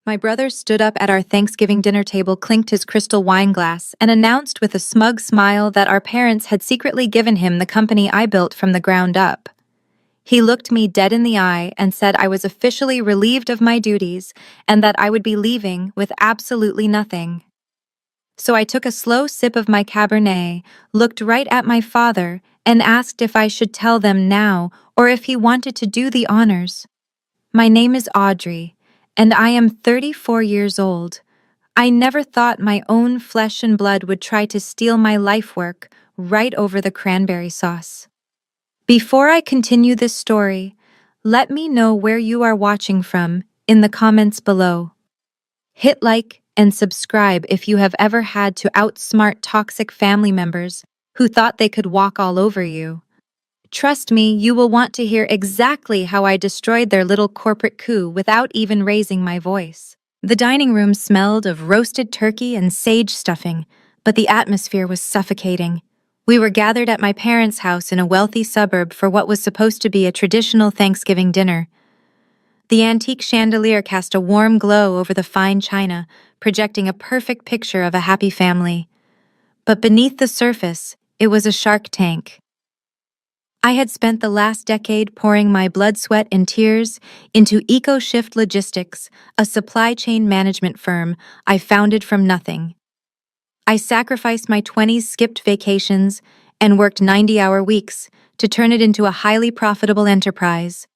My brother stood up at our Thanksgiving dinner table, clinked his crystal wine glass, and announced with a smug smile that our parents had secretly given him the company I built from the ground up. He looked me dead in the eye and said I was officially relieved of my duties and that I would be leaving with absolutely nothing. So I took a slow sip of my Cabernet, looked right at my father, and asked if I should tell them now or if he wanted to do the honors. My name is Audrey, and I am 34 years old. I never thought my own flesh and blood would try to steal my life work right over the cranberry sauce. Before I continue this story, let me know where you are watching from in the comments below. Hit like and subscribe if you have ever had to outsmart toxic family members who thought they could walk all over you. Trust me, you will want to hear exactly how I destroyed their little corporate coup without even raising my voice. The dining room smelled of roasted turkey and sage stuffing, but the atmosphere was suffocating. We were gathered at my parents' house in a wealthy suburb for what was supposed to be a traditional Thanksgiving dinner. The antique chandelier cast a warm glow over the fine china, projecting a perfect picture of a happy family. But beneath the surface, it was a shark tank. I had spent the last decade pouring my blood, sweat, and tears into EcoShift Logistics, a supply chain management firm I founded from nothing. I sacrificed my 20s, skipped vacations, and worked 90-hour weeks to turn it into a highly profitable enterprise.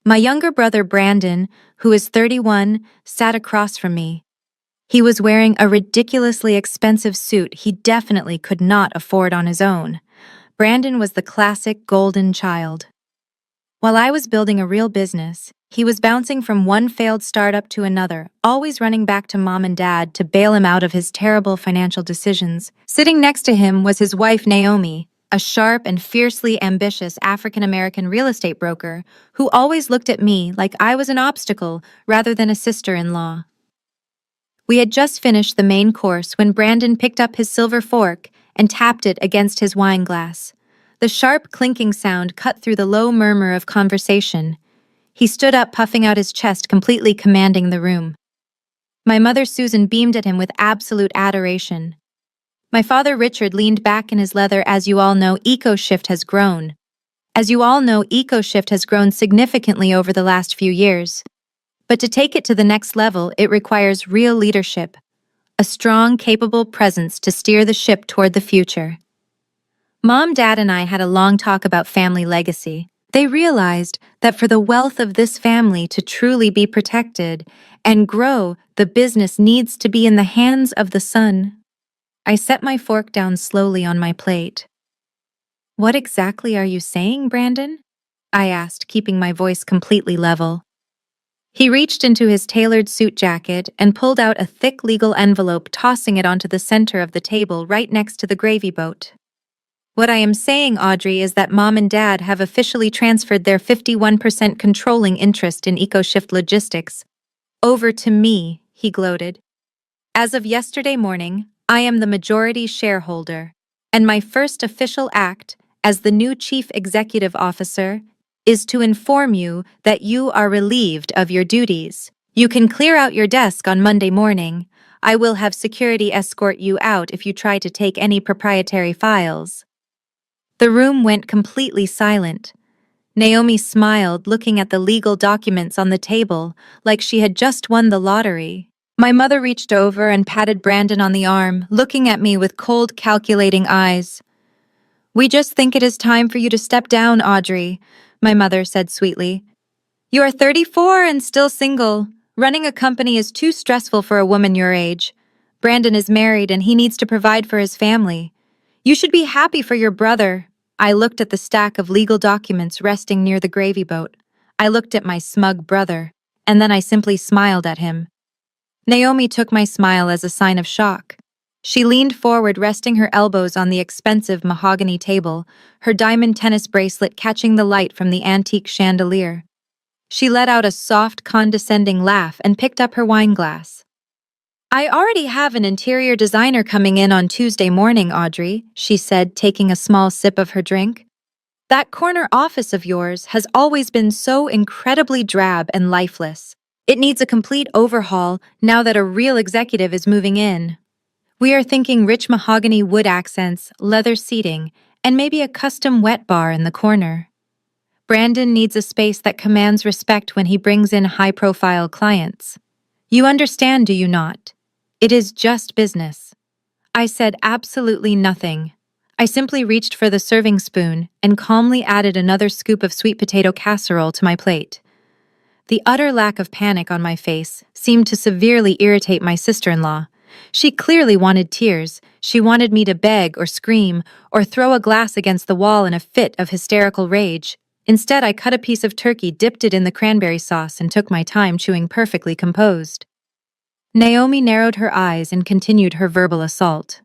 My younger brother Brandon, who is 31, sat across from me. He was wearing a ridiculously expensive suit he definitely could not afford on his own. Brandon was the classic golden child. While I was building a real business, he was bouncing from one failed startup to another, always running back to mom and dad to bail him out of his terrible financial decisions. Sitting next to him was his wife Naomi, a sharp and fiercely ambitious African-American real estate broker who always looked at me like I was an obstacle rather than a sister-in-law. We had just finished the main course when Brandon picked up his silver fork and tapped it against his wine glass. The sharp clinking sound cut through the low murmur of conversation. He stood up, puffing out his chest, completely commanding the room. My mother Susan beamed at him with absolute adoration. My father Richard leaned back in his leather. As you all know, EcoShift has grown. EcoShift has grown significantly over the last few years. But to take it to the next level, it requires real leadership, a strong, capable presence to steer the ship toward the future. Mom, Dad, and I had a long talk about family legacy. They realized that for the wealth of this family to truly be protected and grow, the business needs to be in the hands of the son. I set my fork down slowly on my plate. "What exactly are you saying, Brandon?" I asked, keeping my voice completely level. He reached into his tailored suit jacket and pulled out a thick legal envelope, tossing it onto the center of the table right next to the gravy boat. "What I am saying, Audrey, is that Mom and Dad have officially transferred their 51% controlling interest in EcoShift Logistics over to me," he gloated. "As of yesterday morning, I am the majority shareholder, and my first official act as the new Chief Executive Officer is to inform you that you are relieved of your duties. You can clear out your desk on Monday morning. I will have security escort you out if you try to take any proprietary files." The room went completely silent. Naomi smiled, looking at the legal documents on the table like she had just won the lottery. My mother reached over and patted Brandon on the arm, looking at me with cold, calculating eyes. "We just think it is time for you to step down, Audrey," my mother said sweetly. "You are 34 and still single. Running a company is too stressful for a woman your age. Brandon is married and he needs to provide for his family. You should be happy for your brother." I looked at the stack of legal documents resting near the gravy boat. I looked at my smug brother, and then I simply smiled at him. Naomi took my smile as a sign of shock. She leaned forward, resting her elbows on the expensive mahogany table, her diamond tennis bracelet catching the light from the antique chandelier. She let out a soft, condescending laugh and picked up her wine glass. "I already have an interior designer coming in on Tuesday morning, Audrey," she said, taking a small sip of her drink. "That corner office of yours has always been so incredibly drab and lifeless. It needs a complete overhaul now that a real executive is moving in. We are thinking rich mahogany wood accents, leather seating, and maybe a custom wet bar in the corner. Brandon needs a space that commands respect when he brings in high-profile clients. You understand, do you not? It is just business. I said absolutely nothing. I simply reached for the serving spoon and calmly added another scoop of sweet potato casserole to my plate. The utter lack of panic on my face seemed to severely irritate my sister-in-law. She clearly wanted tears. She wanted me to beg or scream or throw a glass against the wall in a fit of hysterical rage. Instead, I cut a piece of turkey, dipped it in the cranberry sauce, and took my time chewing, perfectly composed. Naomi narrowed her eyes and continued her verbal assault.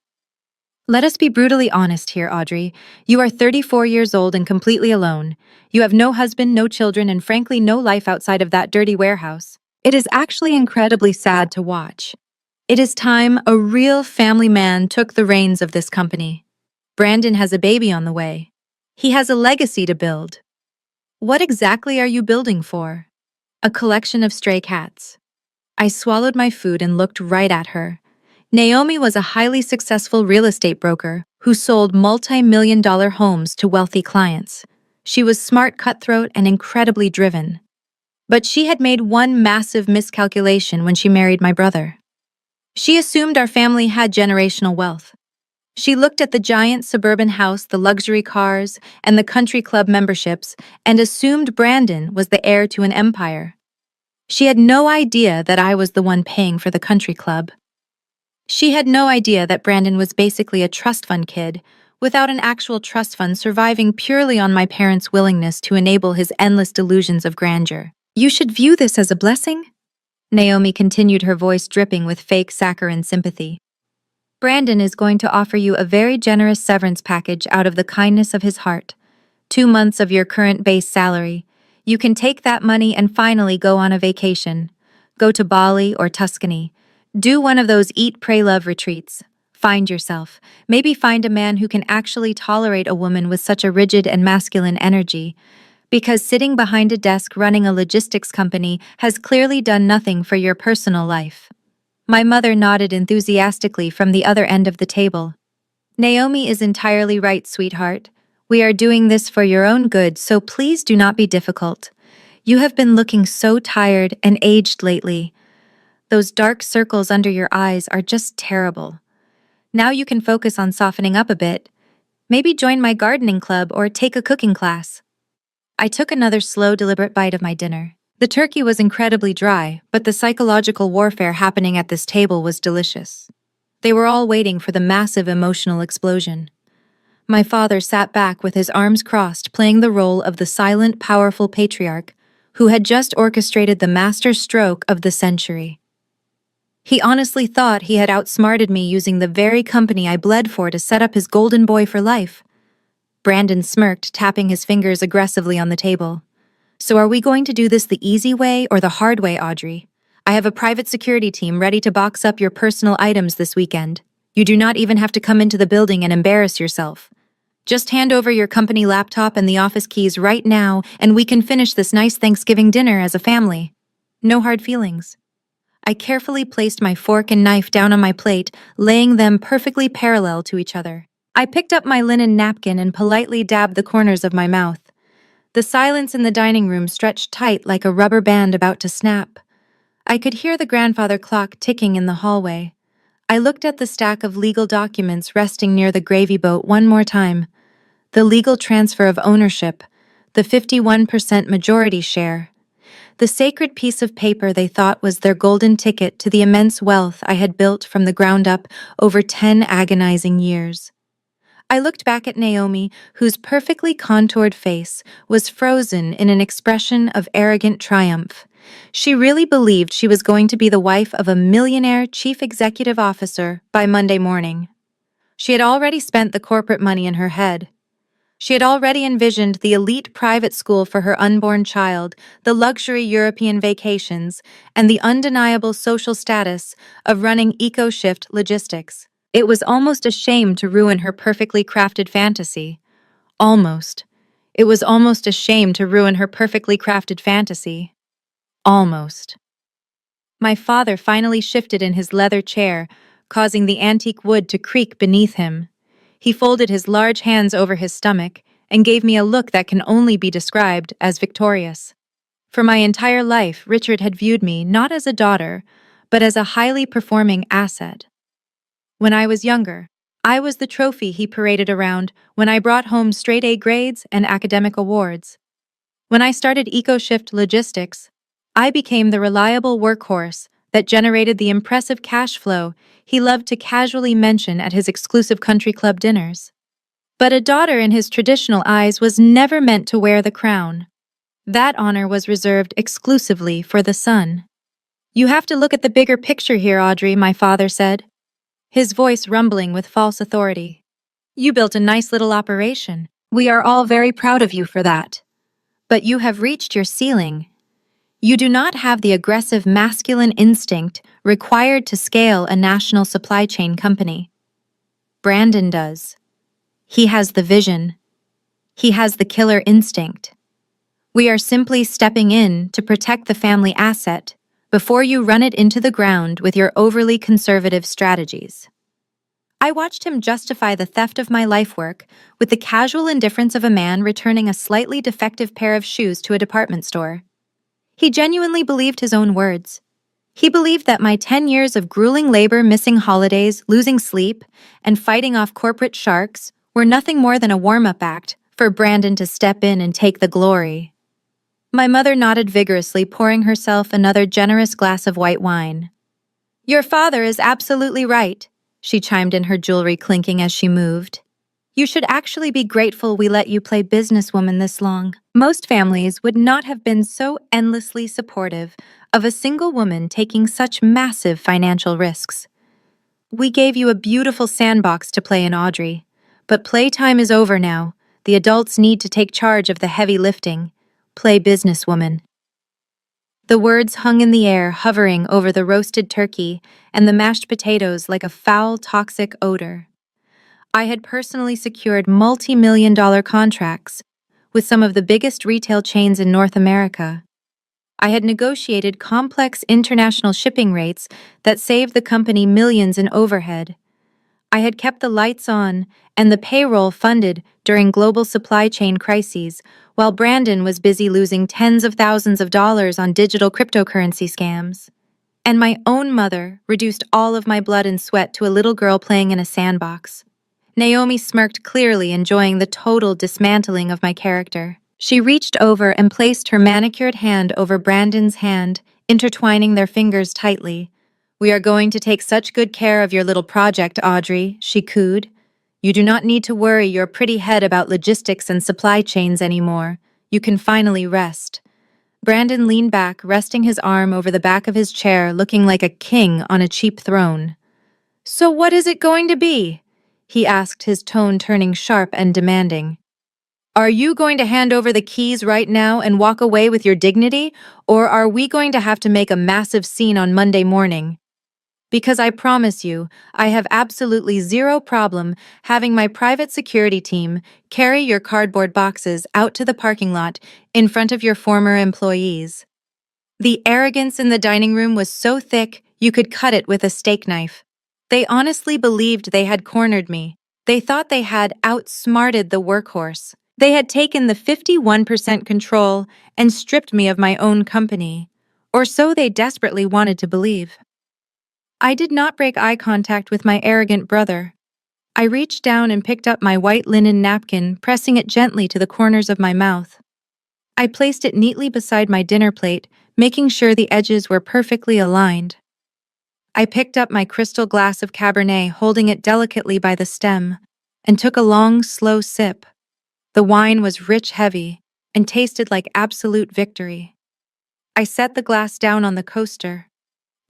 Let us be brutally honest here, Audrey. You are 34 years old and completely alone. You have no husband, no children, and frankly no life outside of that dirty warehouse. It is actually incredibly sad to watch. It is time a real family man took the reins of this company. Brandon has a baby on the way. He has a legacy to build. What exactly are you building for? A collection of stray cats. I swallowed my food and looked right at her. Naomi was a highly successful real estate broker who sold multi-million-dollar homes to wealthy clients. She was smart, cutthroat, and incredibly driven. But she had made one massive miscalculation when she married my brother. She assumed our family had generational wealth. She looked at the giant suburban house, the luxury cars, and the country club memberships, and assumed Brandon was the heir to an empire. She had no idea that I was the one paying for the country club. She had no idea that Brandon was basically a trust fund kid, without an actual trust fund, surviving purely on my parents' willingness to enable his endless delusions of grandeur. You should view this as a blessing, Naomi continued, her voice dripping with fake saccharine sympathy. Brandon is going to offer you a very generous severance package out of the kindness of his heart. 2 months of your current base salary. You can take that money and finally go on a vacation. Go to Bali or Tuscany. Do one of those eat, pray, love retreats. Find yourself. Maybe find a man who can actually tolerate a woman with such a rigid and masculine energy. Because sitting behind a desk running a logistics company has clearly done nothing for your personal life. My mother nodded enthusiastically from the other end of the table. Naomi is entirely right, sweetheart. We are doing this for your own good, so please do not be difficult. You have been looking so tired and aged lately. Those dark circles under your eyes are just terrible. Now you can focus on softening up a bit. Maybe join my gardening club or take a cooking class. I took another slow, deliberate bite of my dinner. The turkey was incredibly dry, but the psychological warfare happening at this table was delicious. They were all waiting for the massive emotional explosion. My father sat back with his arms crossed, playing the role of the silent, powerful patriarch who had just orchestrated the master stroke of the century. He honestly thought he had outsmarted me using the very company I bled for to set up his golden boy for life. Brandon smirked, tapping his fingers aggressively on the table. So are we going to do this the easy way or the hard way, Audrey? I have a private security team ready to box up your personal items this weekend. You do not even have to come into the building and embarrass yourself. Just hand over your company laptop and the office keys right now, and we can finish this nice Thanksgiving dinner as a family. No hard feelings. I carefully placed my fork and knife down on my plate, laying them perfectly parallel to each other. I picked up my linen napkin and politely dabbed the corners of my mouth. The silence in the dining room stretched tight like a rubber band about to snap. I could hear the grandfather clock ticking in the hallway. I looked at the stack of legal documents resting near the gravy boat one more time. The legal transfer of ownership, the 51% majority share. The sacred piece of paper they thought was their golden ticket to the immense wealth I had built from the ground up over 10 agonizing years. I looked back at Naomi, whose perfectly contoured face was frozen in an expression of arrogant triumph. She really believed she was going to be the wife of a millionaire chief executive officer by Monday morning. She had already spent the corporate money in her head. She had already envisioned the elite private school for her unborn child, the luxury European vacations, and the undeniable social status of running EcoShift Logistics. It was almost a shame to ruin her perfectly crafted fantasy. Almost. It was almost a shame to ruin her perfectly crafted fantasy. Almost. My father finally shifted in his leather chair, causing the antique wood to creak beneath him. He folded his large hands over his stomach and gave me a look that can only be described as victorious. For my entire life, Richard had viewed me not as a daughter, but as a highly performing asset. When I was younger, I was the trophy he paraded around when I brought home straight A grades and academic awards. When I started EcoShift Logistics, I became the reliable workhorse that generated the impressive cash flow he loved to casually mention at his exclusive country club dinners. But a daughter in his traditional eyes was never meant to wear the crown. That honor was reserved exclusively for the son. "You have to look at the bigger picture here, Audrey," my father said, his voice rumbling with false authority. "You built a nice little operation. We are all very proud of you for that. But you have reached your ceiling. You do not have the aggressive masculine instinct required to scale a national supply chain company. Brandon does. He has the vision. He has the killer instinct. We are simply stepping in to protect the family asset before you run it into the ground with your overly conservative strategies." I watched him justify the theft of my life work with the casual indifference of a man returning a slightly defective pair of shoes to a department store. He genuinely believed his own words. He believed that my 10 years of grueling labor, missing holidays, losing sleep, and fighting off corporate sharks were nothing more than a warm-up act for Brandon to step in and take the glory. My mother nodded vigorously, pouring herself another generous glass of white wine. "Your father is absolutely right," she chimed in, her jewelry clinking as she moved. "You should actually be grateful we let you play businesswoman this long. Most families would not have been so endlessly supportive of a single woman taking such massive financial risks. We gave you a beautiful sandbox to play in, Audrey, but playtime is over now. The adults need to take charge of the heavy lifting. Play businesswoman." The words hung in the air, hovering over the roasted turkey and the mashed potatoes like a foul, toxic odor. I had personally secured multi-million-dollar contracts with some of the biggest retail chains in North America. I had negotiated complex international shipping rates that saved the company millions in overhead. I had kept the lights on and the payroll funded during global supply chain crises, while Brandon was busy losing tens of thousands of dollars on digital cryptocurrency scams. And my own mother reduced all of my blood and sweat to a little girl playing in a sandbox. Naomi smirked, clearly enjoying the total dismantling of my character. She reached over and placed her manicured hand over Brandon's hand, intertwining their fingers tightly. "We are going to take such good care of your little project, Audrey," she cooed. "You do not need to worry your pretty head about logistics and supply chains anymore. You can finally rest." Brandon leaned back, resting his arm over the back of his chair, looking like a king on a cheap throne. "So what is it going to be?" he asked, his tone turning sharp and demanding. "Are you going to hand over the keys right now and walk away with your dignity, or are we going to have to make a massive scene on Monday morning? Because I promise you, I have absolutely zero problem having my private security team carry your cardboard boxes out to the parking lot in front of your former employees." The arrogance in the dining room was so thick you could cut it with a steak knife. They honestly believed they had cornered me. They thought they had outsmarted the workhorse. They had taken the 51% control and stripped me of my own company. Or so they desperately wanted to believe. I did not break eye contact with my arrogant brother. I reached down and picked up my white linen napkin, pressing it gently to the corners of my mouth. I placed it neatly beside my dinner plate, making sure the edges were perfectly aligned. I picked up my crystal glass of Cabernet, holding it delicately by the stem, and took a long, slow sip. The wine was rich, heavy, and tasted like absolute victory. I set the glass down on the coaster.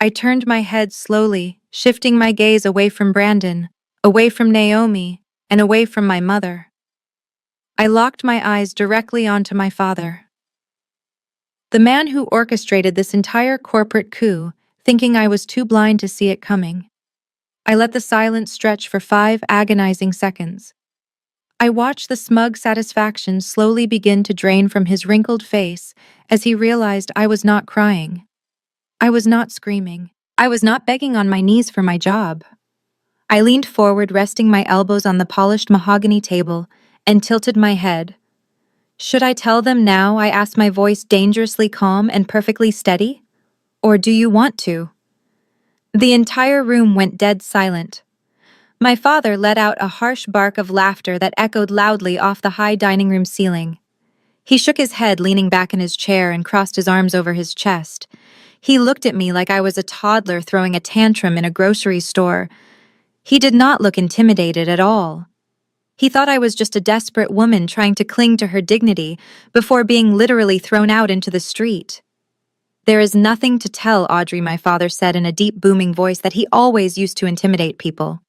I turned my head slowly, shifting my gaze away from Brandon, away from Naomi, and away from my mother. I locked my eyes directly onto my father. The man who orchestrated this entire corporate coup, thinking I was too blind to see it coming. I let the silence stretch for 5 agonizing seconds. I watched the smug satisfaction slowly begin to drain from his wrinkled face as he realized I was not crying. I was not screaming. I was not begging on my knees for my job. I leaned forward, resting my elbows on the polished mahogany table, and tilted my head. Should I tell them now? I asked, my voice dangerously calm and perfectly steady. Or do you want to? The entire room went dead silent. My father let out a harsh bark of laughter that echoed loudly off the high dining room ceiling. He shook his head, leaning back in his chair, and crossed his arms over his chest. He looked at me like I was a toddler throwing a tantrum in a grocery store. He did not look intimidated at all. He thought I was just a desperate woman trying to cling to her dignity before being literally thrown out into the street. There is nothing to tell, Audrey, my father said in a deep, booming voice that he always used to intimidate people.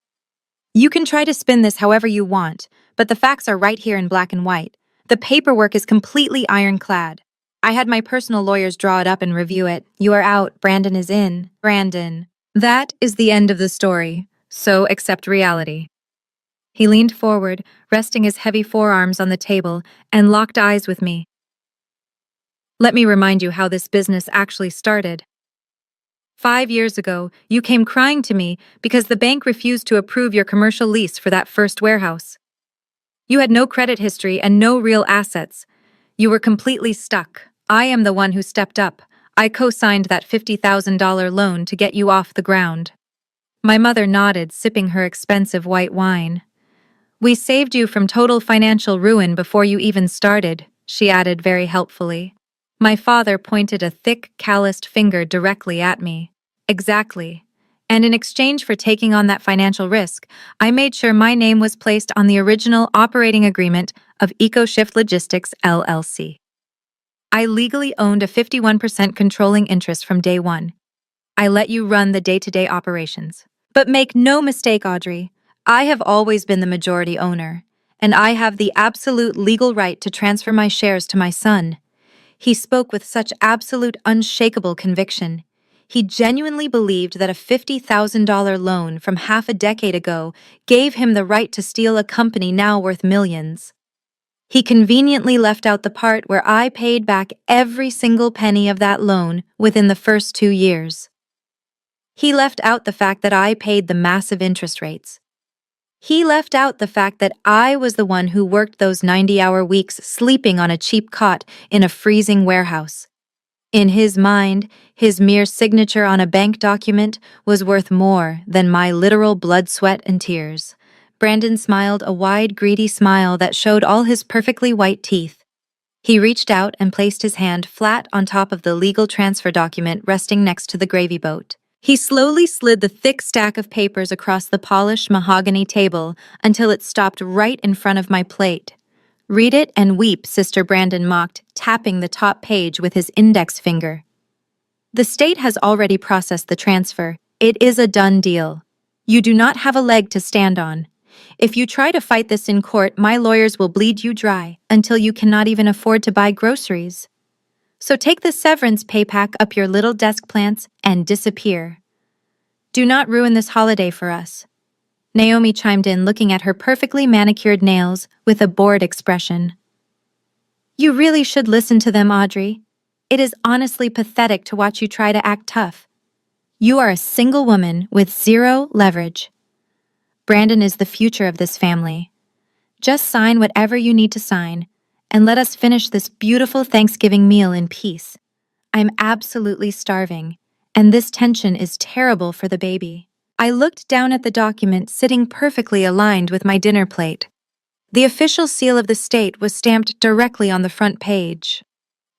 You can try to spin this however you want, but the facts are right here in black and white. The paperwork is completely ironclad. I had my personal lawyers draw it up and review it. You are out, Brandon is in. Brandon. That is the end of the story, so accept reality. He leaned forward, resting his heavy forearms on the table, and locked eyes with me. Let me remind you how this business actually started. 5 years ago, you came crying to me because the bank refused to approve your commercial lease for that first warehouse. You had no credit history and no real assets. You were completely stuck. I am the one who stepped up. I co-signed that $50,000 loan to get you off the ground. My mother nodded, sipping her expensive white wine. We saved you from total financial ruin before you even started, she added very helpfully. My father pointed a thick, calloused finger directly at me. Exactly. And in exchange for taking on that financial risk, I made sure my name was placed on the original operating agreement of EcoShift Logistics, LLC. I legally owned a 51% controlling interest from day one. I let you run the day-to-day operations. But make no mistake, Audrey, I have always been the majority owner, and I have the absolute legal right to transfer my shares to my son. He spoke with such absolute, unshakable conviction. He genuinely believed that a $50,000 loan from half a decade ago gave him the right to steal a company now worth millions. He conveniently left out the part where I paid back every single penny of that loan within the first 2 years. He left out the fact that I paid the massive interest rates. He left out the fact that I was the one who worked those 90-hour weeks sleeping on a cheap cot in a freezing warehouse. In his mind, his mere signature on a bank document was worth more than my literal blood, sweat, and tears. Brandon smiled a wide, greedy smile that showed all his perfectly white teeth. He reached out and placed his hand flat on top of the legal transfer document resting next to the gravy boat. He slowly slid the thick stack of papers across the polished mahogany table until it stopped right in front of my plate. Read it and weep, Sister Brandon mocked, tapping the top page with his index finger. The state has already processed the transfer. It is a done deal. You do not have a leg to stand on. If you try to fight this in court, my lawyers will bleed you dry until you cannot even afford to buy groceries. So take the severance pay pack up your little desk plants and disappear. Do not ruin this holiday for us. Naomi chimed in, looking at her perfectly manicured nails with a bored expression. You really should listen to them, Audrey. It is honestly pathetic to watch you try to act tough. You are a single woman with zero leverage. Brandon is the future of this family. Just sign whatever you need to sign, and let us finish this beautiful Thanksgiving meal in peace. I'm absolutely starving, and this tension is terrible for the baby. I looked down at the document sitting perfectly aligned with my dinner plate. The official seal of the state was stamped directly on the front page.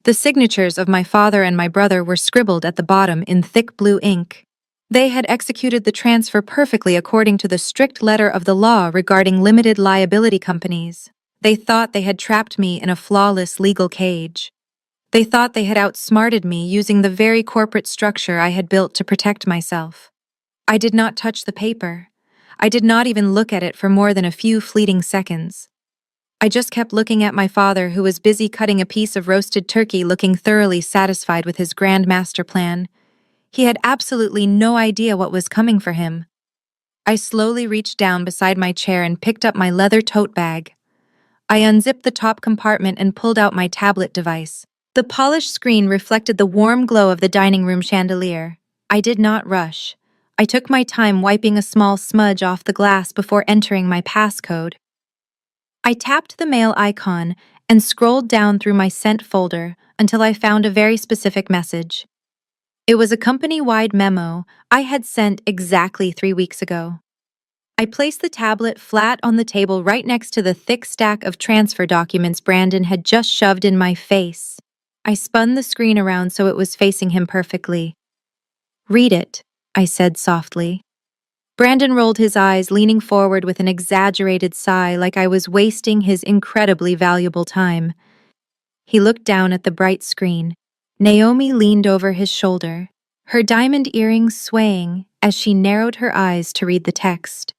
The signatures of my father and my brother were scribbled at the bottom in thick blue ink. They had executed the transfer perfectly according to the strict letter of the law regarding limited liability companies. They thought they had trapped me in a flawless legal cage. They thought they had outsmarted me using the very corporate structure I had built to protect myself. I did not touch the paper. I did not even look at it for more than a few fleeting seconds. I just kept looking at my father, who was busy cutting a piece of roasted turkey, looking thoroughly satisfied with his grand master plan. He had absolutely no idea what was coming for him. I slowly reached down beside my chair and picked up my leather tote bag. I unzipped the top compartment and pulled out my tablet device. The polished screen reflected the warm glow of the dining room chandelier. I did not rush. I took my time wiping a small smudge off the glass before entering my passcode. I tapped the mail icon and scrolled down through my sent folder until I found a very specific message. It was a company-wide memo I had sent exactly 3 weeks ago. I placed the tablet flat on the table right next to the thick stack of transfer documents Brandon had just shoved in my face. I spun the screen around so it was facing him perfectly. "Read it," I said softly. Brandon rolled his eyes, leaning forward with an exaggerated sigh like I was wasting his incredibly valuable time. He looked down at the bright screen. Naomi leaned over his shoulder, her diamond earrings swaying as she narrowed her eyes to read the text.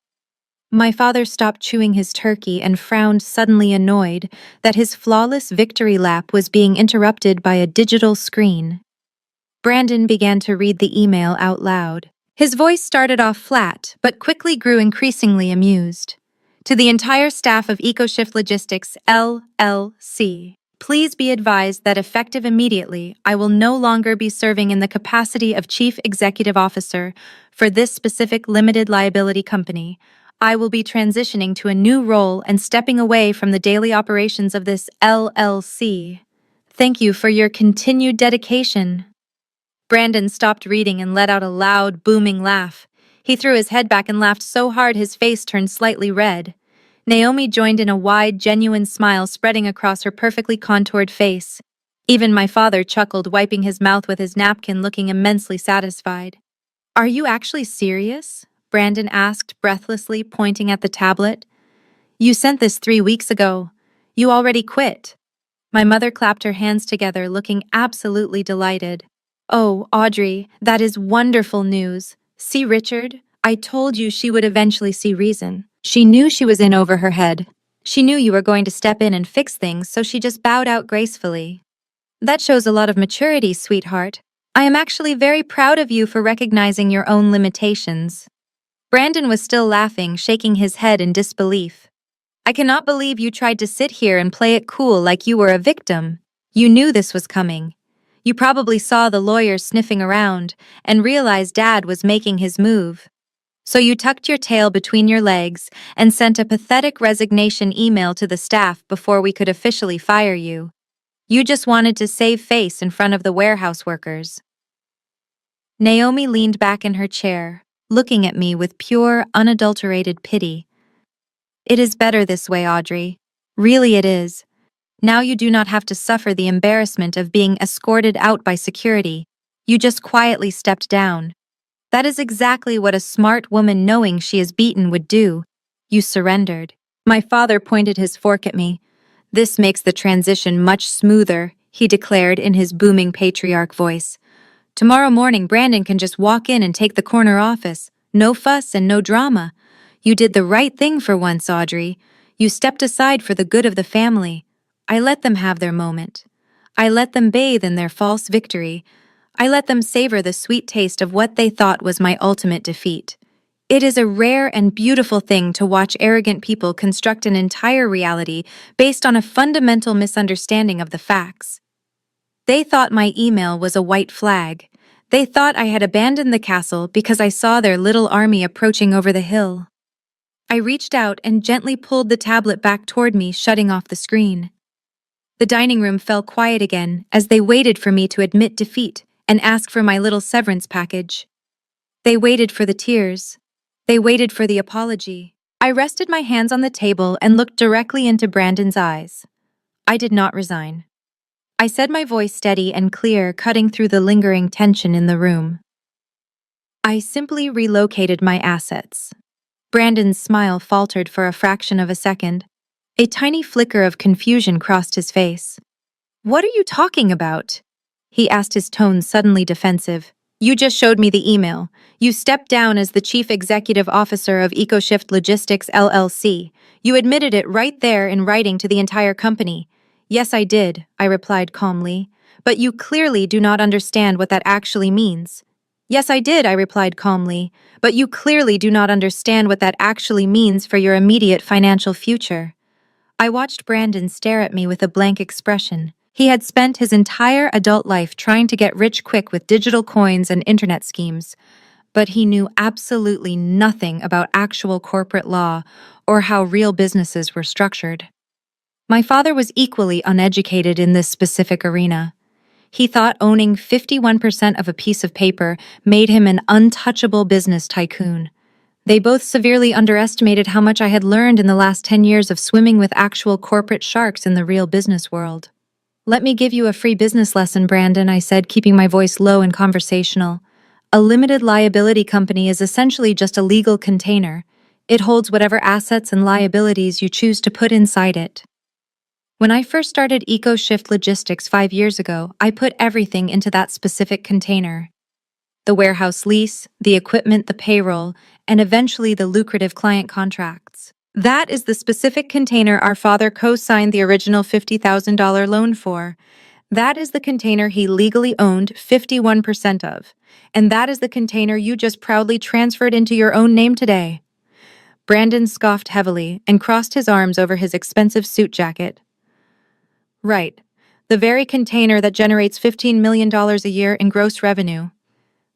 My father stopped chewing his turkey and frowned, suddenly annoyed that his flawless victory lap was being interrupted by a digital screen. Brandon began to read the email out loud. His voice started off flat, but quickly grew increasingly amused. "To the entire staff of EcoShift Logistics, LLC. Please be advised that effective immediately, I will no longer be serving in the capacity of Chief Executive Officer for this specific limited liability company. I will be transitioning to a new role and stepping away from the daily operations of this LLC. Thank you for your continued dedication." Brandon stopped reading and let out a loud, booming laugh. He threw his head back and laughed so hard his face turned slightly red. Naomi joined in a wide, genuine smile spreading across her perfectly contoured face. Even my father chuckled, wiping his mouth with his napkin, looking immensely satisfied. "Are you actually serious?" Brandon asked breathlessly, pointing at the tablet. "You sent this 3 weeks ago. You already quit." My mother clapped her hands together, looking absolutely delighted. "Oh, Audrey, that is wonderful news. See, Richard? I told you she would eventually see reason. She knew she was in over her head. She knew you were going to step in and fix things, so she just bowed out gracefully. That shows a lot of maturity, sweetheart. I am actually very proud of you for recognizing your own limitations." Brandon was still laughing, shaking his head in disbelief. "I cannot believe you tried to sit here and play it cool like you were a victim. You knew this was coming. You probably saw the lawyers sniffing around and realized Dad was making his move. So you tucked your tail between your legs and sent a pathetic resignation email to the staff before we could officially fire you. You just wanted to save face in front of the warehouse workers." Naomi leaned back in her chair, looking at me with pure, unadulterated pity. "It is better this way, Audrey. Really it is. Now you do not have to suffer the embarrassment of being escorted out by security. You just quietly stepped down. That is exactly what a smart woman knowing she is beaten would do. You surrendered." My father pointed his fork at me. "This makes the transition much smoother," he declared in his booming patriarch voice. "Tomorrow morning, Brandon can just walk in and take the corner office. No fuss and no drama. You did the right thing for once, Audrey. You stepped aside for the good of the family. I let them have their moment. I let them bathe in their false victory. I let them savor the sweet taste of what they thought was my ultimate defeat. It is a rare and beautiful thing to watch arrogant people construct an entire reality based on a fundamental misunderstanding of the facts. They thought my email was a white flag. They thought I had abandoned the castle because I saw their little army approaching over the hill." I reached out and gently pulled the tablet back toward me, shutting off the screen. The dining room fell quiet again as they waited for me to admit defeat and ask for my little severance package. They waited for the tears. They waited for the apology. I rested my hands on the table and looked directly into Brandon's eyes. I did not resign. I said, my voice steady and clear, cutting through the lingering tension in the room. "I simply relocated my assets." Brandon's smile faltered for a fraction of a second. A tiny flicker of confusion crossed his face. "What are you talking about?" he asked, his tone suddenly defensive. "You just showed me the email. You stepped down as the Chief Executive Officer of EcoShift Logistics, LLC. You admitted it right there in writing to the entire company." "Yes, I did," I replied calmly. "But you clearly do not understand what that actually means." "Yes, I did," I replied calmly. "But you clearly do not understand what that actually means for your immediate financial future." I watched Brandon stare at me with a blank expression. He had spent his entire adult life trying to get rich quick with digital coins and internet schemes, but he knew absolutely nothing about actual corporate law or how real businesses were structured. My father was equally uneducated in this specific arena. He thought owning 51% of a piece of paper made him an untouchable business tycoon. They both severely underestimated how much I had learned in the last 10 years of swimming with actual corporate sharks in the real business world. "Let me give you a free business lesson, Brandon," I said, keeping my voice low and conversational. "A limited liability company is essentially just a legal container. It holds whatever assets and liabilities you choose to put inside it. When I first started EcoShift Logistics 5 years ago, I put everything into that specific container. The warehouse lease, the equipment, the payroll, and eventually the lucrative client contracts. That is the specific container our father co-signed the original $50,000 loan for. That is the container he legally owned 51% of. And that is the container you just proudly transferred into your own name today." Brandon scoffed heavily and crossed his arms over his expensive suit jacket. "Right. The very container that generates $15 million a year in gross revenue.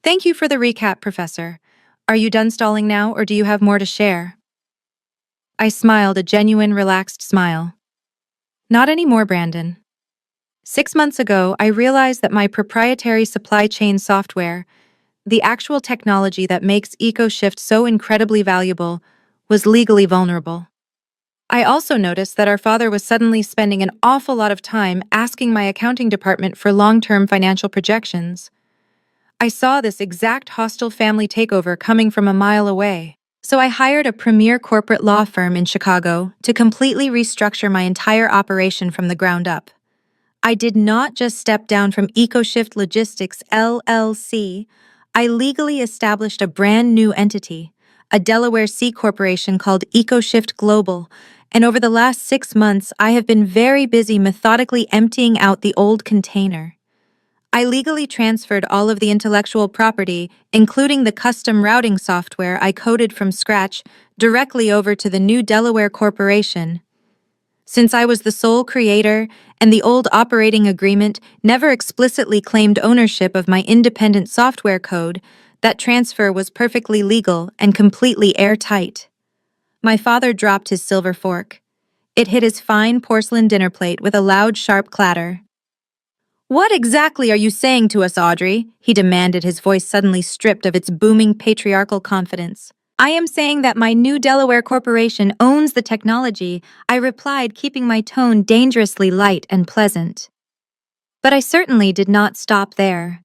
Thank you for the recap, Professor. Are you done stalling now, or do you have more to share?" I smiled, a genuine, relaxed smile. "Not anymore, Brandon. 6 months ago, I realized that my proprietary supply chain software, the actual technology that makes EcoShift so incredibly valuable, was legally vulnerable. I also noticed that our father was suddenly spending an awful lot of time asking my accounting department for long-term financial projections. I saw this exact hostile family takeover coming from a mile away. So I hired a premier corporate law firm in Chicago to completely restructure my entire operation from the ground up. I did not just step down from EcoShift Logistics LLC. I legally established a brand new entity, a Delaware C corporation called EcoShift Global, and over the last 6 months, I have been very busy methodically emptying out the old container. I legally transferred all of the intellectual property, including the custom routing software I coded from scratch, directly over to the new Delaware corporation. Since I was the sole creator and the old operating agreement never explicitly claimed ownership of my independent software code, that transfer was perfectly legal and completely airtight. My father dropped his silver fork. It hit his fine porcelain dinner plate with a loud, sharp clatter. "What exactly are you saying to us, Audrey?" he demanded, his voice suddenly stripped of its booming patriarchal confidence. "I am saying that my new Delaware corporation owns the technology," I replied, keeping my tone dangerously light and pleasant. But I certainly did not stop there.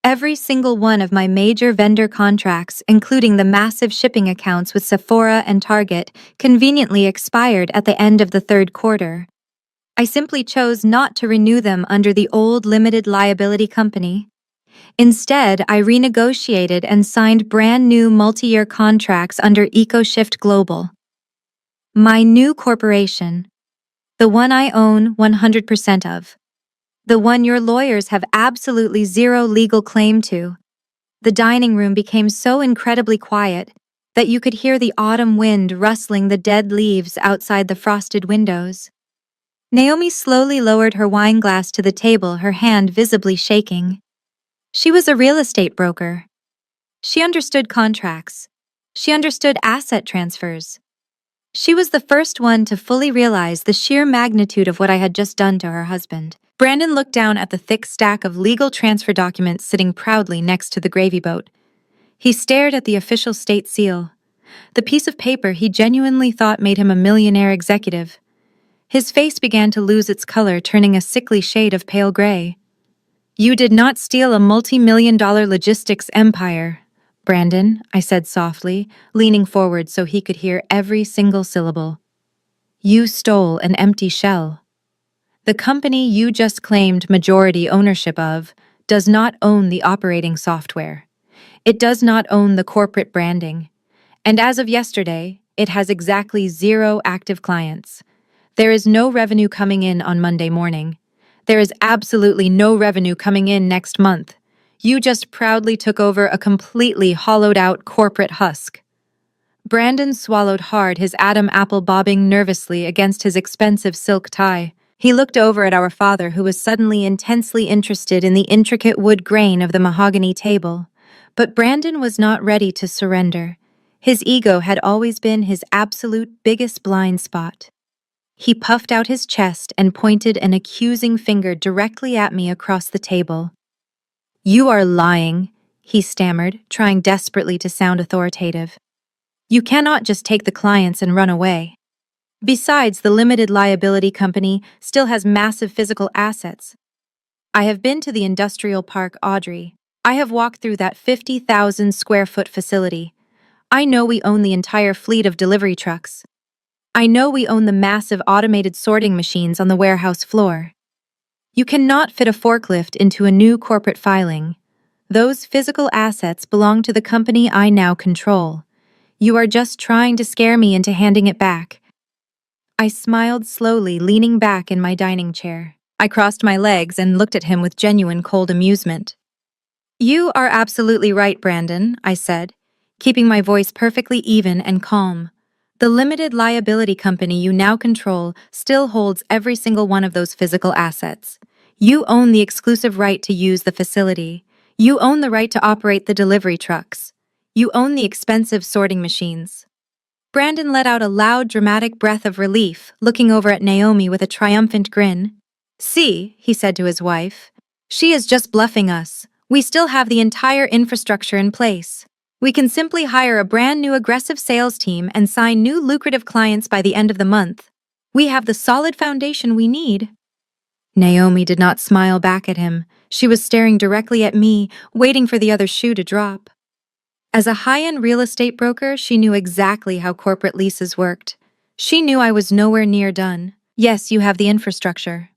Every single one of my major vendor contracts, including the massive shipping accounts with Sephora and Target, conveniently expired at the end of the third quarter. I simply chose not to renew them under the old limited liability company. Instead, I renegotiated and signed brand new multi-year contracts under EcoShift Global. My new corporation. The one I own 100% of. The one your lawyers have absolutely zero legal claim to. The dining room became so incredibly quiet that you could hear the autumn wind rustling the dead leaves outside the frosted windows. Naomi slowly lowered her wine glass to the table, her hand visibly shaking. She was a real estate broker. She understood contracts. She understood asset transfers. She was the first one to fully realize the sheer magnitude of what I had just done to her husband. Brandon looked down at the thick stack of legal transfer documents sitting proudly next to the gravy boat. He stared at the official state seal, the piece of paper he genuinely thought made him a millionaire executive. His face began to lose its color, turning a sickly shade of pale gray. "You did not steal a multi-million-dollar logistics empire, Brandon," I said softly, leaning forward so he could hear every single syllable. "You stole an empty shell. The company you just claimed majority ownership of does not own the operating software. It does not own the corporate branding. And as of yesterday, it has exactly 0 active clients. There is no revenue coming in on Monday morning. There is absolutely no revenue coming in next month. You just proudly took over a completely hollowed-out corporate husk." Brandon swallowed hard, his Adam apple bobbing nervously against his expensive silk tie. He looked over at our father, who was suddenly intensely interested in the intricate wood grain of the mahogany table. But Brandon was not ready to surrender. His ego had always been his absolute biggest blind spot. He puffed out his chest and pointed an accusing finger directly at me across the table. "You are lying," he stammered, trying desperately to sound authoritative. "You cannot just take the clients and run away. Besides, the limited liability company still has massive physical assets. I have been to the industrial park, Audrey. I have walked through that 50,000 square foot facility. I know we own the entire fleet of delivery trucks. I know we own the massive automated sorting machines on the warehouse floor. You cannot fit a forklift into a new corporate filing. Those physical assets belong to the company I now control. You are just trying to scare me into handing it back." I smiled slowly, leaning back in my dining chair. I crossed my legs and looked at him with genuine cold amusement. "You are absolutely right, Brandon," I said, keeping my voice perfectly even and calm. "The limited liability company you now control still holds every single one of those physical assets. You own the exclusive right to use the facility. You own the right to operate the delivery trucks. You own the expensive sorting machines." Brandon let out a loud, dramatic breath of relief, looking over at Naomi with a triumphant grin. "See," he said to his wife, "she is just bluffing us. We still have the entire infrastructure in place. We can simply hire a brand new aggressive sales team and sign new lucrative clients by the end of the month. We have the solid foundation we need." Naomi did not smile back at him. She was staring directly at me, waiting for the other shoe to drop. As a high-end real estate broker, she knew exactly how corporate leases worked. She knew I was nowhere near done. "Yes, you have the infrastructure,"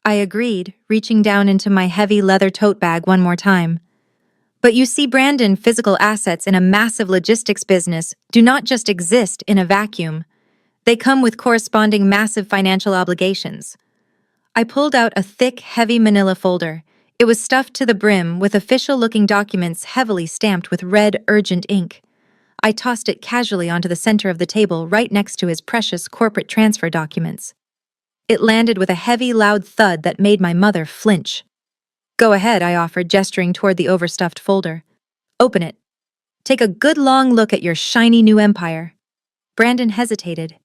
I agreed, reaching down into my heavy leather tote bag one more time. "But you see, Brandon, physical assets in a massive logistics business do not just exist in a vacuum. They come with corresponding massive financial obligations." I pulled out a thick, heavy manila folder. It was stuffed to the brim with official-looking documents heavily stamped with red, urgent ink. I tossed it casually onto the center of the table right next to his precious corporate transfer documents. It landed with a heavy, loud thud that made my mother flinch. "Go ahead," I offered, gesturing toward the overstuffed folder. "Open it. Take a good long look at your shiny new empire." Brandon hesitated.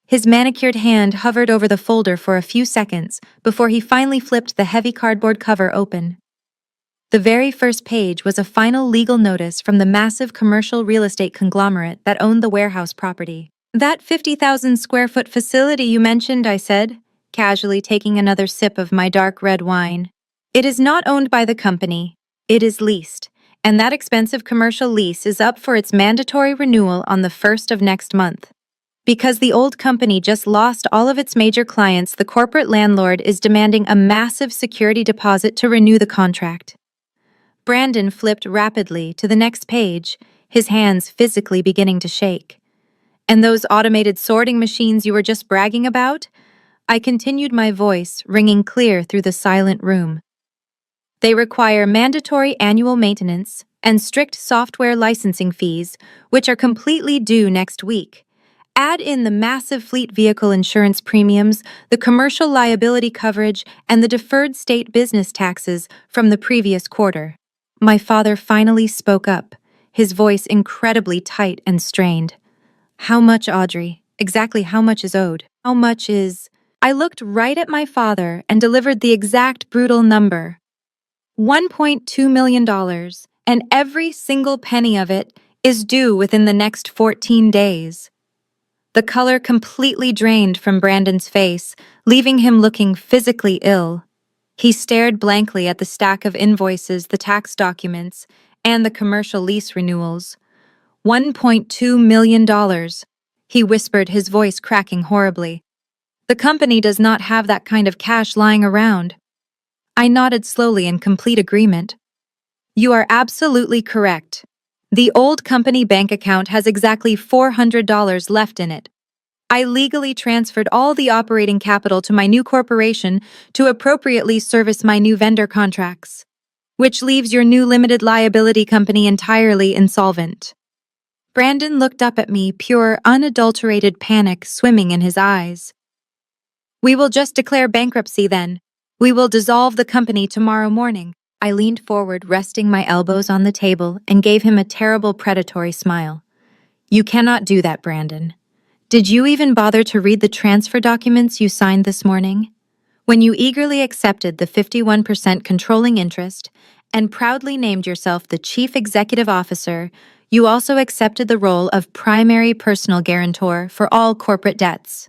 His manicured hand hovered over the folder for a few seconds before he finally flipped the heavy cardboard cover open. The very first page was a final legal notice from the massive commercial real estate conglomerate that owned the warehouse property. "That 50,000 square foot facility you mentioned," I said, casually taking another sip of my dark red wine. "It is not owned by the company. It is leased, and that expensive commercial lease is up for its mandatory renewal on the 1st of next month. Because the old company just lost all of its major clients, the corporate landlord is demanding a massive security deposit to renew the contract." Brandon flipped rapidly to the next page, his hands physically beginning to shake. "And those automated sorting machines you were just bragging about?" I continued, my voice ringing clear through the silent room. "They require mandatory annual maintenance and strict software licensing fees, which are completely due next week. Add in the massive fleet vehicle insurance premiums, the commercial liability coverage, and the deferred state business taxes from the previous quarter." My father finally spoke up, his voice incredibly tight and strained. "How much, Audrey? Exactly how much is owed? How much is—" I looked right at my father and delivered the exact brutal number. $1.2 million, and every single penny of it is due within the next 14 days. The color completely drained from Brandon's face, leaving him looking physically ill. He stared blankly at the stack of invoices, the tax documents, and the commercial lease renewals. $1.2 million, he whispered, his voice cracking horribly. "The company does not have that kind of cash lying around." I nodded slowly in complete agreement. "You are absolutely correct. The old company bank account has exactly $400 left in it. I legally transferred all the operating capital to my new corporation to appropriately service my new vendor contracts, which leaves your new limited liability company entirely insolvent." Brandon looked up at me, pure, unadulterated panic swimming in his eyes. We will just declare bankruptcy then. We will dissolve the company tomorrow morning. I leaned forward, resting my elbows on the table, and gave him a terrible predatory smile. You cannot do that, Brandon. Did you even bother to read the transfer documents you signed this morning? When you eagerly accepted the 51% controlling interest and proudly named yourself the chief executive officer, you also accepted the role of primary personal guarantor for all corporate debts.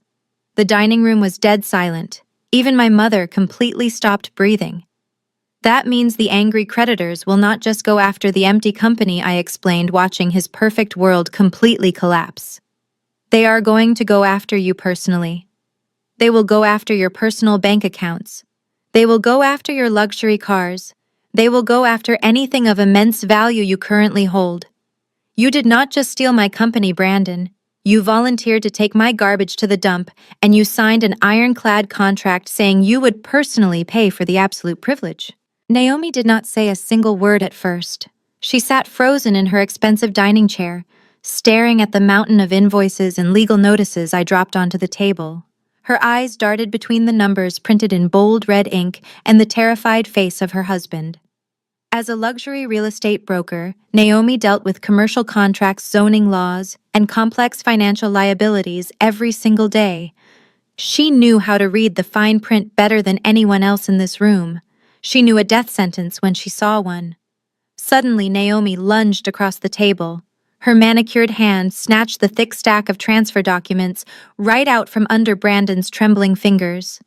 The dining room was dead silent. Even my mother completely stopped breathing. That means the angry creditors will not just go after the empty company, I explained, watching his perfect world completely collapse. They are going to go after you personally. They will go after your personal bank accounts. They will go after your luxury cars. They will go after anything of immense value you currently hold. You did not just steal my company, Brandon. You volunteered to take my garbage to the dump, and you signed an ironclad contract saying you would personally pay for the absolute privilege. Naomi did not say a single word at first. She sat frozen in her expensive dining chair, staring at the mountain of invoices and legal notices I dropped onto the table. Her eyes darted between the numbers printed in bold red ink and the terrified face of her husband. As a luxury real estate broker, Naomi dealt with commercial contracts, zoning laws, and complex financial liabilities every single day. She knew how to read the fine print better than anyone else in this room. She knew a death sentence when she saw one. Suddenly, Naomi lunged across the table. Her manicured hand snatched the thick stack of transfer documents right out from under Brandon's trembling fingers.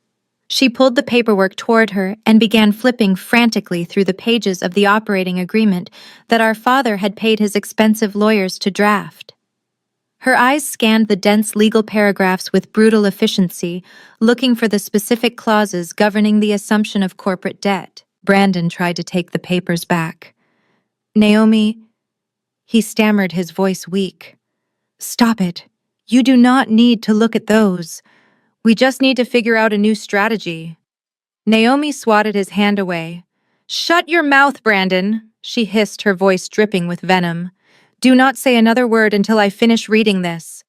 She pulled the paperwork toward her and began flipping frantically through the pages of the operating agreement that our father had paid his expensive lawyers to draft. Her eyes scanned the dense legal paragraphs with brutal efficiency, looking for the specific clauses governing the assumption of corporate debt. Brandon tried to take the papers back. Naomi, he stammered, his voice weak. Stop it. You do not need to look at those. We just need to figure out a new strategy. Naomi swatted his hand away. Shut your mouth, Brandon, she hissed, her voice dripping with venom. Do not say another word until I finish reading this.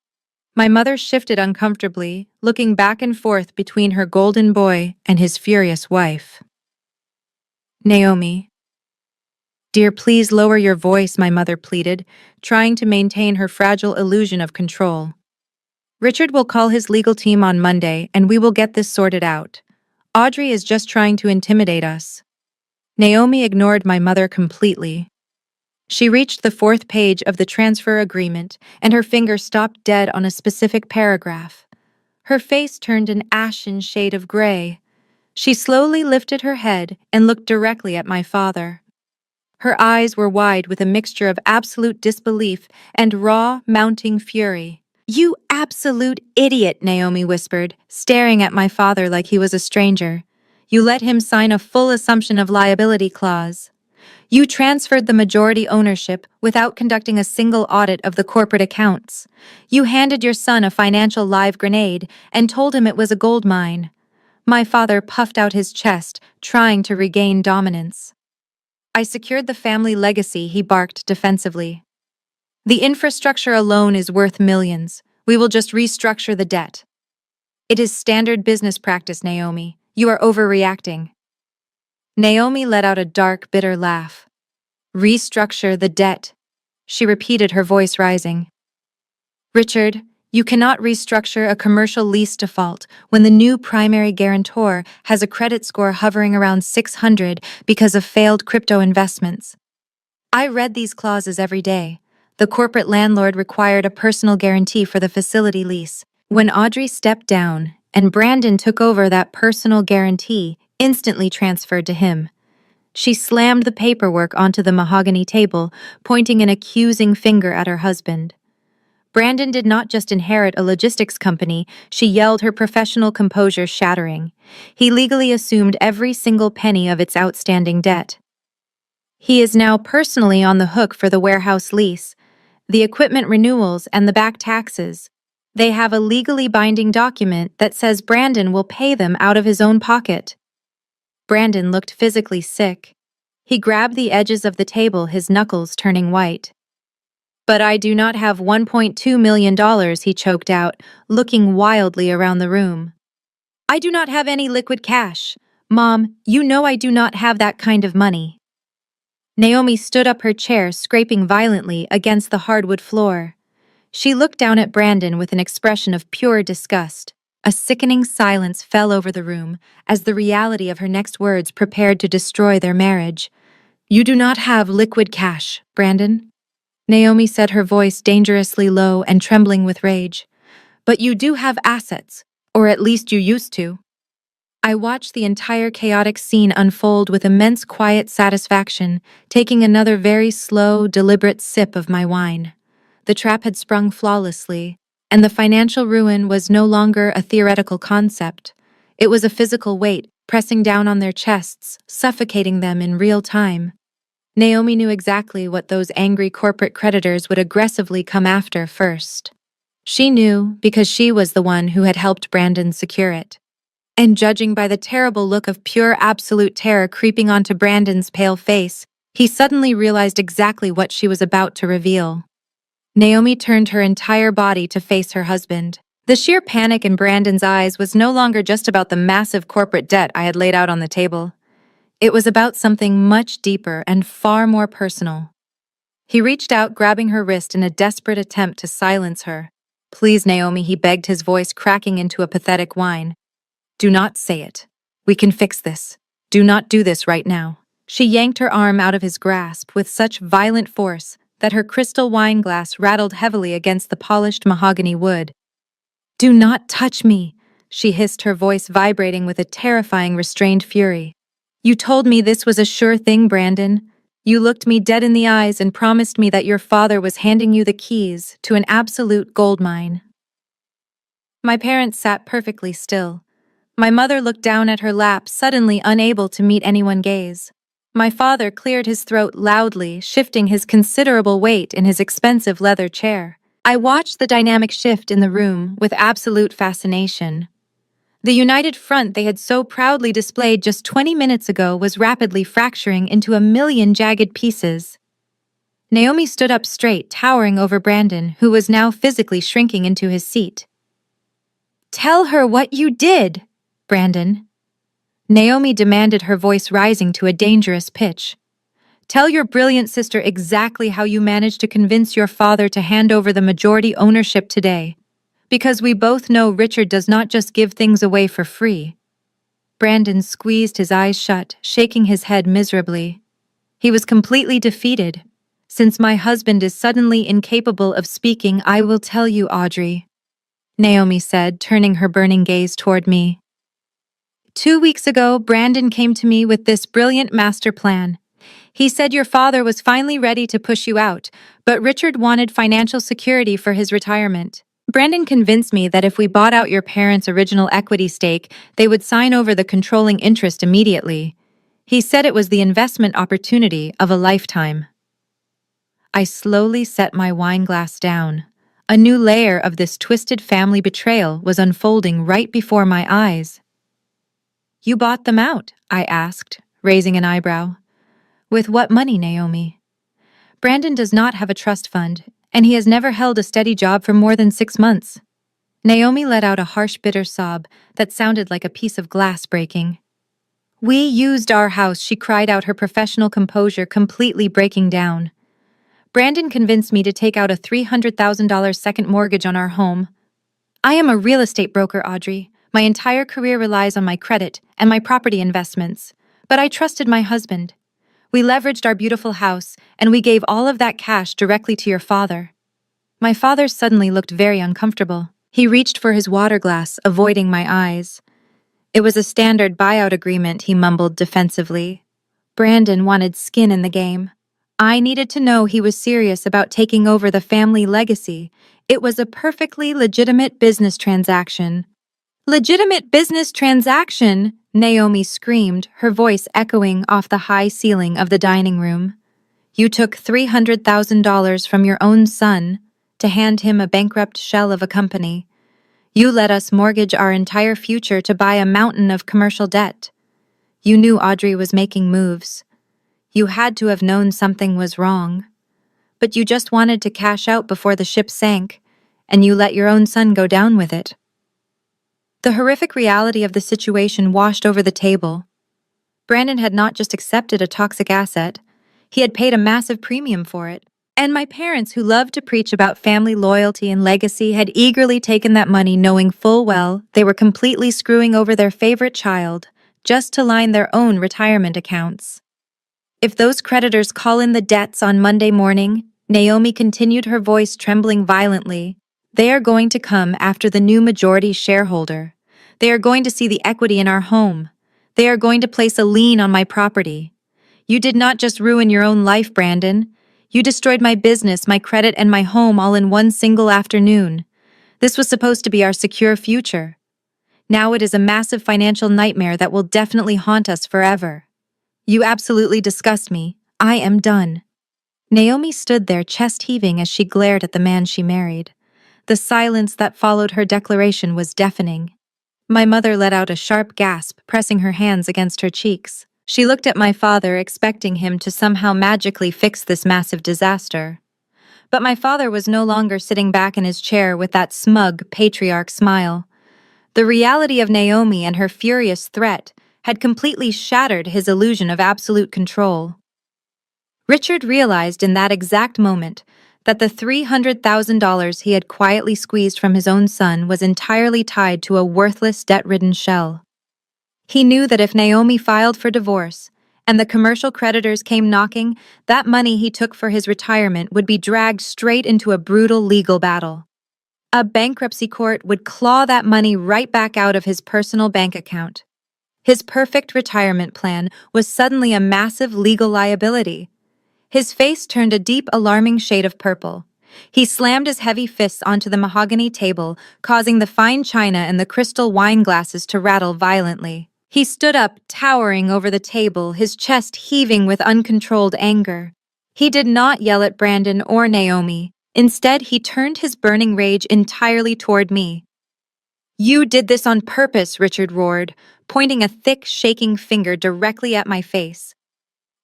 My mother shifted uncomfortably, looking back and forth between her golden boy and his furious wife. Naomi. Dear, please lower your voice, my mother pleaded, trying to maintain her fragile illusion of control. Richard will call his legal team on Monday, and we will get this sorted out. Audrey is just trying to intimidate us. Naomi ignored my mother completely. She reached the fourth page of the transfer agreement, and her finger stopped dead on a specific paragraph. Her face turned an ashen shade of gray. She slowly lifted her head and looked directly at my father. Her eyes were wide with a mixture of absolute disbelief and raw, mounting fury. You absolute idiot, Naomi whispered, staring at my father like he was a stranger. You let him sign a full assumption of liability clause. You transferred the majority ownership without conducting a single audit of the corporate accounts. You handed your son a financial live grenade and told him it was a gold mine. My father puffed out his chest, trying to regain dominance. I secured the family legacy, he barked defensively. The infrastructure alone is worth millions. We will just restructure the debt. It is standard business practice, Naomi. You are overreacting. Naomi let out a dark, bitter laugh. Restructure the debt, she repeated, her voice rising. Richard, you cannot restructure a commercial lease default when the new primary guarantor has a credit score hovering around 600 because of failed crypto investments. I read these clauses every day. The corporate landlord required a personal guarantee for the facility lease. When Audrey stepped down and Brandon took over, that personal guarantee instantly transferred to him. She slammed the paperwork onto the mahogany table, pointing an accusing finger at her husband. Brandon did not just inherit a logistics company, she yelled, her professional composure shattering. He legally assumed every single penny of its outstanding debt. He is now personally on the hook for the warehouse lease, the equipment renewals, and the back taxes. They have a legally binding document that says Brandon will pay them out of his own pocket. Brandon looked physically sick. He grabbed the edges of the table, his knuckles turning white. But I do not have $1.2 million, he choked out, looking wildly around the room. I do not have any liquid cash. Mom, you know I do not have that kind of money. Naomi stood up her chair, scraping violently against the hardwood floor. She looked down at Brandon with an expression of pure disgust. A sickening silence fell over the room as the reality of her next words prepared to destroy their marriage. You do not have liquid cash, Brandon? Naomi said, her voice dangerously low and trembling with rage. But you do have assets, or at least you used to. I watched the entire chaotic scene unfold with immense quiet satisfaction, taking another very slow, deliberate sip of my wine. The trap had sprung flawlessly, and the financial ruin was no longer a theoretical concept. It was a physical weight, pressing down on their chests, suffocating them in real time. Naomi knew exactly what those angry corporate creditors would aggressively come after first. She knew because she was the one who had helped Brandon secure it. And judging by the terrible look of pure absolute terror creeping onto Brandon's pale face, he suddenly realized exactly what she was about to reveal. Naomi turned her entire body to face her husband. The sheer panic in Brandon's eyes was no longer just about the massive corporate debt I had laid out on the table. It was about something much deeper and far more personal. He reached out, grabbing her wrist in a desperate attempt to silence her. Please, Naomi, he begged, his voice cracking into a pathetic whine. Do not say it. We can fix this. Do not do this right now. She yanked her arm out of his grasp with such violent force that her crystal wine glass rattled heavily against the polished mahogany wood. Do not touch me, she hissed, her voice vibrating with a terrifying restrained fury. You told me this was a sure thing, Brandon. You looked me dead in the eyes and promised me that your father was handing you the keys to an absolute goldmine. My parents sat perfectly still. My mother looked down at her lap, suddenly unable to meet anyone's gaze. My father cleared his throat loudly, shifting his considerable weight in his expensive leather chair. I watched the dynamic shift in the room with absolute fascination. The united front they had so proudly displayed just 20 minutes ago was rapidly fracturing into a million jagged pieces. Naomi stood up straight, towering over Brandon, who was now physically shrinking into his seat. Tell her what you did, Brandon. Naomi demanded, her voice rising to a dangerous pitch. Tell your brilliant sister exactly how you managed to convince your father to hand over the majority ownership today. Because we both know Richard does not just give things away for free. Brandon squeezed his eyes shut, shaking his head miserably. He was completely defeated. Since my husband is suddenly incapable of speaking, I will tell you, Audrey, Naomi said, turning her burning gaze toward me. 2 weeks ago, Brandon came to me with this brilliant master plan. He said your father was finally ready to push you out, but Richard wanted financial security for his retirement. Brandon convinced me that if we bought out your parents' original equity stake, they would sign over the controlling interest immediately. He said it was the investment opportunity of a lifetime. I slowly set my wine glass down. A new layer of this twisted family betrayal was unfolding right before my eyes. You bought them out? I asked, raising an eyebrow. With what money, Naomi? Brandon does not have a trust fund, and he has never held a steady job for more than 6 months. Naomi let out a harsh, bitter sob that sounded like a piece of glass breaking. We used our house, she cried out, her professional composure completely breaking down. Brandon convinced me to take out a $300,000 second mortgage on our home. I am a real estate broker, Audrey. My entire career relies on my credit and my property investments. But I trusted my husband. We leveraged our beautiful house, and we gave all of that cash directly to your father. My father suddenly looked very uncomfortable. He reached for his water glass, avoiding my eyes. It was a standard buyout agreement, he mumbled defensively. Brandon wanted skin in the game. I needed to know he was serious about taking over the family legacy. It was a perfectly legitimate business transaction. Legitimate business transaction, Naomi screamed, her voice echoing off the high ceiling of the dining room. You took $300,000 from your own son to hand him a bankrupt shell of a company. You let us mortgage our entire future to buy a mountain of commercial debt. You knew Audrey was making moves. You had to have known something was wrong. But you just wanted to cash out before the ship sank, and you let your own son go down with it. The horrific reality of the situation washed over the table. Brandon had not just accepted a toxic asset, he had paid a massive premium for it. And my parents, who loved to preach about family loyalty and legacy, had eagerly taken that money knowing full well they were completely screwing over their favorite child just to line their own retirement accounts. If those creditors call in the debts on Monday morning, Naomi continued, her voice trembling violently, they are going to come after the new majority shareholder. They are going to see the equity in our home. They are going to place a lien on my property. You did not just ruin your own life, Brandon. You destroyed my business, my credit, and my home all in one single afternoon. This was supposed to be our secure future. Now it is a massive financial nightmare that will definitely haunt us forever. You absolutely disgust me. I am done. Naomi stood there, chest heaving, as she glared at the man she married. The silence that followed her declaration was deafening. My mother let out a sharp gasp, pressing her hands against her cheeks. She looked at my father, expecting him to somehow magically fix this massive disaster. But my father was no longer sitting back in his chair with that smug, patriarch smile. The reality of Naomi and her furious threat had completely shattered his illusion of absolute control. Richard realized in that exact moment that the $300,000 he had quietly squeezed from his own son was entirely tied to a worthless, debt-ridden shell. He knew that if Naomi filed for divorce and the commercial creditors came knocking, that money he took for his retirement would be dragged straight into a brutal legal battle. A bankruptcy court would claw that money right back out of his personal bank account. His perfect retirement plan was suddenly a massive legal liability. His face turned a deep, alarming shade of purple. He slammed his heavy fists onto the mahogany table, causing the fine china and the crystal wine glasses to rattle violently. He stood up, towering over the table, his chest heaving with uncontrolled anger. He did not yell at Brandon or Naomi. Instead, he turned his burning rage entirely toward me. "You did this on purpose," Richard roared, pointing a thick, shaking finger directly at my face.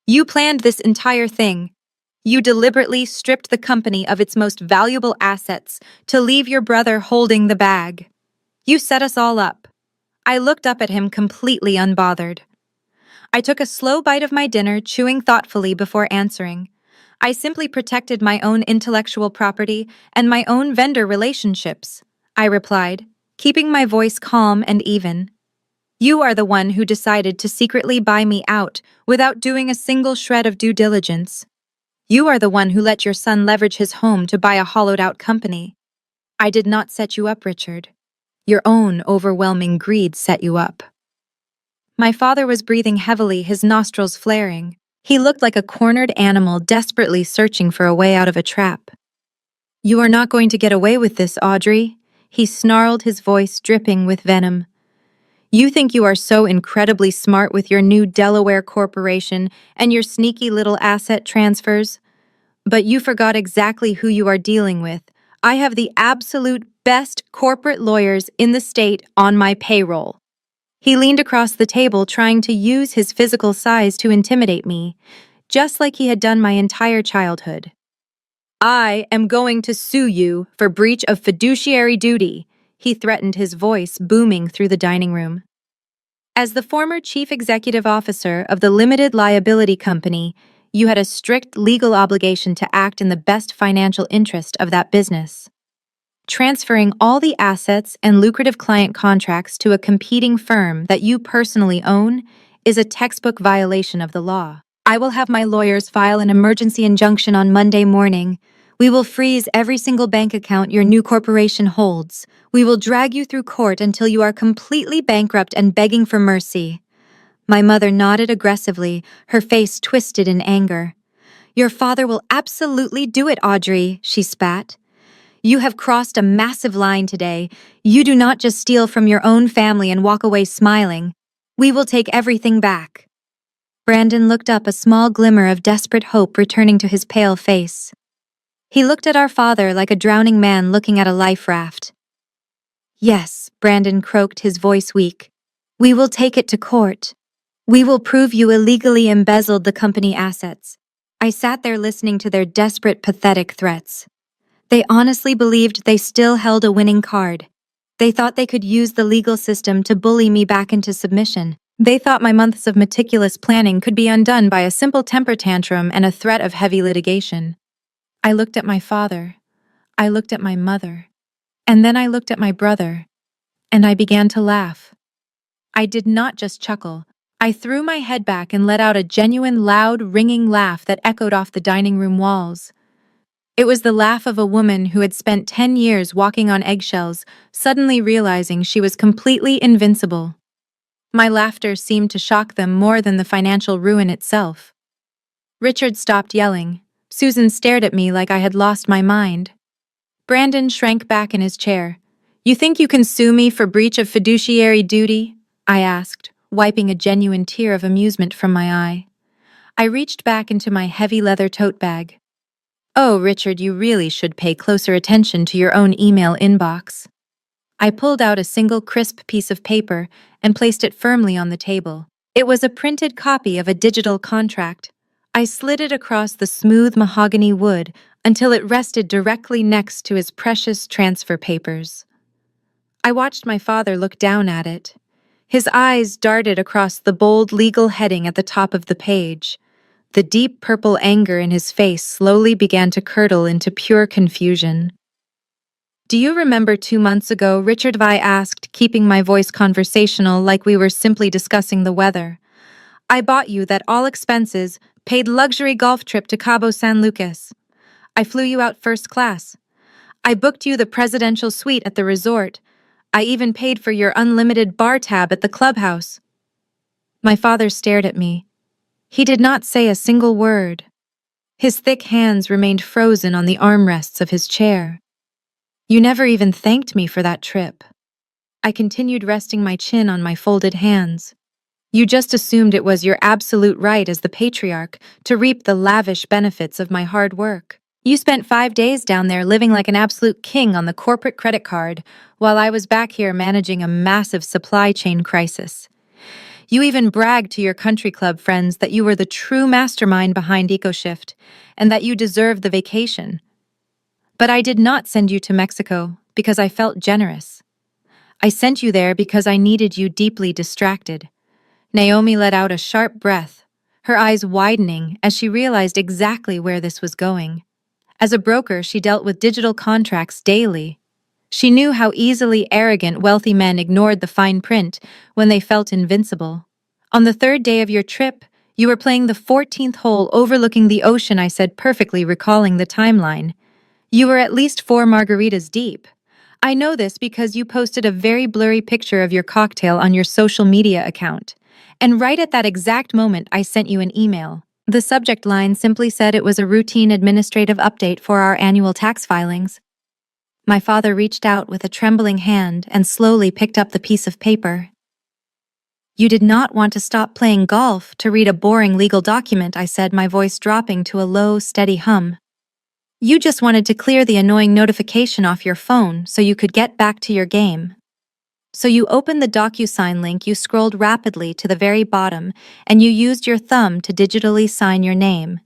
"You planned this entire thing. You deliberately stripped the company of its most valuable assets to leave your brother holding the bag. You set us all up." I looked up at him completely unbothered. I took a slow bite of my dinner, chewing thoughtfully before answering. I simply protected my own intellectual property and my own vendor relationships, I replied, keeping my voice calm and even. You are the one who decided to secretly buy me out without doing a single shred of due diligence. You are the one who let your son leverage his home to buy a hollowed-out company. I did not set you up, Richard. Your own overwhelming greed set you up. My father was breathing heavily, his nostrils flaring. He looked like a cornered animal desperately searching for a way out of a trap. "You are not going to get away with this, Audrey," he snarled, his voice dripping with venom. "You think you are so incredibly smart with your new Delaware corporation and your sneaky little asset transfers. But you forgot exactly who you are dealing with. I have the absolute best corporate lawyers in the state on my payroll." He leaned across the table, trying to use his physical size to intimidate me, just like he had done my entire childhood. "I am going to sue you for breach of fiduciary duty," he threatened, his voice booming through the dining room. As the former chief executive officer of the limited liability company, you had a strict legal obligation to act in the best financial interest of that business. Transferring all the assets and lucrative client contracts to a competing firm that you personally own is a textbook violation of the law. I will have my lawyers file an emergency injunction on Monday morning. We will freeze every single bank account your new corporation holds. We will drag you through court until you are completely bankrupt and begging for mercy. My mother nodded aggressively, her face twisted in anger. "Your father will absolutely do it, Audrey," she spat. "You have crossed a massive line today. You do not just steal from your own family and walk away smiling. We will take everything back." Brandon looked up, a small glimmer of desperate hope returning to his pale face. He looked at our father like a drowning man looking at a life raft. "Yes," Brandon croaked, his voice weak. "We will take it to court. We will prove you illegally embezzled the company assets." I sat there listening to their desperate, pathetic threats. They honestly believed they still held a winning card. They thought they could use the legal system to bully me back into submission. They thought my months of meticulous planning could be undone by a simple temper tantrum and a threat of heavy litigation. I looked at my father. I looked at my mother. And then I looked at my brother. And I began to laugh. I did not just chuckle. I threw my head back and let out a genuine, loud, ringing laugh that echoed off the dining room walls. It was the laugh of a woman who had spent 10 years walking on eggshells, suddenly realizing she was completely invincible. My laughter seemed to shock them more than the financial ruin itself. Richard stopped yelling. Susan stared at me like I had lost my mind. Brandon shrank back in his chair. "You think you can sue me for breach of fiduciary duty?" I asked, wiping a genuine tear of amusement from my eye. I reached back into my heavy leather tote bag. "Oh, Richard, you really should pay closer attention to your own email inbox." I pulled out a single crisp piece of paper and placed it firmly on the table. It was a printed copy of a digital contract. I slid it across the smooth mahogany wood until it rested directly next to his precious transfer papers. I watched my father look down at it. His eyes darted across the bold legal heading at the top of the page. The deep purple anger in his face slowly began to curdle into pure confusion. "Do you remember 2 months ago?" Richard Vi asked, keeping my voice conversational like we were simply discussing the weather. "I bought you that all-expenses, paid luxury golf trip to Cabo San Lucas. I flew you out first class. I booked you the presidential suite at the resort. I even paid for your unlimited bar tab at the clubhouse." My father stared at me. He did not say a single word. His thick hands remained frozen on the armrests of his chair. "You never even thanked me for that trip." I continued resting my chin on my folded hands. "You just assumed it was your absolute right as the patriarch to reap the lavish benefits of my hard work. You spent 5 days down there living like an absolute king on the corporate credit card, while I was back here managing a massive supply chain crisis. You even bragged to your country club friends that you were the true mastermind behind EcoShift, and that you deserved the vacation. But I did not send you to Mexico because I felt generous. I sent you there because I needed you deeply distracted." Naomi let out a sharp breath, her eyes widening as she realized exactly where this was going. As a broker, she dealt with digital contracts daily. She knew how easily arrogant, wealthy men ignored the fine print when they felt invincible. "On the 3rd day of your trip, you were playing the 14th hole overlooking the ocean," I said, perfectly recalling the timeline. "You were at least 4 margaritas deep. I know this because you posted a very blurry picture of your cocktail on your social media account. And right at that exact moment, I sent you an email. The subject line simply said it was a routine administrative update for our annual tax filings." My father reached out with a trembling hand and slowly picked up the piece of paper. "You did not want to stop playing golf to read a boring legal document," I said, my voice dropping to a low, steady hum. "You just wanted to clear the annoying notification off your phone so you could get back to your game. So you opened the DocuSign link, you scrolled rapidly to the very bottom, and you used your thumb to digitally sign your name.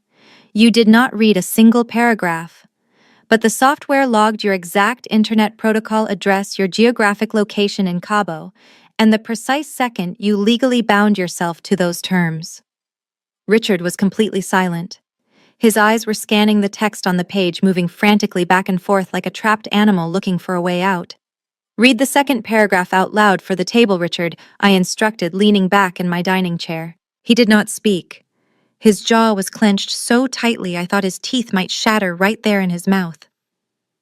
You did not read a single paragraph. But the software logged your exact internet protocol address, your geographic location in Cabo, and the precise second you legally bound yourself to those terms." Richard was completely silent. His eyes were scanning the text on the page, moving frantically back and forth like a trapped animal looking for a way out. "Read the second paragraph out loud for the table, Richard," I instructed, leaning back in my dining chair. He did not speak. His jaw was clenched so tightly I thought his teeth might shatter right there in his mouth.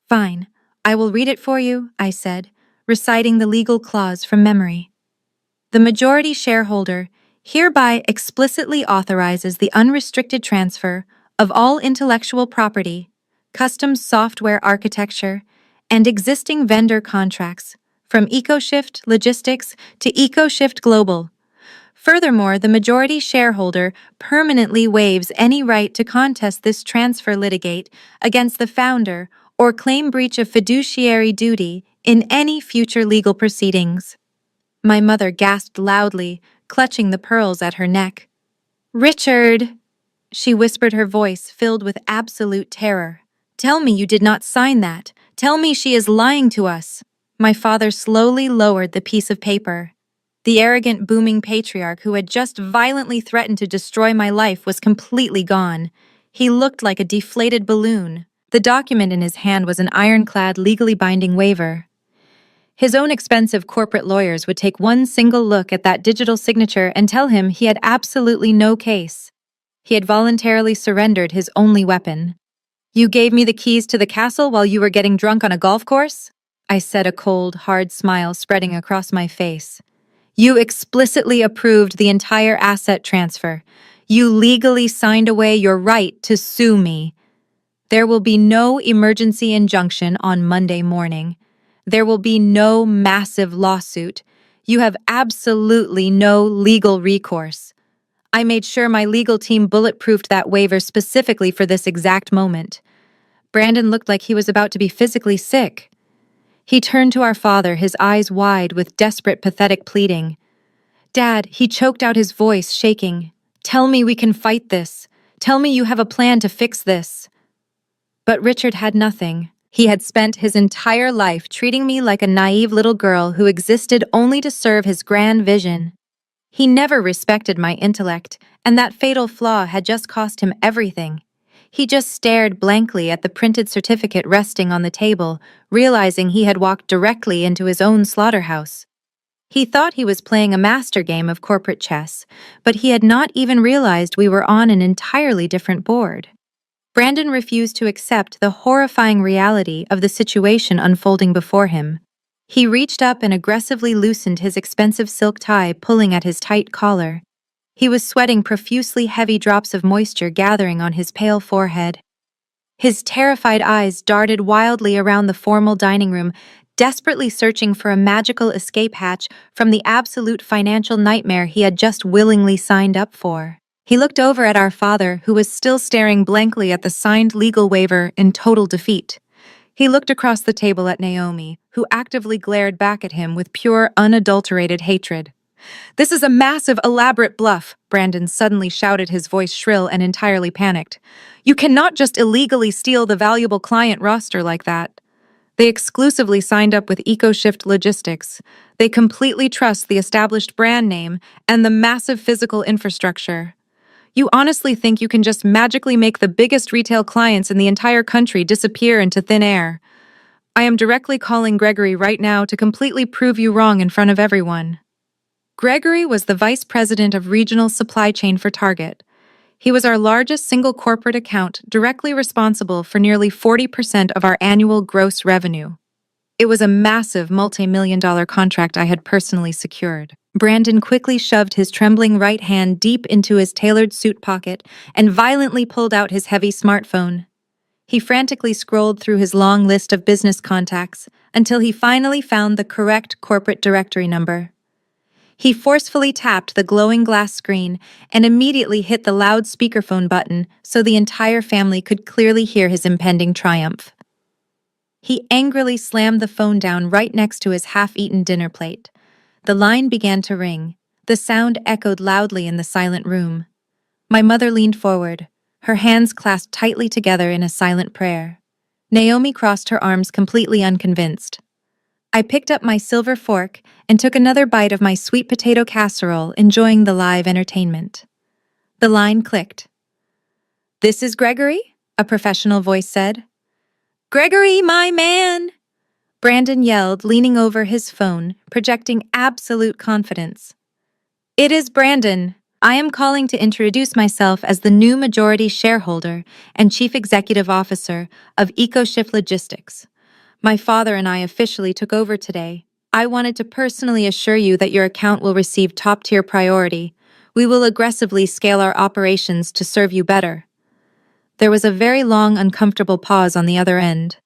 "Fine, I will read it for you," I said, reciting the legal clause from memory. "The majority shareholder hereby explicitly authorizes the unrestricted transfer of all intellectual property, custom software architecture, and existing vendor contracts from EcoShift Logistics to EcoShift Global. Furthermore, the majority shareholder permanently waives any right to contest this transfer, litigate against the founder, or claim breach of fiduciary duty in any future legal proceedings." My mother gasped loudly, clutching the pearls at her neck. "Richard!" she whispered, her voice filled with absolute terror. "Tell me you did not sign that. Tell me she is lying to us." My father slowly lowered the piece of paper. The arrogant, booming patriarch who had just violently threatened to destroy my life was completely gone. He looked like a deflated balloon. The document in his hand was an ironclad, legally binding waiver. His own expensive corporate lawyers would take one single look at that digital signature and tell him he had absolutely no case. He had voluntarily surrendered his only weapon. "You gave me the keys to the castle while you were getting drunk on a golf course?" I said, a cold, hard smile spreading across my face. "You explicitly approved the entire asset transfer. You legally signed away your right to sue me. There will be no emergency injunction on Monday morning. There will be no massive lawsuit. You have absolutely no legal recourse. I made sure my legal team bulletproofed that waiver specifically for this exact moment." Brandon looked like he was about to be physically sick. He turned to our father, his eyes wide with desperate, pathetic pleading. "Dad," he choked out, his voice shaking. "Tell me we can fight this. Tell me you have a plan to fix this." But Richard had nothing. He had spent his entire life treating me like a naive little girl who existed only to serve his grand vision. He never respected my intellect, and that fatal flaw had just cost him everything. He just stared blankly at the printed certificate resting on the table, realizing he had walked directly into his own slaughterhouse. He thought he was playing a master game of corporate chess, but he had not even realized we were on an entirely different board. Brandon refused to accept the horrifying reality of the situation unfolding before him. He reached up and aggressively loosened his expensive silk tie, pulling at his tight collar. He was sweating profusely, heavy drops of moisture gathering on his pale forehead. His terrified eyes darted wildly around the formal dining room, desperately searching for a magical escape hatch from the absolute financial nightmare he had just willingly signed up for. He looked over at our father, who was still staring blankly at the signed legal waiver in total defeat. He looked across the table at Naomi, who actively glared back at him with pure, unadulterated hatred. "This is a massive, elaborate bluff," Brandon suddenly shouted, his voice shrill and entirely panicked. "You cannot just illegally steal the valuable client roster like that. They exclusively signed up with EcoShift Logistics. They completely trust the established brand name and the massive physical infrastructure. You honestly think you can just magically make the biggest retail clients in the entire country disappear into thin air? I am directly calling Gregory right now to completely prove you wrong in front of everyone." Gregory was the vice president of regional supply chain for Target. He was our largest single corporate account, directly responsible for nearly 40% of our annual gross revenue. It was a massive multi-million-dollar contract I had personally secured. Brandon quickly shoved his trembling right hand deep into his tailored suit pocket and violently pulled out his heavy smartphone. He frantically scrolled through his long list of business contacts until he finally found the correct corporate directory number. He forcefully tapped the glowing glass screen and immediately hit the loud speakerphone button so the entire family could clearly hear his impending triumph. He angrily slammed the phone down right next to his half-eaten dinner plate. The line began to ring. The sound echoed loudly in the silent room. My mother leaned forward, her hands clasped tightly together in a silent prayer. Naomi crossed her arms, completely unconvinced. I picked up my silver fork and took another bite of my sweet potato casserole, enjoying the live entertainment. The line clicked. "This is Gregory?" a professional voice said. "Gregory, my man!" Brandon yelled, leaning over his phone, projecting absolute confidence. "It is Brandon. I am calling to introduce myself as the new majority shareholder and chief executive officer of EcoShift Logistics. My father and I officially took over today. I wanted to personally assure you that your account will receive top-tier priority. We will aggressively scale our operations to serve you better." There was a very long, uncomfortable pause on the other end.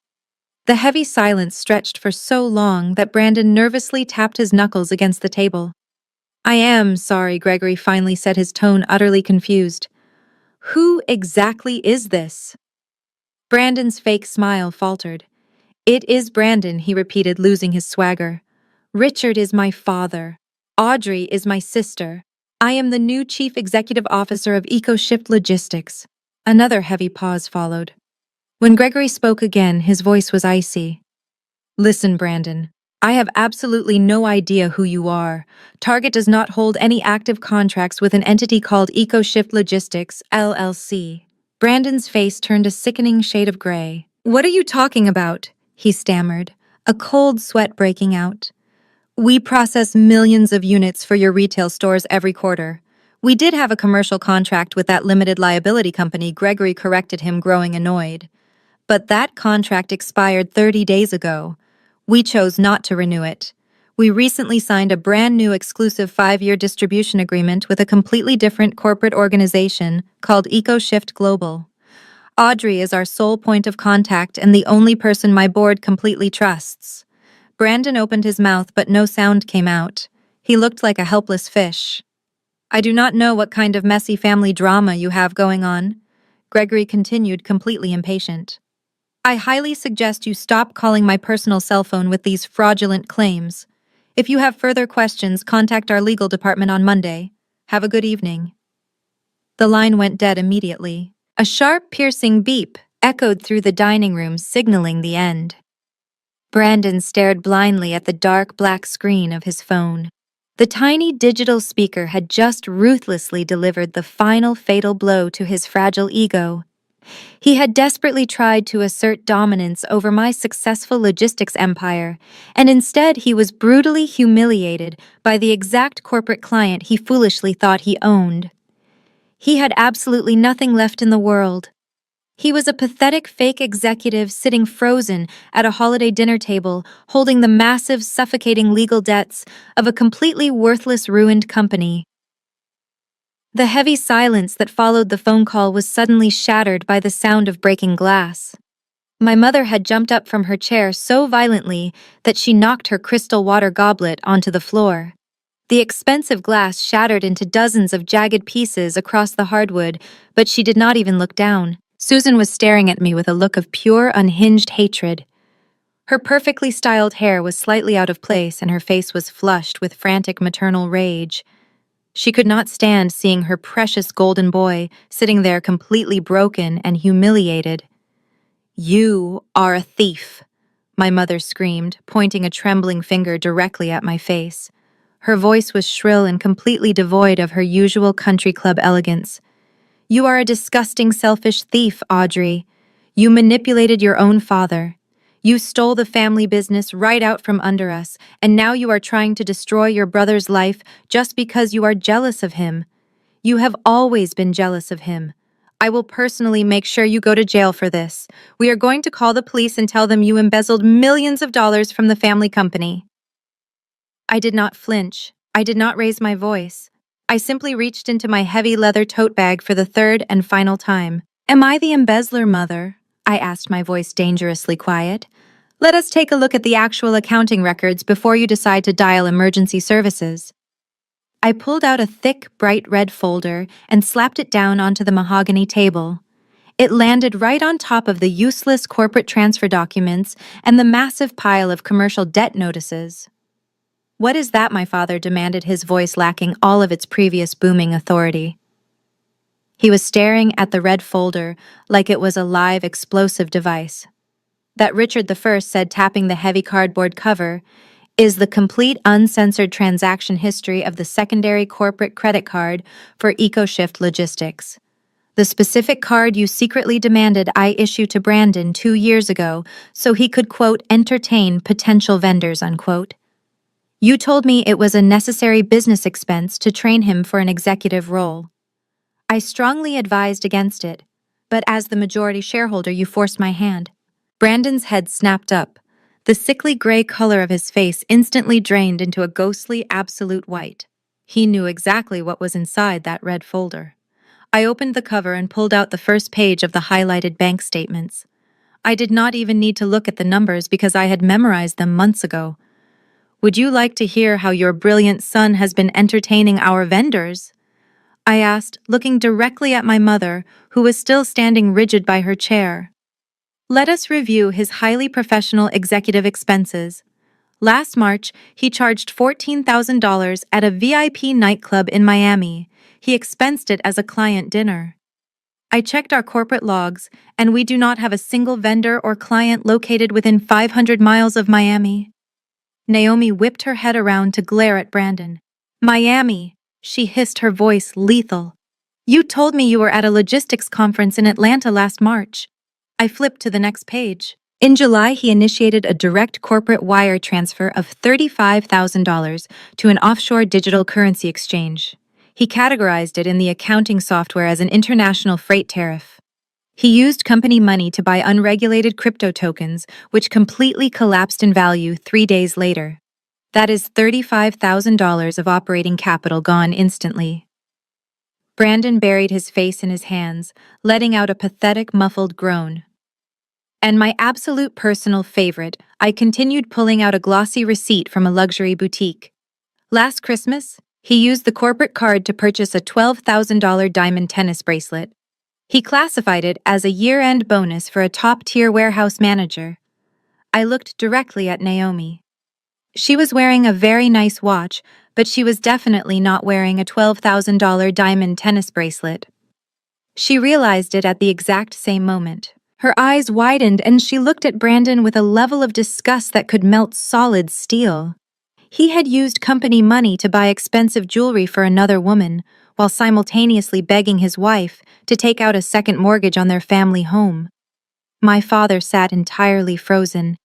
The heavy silence stretched for so long that Brandon nervously tapped his knuckles against the table. "I am sorry," Gregory finally said, his tone utterly confused. "Who exactly is this?" Brandon's fake smile faltered. "It is Brandon," he repeated, losing his swagger. "Richard is my father. Audrey is my sister. I am the new chief executive officer of EcoShift Logistics." Another heavy pause followed. When Gregory spoke again, his voice was icy. "Listen, Brandon. I have absolutely no idea who you are. Target does not hold any active contracts with an entity called EcoShift Logistics, LLC. Brandon's face turned a sickening shade of gray. What are you talking about? He stammered, a cold sweat breaking out. We process millions of units for your retail stores every quarter. We did have a commercial contract with that limited liability company, Gregory corrected him, growing annoyed. But that contract expired 30 days ago. We chose not to renew it. We recently signed a brand new exclusive 5-year distribution agreement with a completely different corporate organization called EcoShift Global. Audrey is our sole point of contact and the only person my board completely trusts. Brandon opened his mouth, but no sound came out. He looked like a helpless fish. I do not know what kind of messy family drama you have going on, Gregory continued, completely impatient. I highly suggest you stop calling my personal cell phone with these fraudulent claims. If you have further questions, contact our legal department on Monday. Have a good evening. The line went dead immediately. A sharp, piercing beep echoed through the dining room, signaling the end. Brandon stared blindly at the dark black screen of his phone. The tiny digital speaker had just ruthlessly delivered the final fatal blow to his fragile ego. He had desperately tried to assert dominance over my successful logistics empire, and instead he was brutally humiliated by the exact corporate client he foolishly thought he owned. He had absolutely nothing left in the world. He was a pathetic fake executive sitting frozen at a holiday dinner table, holding the massive, suffocating legal debts of a completely worthless, ruined company. The heavy silence that followed the phone call was suddenly shattered by the sound of breaking glass. My mother had jumped up from her chair so violently that she knocked her crystal water goblet onto the floor. The expensive glass shattered into dozens of jagged pieces across the hardwood, but she did not even look down. Susan was staring at me with a look of pure, unhinged hatred. Her perfectly styled hair was slightly out of place and her face was flushed with frantic maternal rage. She could not stand seeing her precious golden boy sitting there completely broken and humiliated. "You are a thief," my mother screamed, pointing a trembling finger directly at my face. Her voice was shrill and completely devoid of her usual country club elegance. "You are a disgusting, selfish thief, Audrey. You manipulated your own father. You stole the family business right out from under us, and now you are trying to destroy your brother's life just because you are jealous of him. You have always been jealous of him. I will personally make sure you go to jail for this. We are going to call the police and tell them you embezzled millions of dollars from the family company." I did not flinch. I did not raise my voice. I simply reached into my heavy leather tote bag for the third and final time. "Am I the embezzler, Mother?" I asked, my voice dangerously quiet. "Let us take a look at the actual accounting records before you decide to dial emergency services." I pulled out a thick, bright red folder and slapped it down onto the mahogany table. It landed right on top of the useless corporate transfer documents and the massive pile of commercial debt notices. "What is that?" my father demanded, his voice lacking all of its previous booming authority. He was staring at the red folder like it was a live explosive device. "That," Richard I said, tapping the heavy cardboard cover, "is the complete uncensored transaction history of the secondary corporate credit card for EcoShift Logistics. The specific card you secretly demanded I issue to Brandon 2 years ago so he could, quote, entertain potential vendors, unquote. You told me it was a necessary business expense to train him for an executive role. I strongly advised against it, but as the majority shareholder, you forced my hand." Brandon's head snapped up. The sickly gray color of his face instantly drained into a ghostly absolute white. He knew exactly what was inside that red folder. I opened the cover and pulled out the first page of the highlighted bank statements. I did not even need to look at the numbers because I had memorized them months ago. "Would you like to hear how your brilliant son has been entertaining our vendors?" I asked, looking directly at my mother, who was still standing rigid by her chair. "Let us review his highly professional executive expenses. Last March, he charged $14,000 at a VIP nightclub in Miami. He expensed it as a client dinner. I checked our corporate logs, and we do not have a single vendor or client located within 500 miles of Miami." Naomi whipped her head around to glare at Brandon. Miami, she hissed, her voice lethal. You told me you were at a logistics conference in Atlanta last March. I flipped to the next page. In July, he initiated a direct corporate wire transfer of $35,000 to an offshore digital currency exchange. He categorized it in the accounting software as an international freight tariff. He used company money to buy unregulated crypto tokens, which completely collapsed in value 3 days later. That is $35,000 of operating capital gone instantly. Brandon buried his face in his hands, letting out a pathetic, muffled groan. And my absolute personal favorite, I continued pulling out a glossy receipt from a luxury boutique. Last Christmas, he used the corporate card to purchase a $12,000 diamond tennis bracelet. He classified it as a year-end bonus for a top-tier warehouse manager. I looked directly at Naomi. She was wearing a very nice watch, but she was definitely not wearing a $12,000 diamond tennis bracelet. She realized it at the exact same moment. Her eyes widened and she looked at Brandon with a level of disgust that could melt solid steel. He had used company money to buy expensive jewelry for another woman, while simultaneously begging his wife to take out a second mortgage on their family home. My father sat entirely frozen.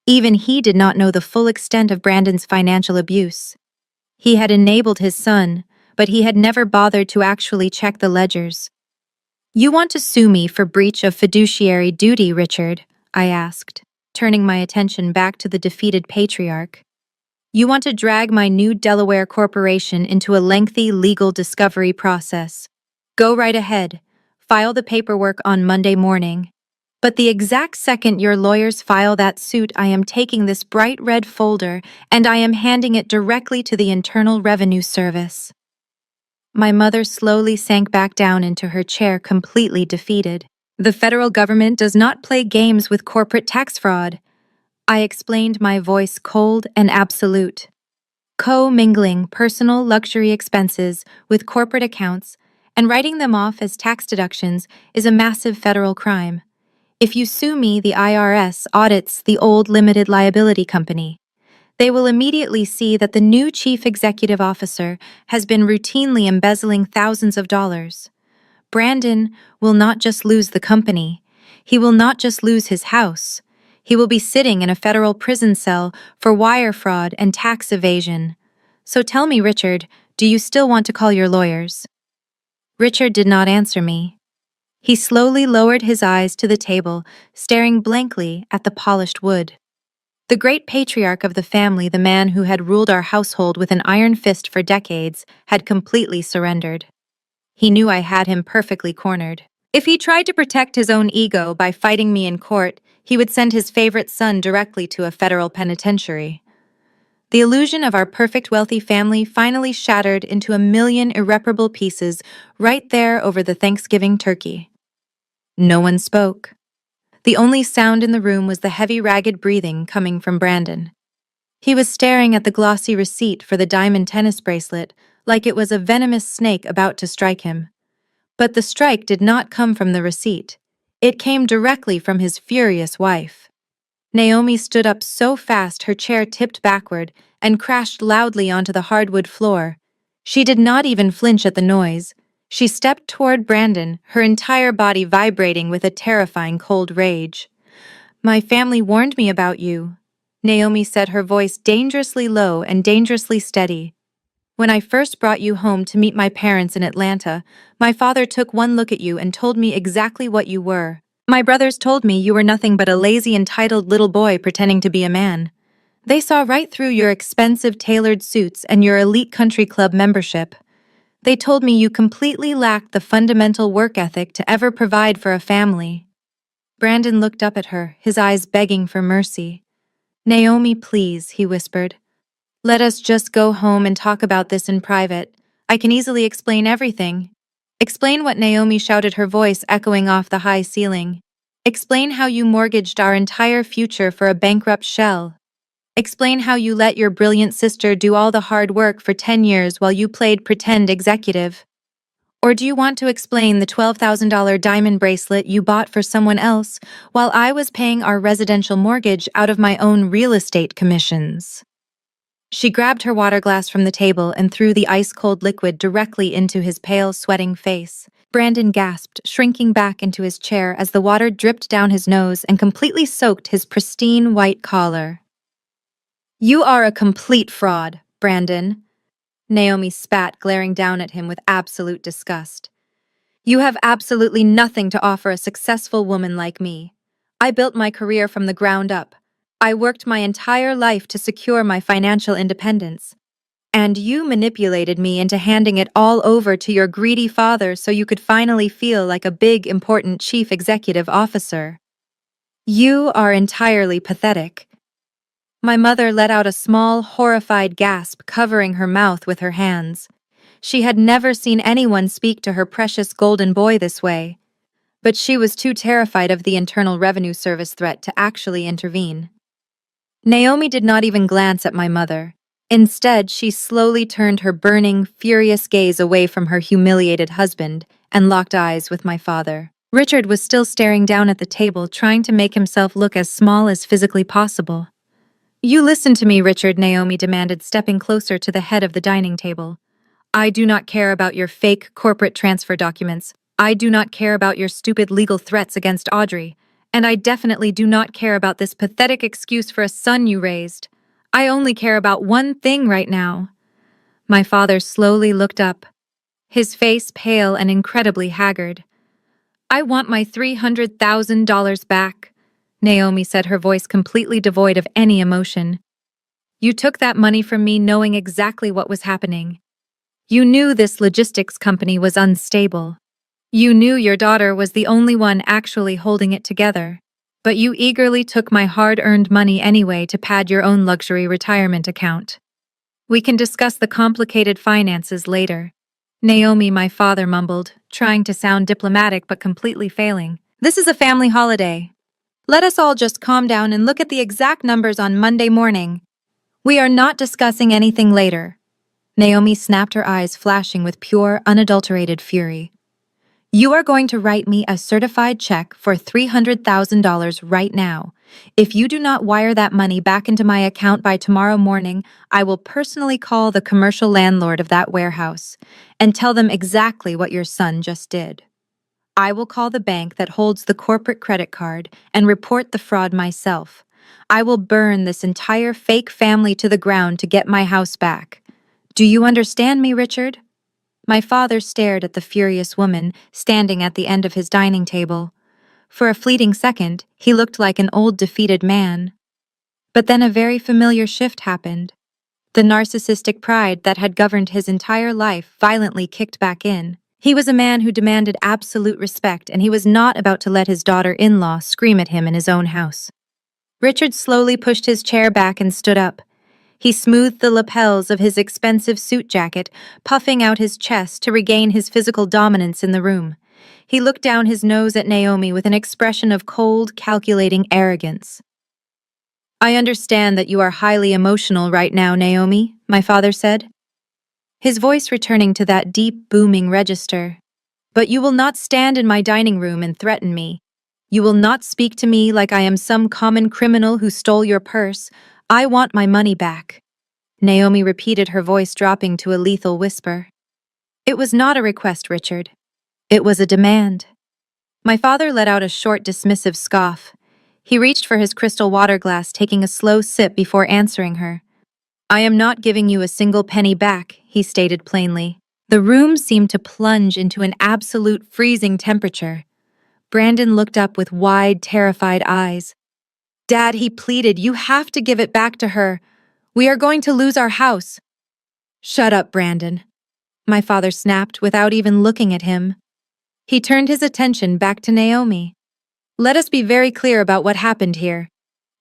Even he did not know the full extent of Brandon's financial abuse. He had enabled his son, but he had never bothered to actually check the ledgers. You want to sue me for breach of fiduciary duty, Richard? I asked, turning my attention back to the defeated patriarch. You want to drag my new Delaware corporation into a lengthy legal discovery process. Go right ahead. File the paperwork on Monday morning. But the exact second your lawyers file that suit, I am taking this bright red folder and I am handing it directly to the Internal Revenue Service. My mother slowly sank back down into her chair, completely defeated. The federal government does not play games with corporate tax fraud. I explained, my voice cold and absolute. Co-mingling personal luxury expenses with corporate accounts and writing them off as tax deductions is a massive federal crime. If you sue me, the IRS audits the old limited liability company. They will immediately see that the new chief executive officer has been routinely embezzling thousands of dollars. Brandon will not just lose the company. He will not just lose his house. He will be sitting in a federal prison cell for wire fraud and tax evasion. So tell me, Richard, do you still want to call your lawyers? Richard did not answer me. He slowly lowered his eyes to the table, staring blankly at the polished wood. The great patriarch of the family, the man who had ruled our household with an iron fist for decades, had completely surrendered. He knew I had him perfectly cornered. If he tried to protect his own ego by fighting me in court, he would send his favorite son directly to a federal penitentiary. The illusion of our perfect wealthy family finally shattered into a million irreparable pieces right there over the Thanksgiving turkey. No one spoke. The only sound in the room was the heavy, ragged breathing coming from Brandon. He was staring at the glossy receipt for the diamond tennis bracelet like it was a venomous snake about to strike him. But the strike did not come from the receipt. It came directly from his furious wife. Naomi stood up so fast her chair tipped backward and crashed loudly onto the hardwood floor. She did not even flinch at the noise. She stepped toward Brandon, her entire body vibrating with a terrifying cold rage. My family warned me about you, Naomi said, her voice dangerously low and dangerously steady. When I first brought you home to meet my parents in Atlanta, my father took one look at you and told me exactly what you were. My brothers told me you were nothing but a lazy, entitled little boy pretending to be a man. They saw right through your expensive tailored suits and your elite country club membership. They told me you completely lacked the fundamental work ethic to ever provide for a family. Brandon looked up at her, his eyes begging for mercy. Naomi, please, he whispered. Let us just go home and talk about this in private. I can easily explain everything. Explain what? Naomi shouted, her voice echoing off the high ceiling. Explain how you mortgaged our entire future for a bankrupt shell. Explain how you let your brilliant sister do all the hard work for 10 years while you played pretend executive. Or do you want to explain the $12,000 diamond bracelet you bought for someone else while I was paying our residential mortgage out of my own real estate commissions? She grabbed her water glass from the table and threw the ice-cold liquid directly into his pale, sweating face. Brandon gasped, shrinking back into his chair as the water dripped down his nose and completely soaked his pristine white collar. "You are a complete fraud, Brandon," Naomi spat, glaring down at him with absolute disgust. "You have absolutely nothing to offer a successful woman like me. I built my career from the ground up. I worked my entire life to secure my financial independence. And you manipulated me into handing it all over to your greedy father so you could finally feel like a big, important chief executive officer. You are entirely pathetic." My mother let out a small, horrified gasp, covering her mouth with her hands. She had never seen anyone speak to her precious golden boy this way, but she was too terrified of the Internal Revenue Service threat to actually intervene. Naomi did not even glance at my mother. Instead, she slowly turned her burning, furious gaze away from her humiliated husband and locked eyes with my father. Richard was still staring down at the table, trying to make himself look as small as physically possible. "You listen to me, Richard," Naomi demanded, stepping closer to the head of the dining table. "I do not care about your fake corporate transfer documents. I do not care about your stupid legal threats against Audrey. And I definitely do not care about this pathetic excuse for a son you raised. I only care about one thing right now." My father slowly looked up, his face pale and incredibly haggard. "I want my $300,000 back," Naomi said, her voice completely devoid of any emotion. "You took that money from me knowing exactly what was happening. You knew this logistics company was unstable. You knew your daughter was the only one actually holding it together. But you eagerly took my hard-earned money anyway to pad your own luxury retirement account. We can discuss the complicated finances later." Naomi, my father mumbled, trying to sound diplomatic but completely failing. "This is a family holiday. Let us all just calm down and look at the exact numbers on Monday morning. We are not discussing anything later." Naomi snapped, her eyes flashing with pure, unadulterated fury. "You are going to write me a certified check for $300,000 right now. If you do not wire that money back into my account by tomorrow morning, I will personally call the commercial landlord of that warehouse and tell them exactly what your son just did. I will call the bank that holds the corporate credit card and report the fraud myself. I will burn this entire fake family to the ground to get my house back. Do you understand me, Richard?" My father stared at the furious woman standing at the end of his dining table. For a fleeting second, he looked like an old defeated man. But then a very familiar shift happened. The narcissistic pride that had governed his entire life violently kicked back in. He was a man who demanded absolute respect, and he was not about to let his daughter-in-law scream at him in his own house. Richard slowly pushed his chair back and stood up. He smoothed the lapels of his expensive suit jacket, puffing out his chest to regain his physical dominance in the room. He looked down his nose at Naomi with an expression of cold, calculating arrogance. "I understand that you are highly emotional right now, Naomi," my father said, his voice returning to that deep, booming register. "But you will not stand in my dining room and threaten me. You will not speak to me like I am some common criminal who stole your purse. I want my money back." Naomi repeated, her voice dropping to a lethal whisper. "It was not a request, Richard. It was a demand." My father let out a short, dismissive scoff. He reached for his crystal water glass, taking a slow sip before answering her. "I am not giving you a single penny back," he stated plainly. The room seemed to plunge into an absolute freezing temperature. Brandon looked up with wide, terrified eyes. "Dad," he pleaded, "you have to give it back to her. We are going to lose our house." "Shut up, Brandon," my father snapped without even looking at him. He turned his attention back to Naomi. "Let us be very clear about what happened here.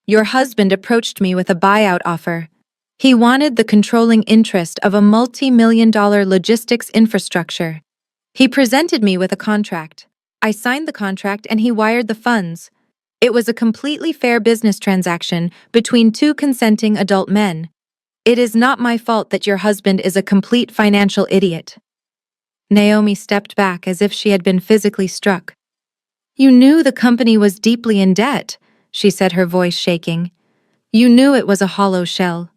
Your husband approached me with a buyout offer. He wanted the controlling interest of a multi-million-dollar logistics infrastructure. He presented me with a contract. I signed the contract and he wired the funds. It was a completely fair business transaction between two consenting adult men. It is not my fault that your husband is a complete financial idiot." Naomi stepped back as if she had been physically struck. "You knew the company was deeply in debt," she said, her voice shaking. "You knew it was a hollow shell.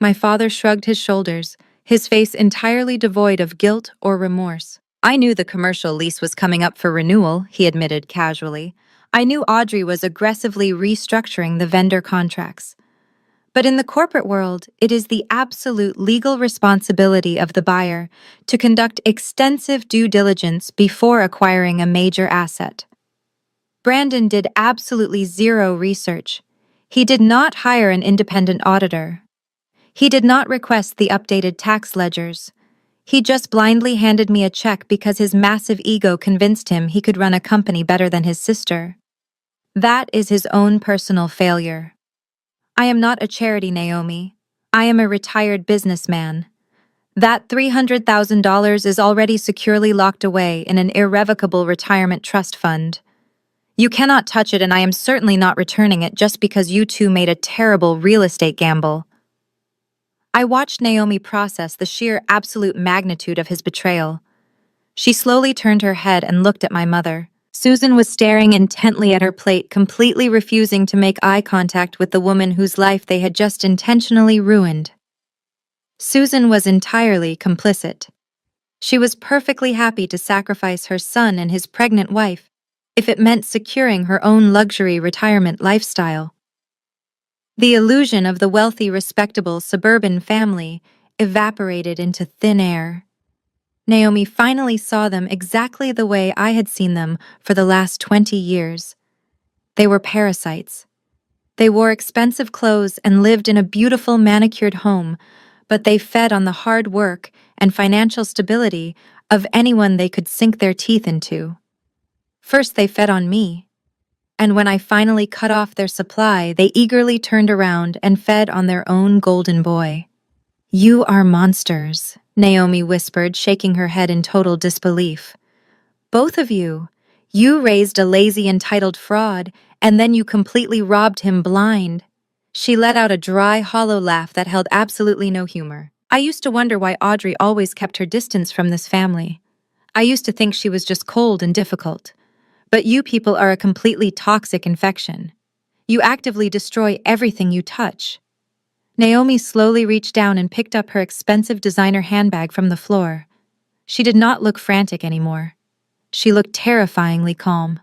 My father shrugged his shoulders, his face entirely devoid of guilt or remorse. I knew the commercial lease was coming up for renewal, he admitted casually. I knew Audrey was aggressively restructuring the vendor contracts. But in the corporate world, it is the absolute legal responsibility of the buyer to conduct extensive due diligence before acquiring a major asset. Brandon did absolutely zero research. He did not hire an independent auditor. He did not request the updated tax ledgers. He just blindly handed me a check because his massive ego convinced him he could run a company better than his sister. That is his own personal failure. I am not a charity, Naomi. I am a retired businessman. That $300,000 is already securely locked away in an irrevocable retirement trust fund. You cannot touch it, and I am certainly not returning it just because you two made a terrible real estate gamble. I watched Naomi process the sheer absolute magnitude of his betrayal. She slowly turned her head and looked at my mother. Susan was staring intently at her plate, completely refusing to make eye contact with the woman whose life they had just intentionally ruined. Susan was entirely complicit. She was perfectly happy to sacrifice her son and his pregnant wife if it meant securing her own luxury retirement lifestyle. The illusion of the wealthy, respectable suburban family evaporated into thin air. Naomi finally saw them exactly the way I had seen them for the last 20 years. They were parasites. They wore expensive clothes and lived in a beautiful manicured home, but they fed on the hard work and financial stability of anyone they could sink their teeth into. First, they fed on me. And when I finally cut off their supply, they eagerly turned around and fed on their own golden boy. You are monsters, Naomi whispered, shaking her head in total disbelief. Both of you. You raised a lazy, entitled fraud, and then you completely robbed him blind. She let out a dry, hollow laugh that held absolutely no humor. I used to wonder why Audrey always kept her distance from this family. I used to think she was just cold and difficult. But you people are a completely toxic infection. You actively destroy everything you touch. Naomi slowly reached down and picked up her expensive designer handbag from the floor. She did not look frantic anymore. She looked terrifyingly calm.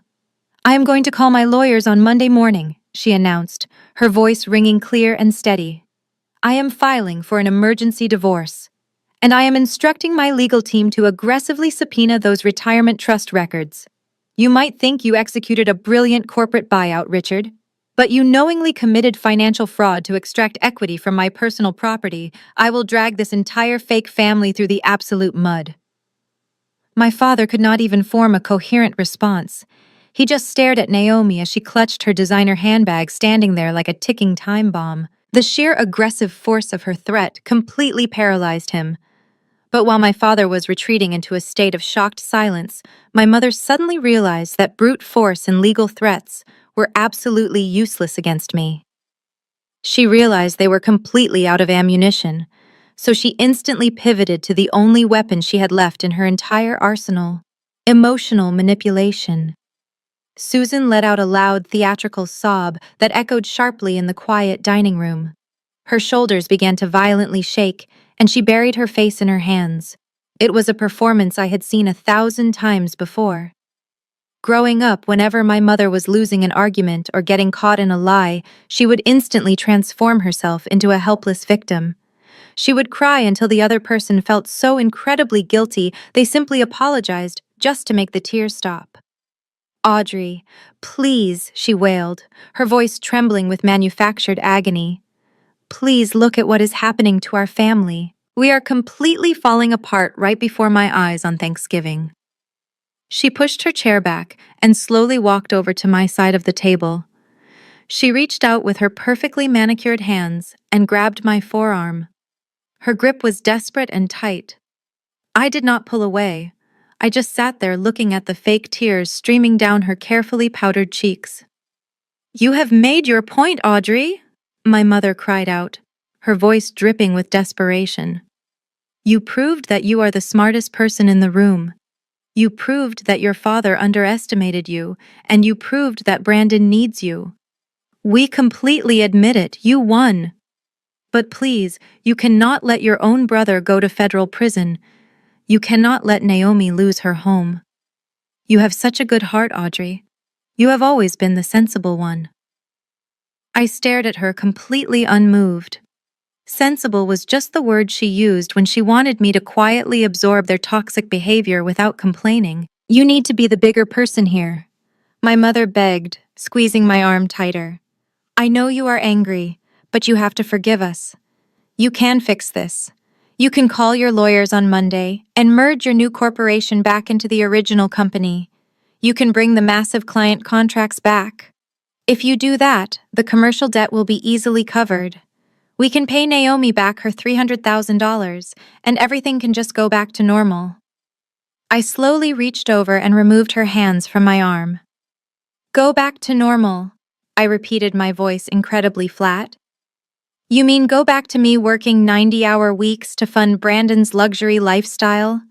I am going to call my lawyers on Monday morning, she announced, her voice ringing clear and steady. I am filing for an emergency divorce, and I am instructing my legal team to aggressively subpoena those retirement trust records. You might think you executed a brilliant corporate buyout, Richard, but you knowingly committed financial fraud to extract equity from my personal property. I will drag this entire fake family through the absolute mud. My father could not even form a coherent response. He just stared at Naomi as she clutched her designer handbag, standing there like a ticking time bomb. The sheer aggressive force of her threat completely paralyzed him. But while my father was retreating into a state of shocked silence, my mother suddenly realized that brute force and legal threats were absolutely useless against me. She realized they were completely out of ammunition, so she instantly pivoted to the only weapon she had left in her entire arsenal: emotional manipulation. Susan let out a loud, theatrical sob that echoed sharply in the quiet dining room. Her shoulders began to violently shake, and she buried her face in her hands. It was a performance I had seen 1,000 times before. Growing up, whenever my mother was losing an argument or getting caught in a lie, she would instantly transform herself into a helpless victim. She would cry until the other person felt so incredibly guilty they simply apologized just to make the tears stop. Audrey, please, she wailed, her voice trembling with manufactured agony. Please look at what is happening to our family. We are completely falling apart right before my eyes on Thanksgiving. She pushed her chair back and slowly walked over to my side of the table. She reached out with her perfectly manicured hands and grabbed my forearm. Her grip was desperate and tight. I did not pull away. I just sat there looking at the fake tears streaming down her carefully powdered cheeks. You have made your point, Audrey, my mother cried out, her voice dripping with desperation. You proved that you are the smartest person in the room. You proved that your father underestimated you, and you proved that Brandon needs you. We completely admit it, you won. But please, you cannot let your own brother go to federal prison. You cannot let Naomi lose her home. You have such a good heart, Audrey. You have always been the sensible one. I stared at her completely unmoved. Sensible was just the word she used when she wanted me to quietly absorb their toxic behavior without complaining. You need to be the bigger person here. My mother begged, squeezing my arm tighter. I know you are angry, but you have to forgive us. You can fix this. You can call your lawyers on Monday and merge your new corporation back into the original company. You can bring the massive client contracts back. If you do that, the commercial debt will be easily covered. We can pay Naomi back her $300,000, and everything can just go back to normal. I slowly reached over and removed her hands from my arm. Go back to normal, I repeated, my voice incredibly flat. You mean go back to me working 90-hour weeks to fund Brandon's luxury lifestyle?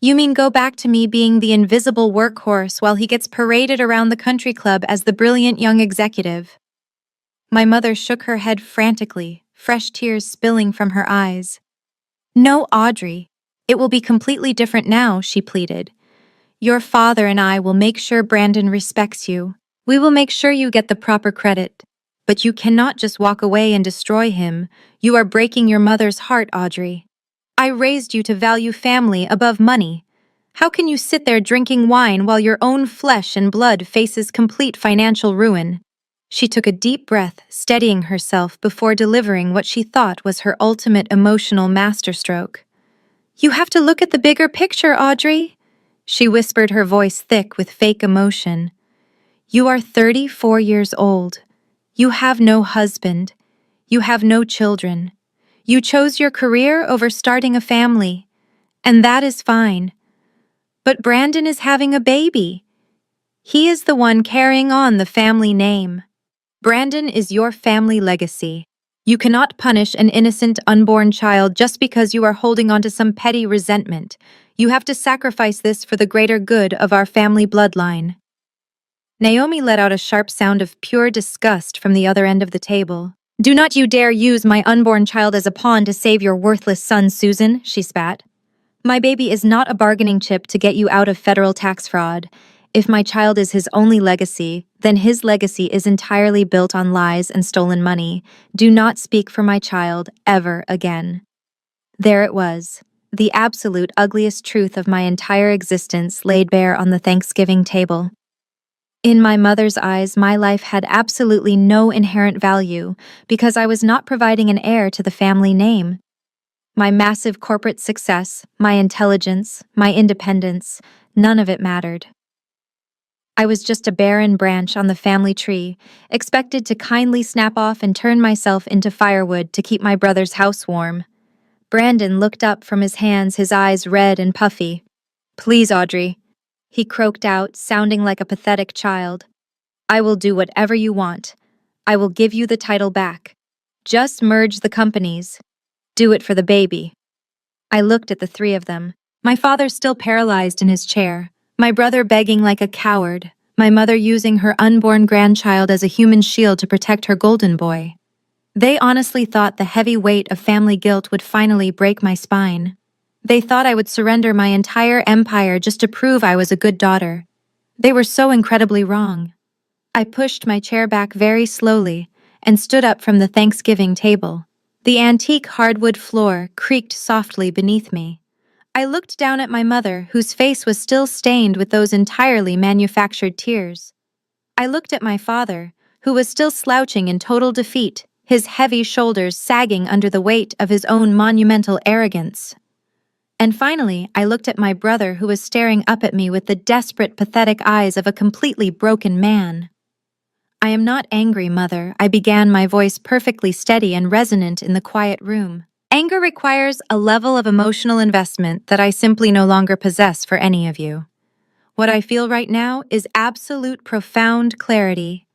You mean go back to me being the invisible workhorse while he gets paraded around the country club as the brilliant young executive? My mother shook her head frantically, fresh tears spilling from her eyes. No, Audrey. It will be completely different now, she pleaded. Your father and I will make sure Brandon respects you. We will make sure you get the proper credit. But you cannot just walk away and destroy him. You are breaking your mother's heart, Audrey. I raised you to value family above money. How can you sit there drinking wine while your own flesh and blood faces complete financial ruin? She took a deep breath, steadying herself before delivering what she thought was her ultimate emotional masterstroke. You have to look at the bigger picture, Audrey, she whispered, her voice thick with fake emotion. You are 34 years old. You have no husband. You have no children. You chose your career over starting a family, and that is fine. But Brandon is having a baby. He is the one carrying on the family name. Brandon is your family legacy. You cannot punish an innocent unborn child just because you are holding on to some petty resentment. You have to sacrifice this for the greater good of our family bloodline. Naomi let out a sharp sound of pure disgust from the other end of the table. Do not you dare use my unborn child as a pawn to save your worthless son, Susan, she spat. My baby is not a bargaining chip to get you out of federal tax fraud. If my child is his only legacy, then his legacy is entirely built on lies and stolen money. Do not speak for my child ever again. There it was, the absolute ugliest truth of my entire existence laid bare on the Thanksgiving table. In my mother's eyes, my life had absolutely no inherent value because I was not providing an heir to the family name. My massive corporate success, my intelligence, my independence, none of it mattered. I was just a barren branch on the family tree, expected to kindly snap off and turn myself into firewood to keep my brother's house warm. Brandon looked up from his hands, his eyes red and puffy. Please, Audrey, he croaked out, sounding like a pathetic child. I will do whatever you want. I will give you the title back. Just merge the companies. Do it for the baby. I looked at the three of them, my father still paralyzed in his chair, my brother begging like a coward, my mother using her unborn grandchild as a human shield to protect her golden boy. They honestly thought the heavy weight of family guilt would finally break my spine. They thought I would surrender my entire empire just to prove I was a good daughter. They were so incredibly wrong. I pushed my chair back very slowly and stood up from the Thanksgiving table. The antique hardwood floor creaked softly beneath me. I looked down at my mother, whose face was still stained with those entirely manufactured tears. I looked at my father, who was still slouching in total defeat, his heavy shoulders sagging under the weight of his own monumental arrogance. And finally, I looked at my brother, who was staring up at me with the desperate, pathetic eyes of a completely broken man. I am not angry, Mother, I began, my voice perfectly steady and resonant in the quiet room. Anger requires a level of emotional investment that I simply no longer possess for any of you. What I feel right now is absolute profound clarity.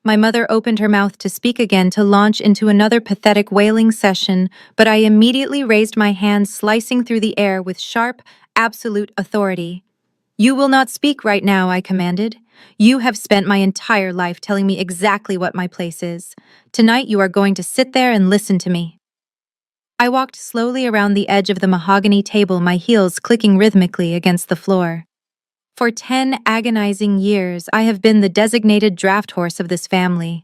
My mother opened her mouth to speak again, to launch into another pathetic wailing session, but I immediately raised my hand, slicing through the air with sharp, absolute authority. You will not speak right now, I commanded. You have spent my entire life telling me exactly what my place is. Tonight you are going to sit there and listen to me. I walked slowly around the edge of the mahogany table, my heels clicking rhythmically against the floor. For 10 agonizing years, I have been the designated draft horse of this family.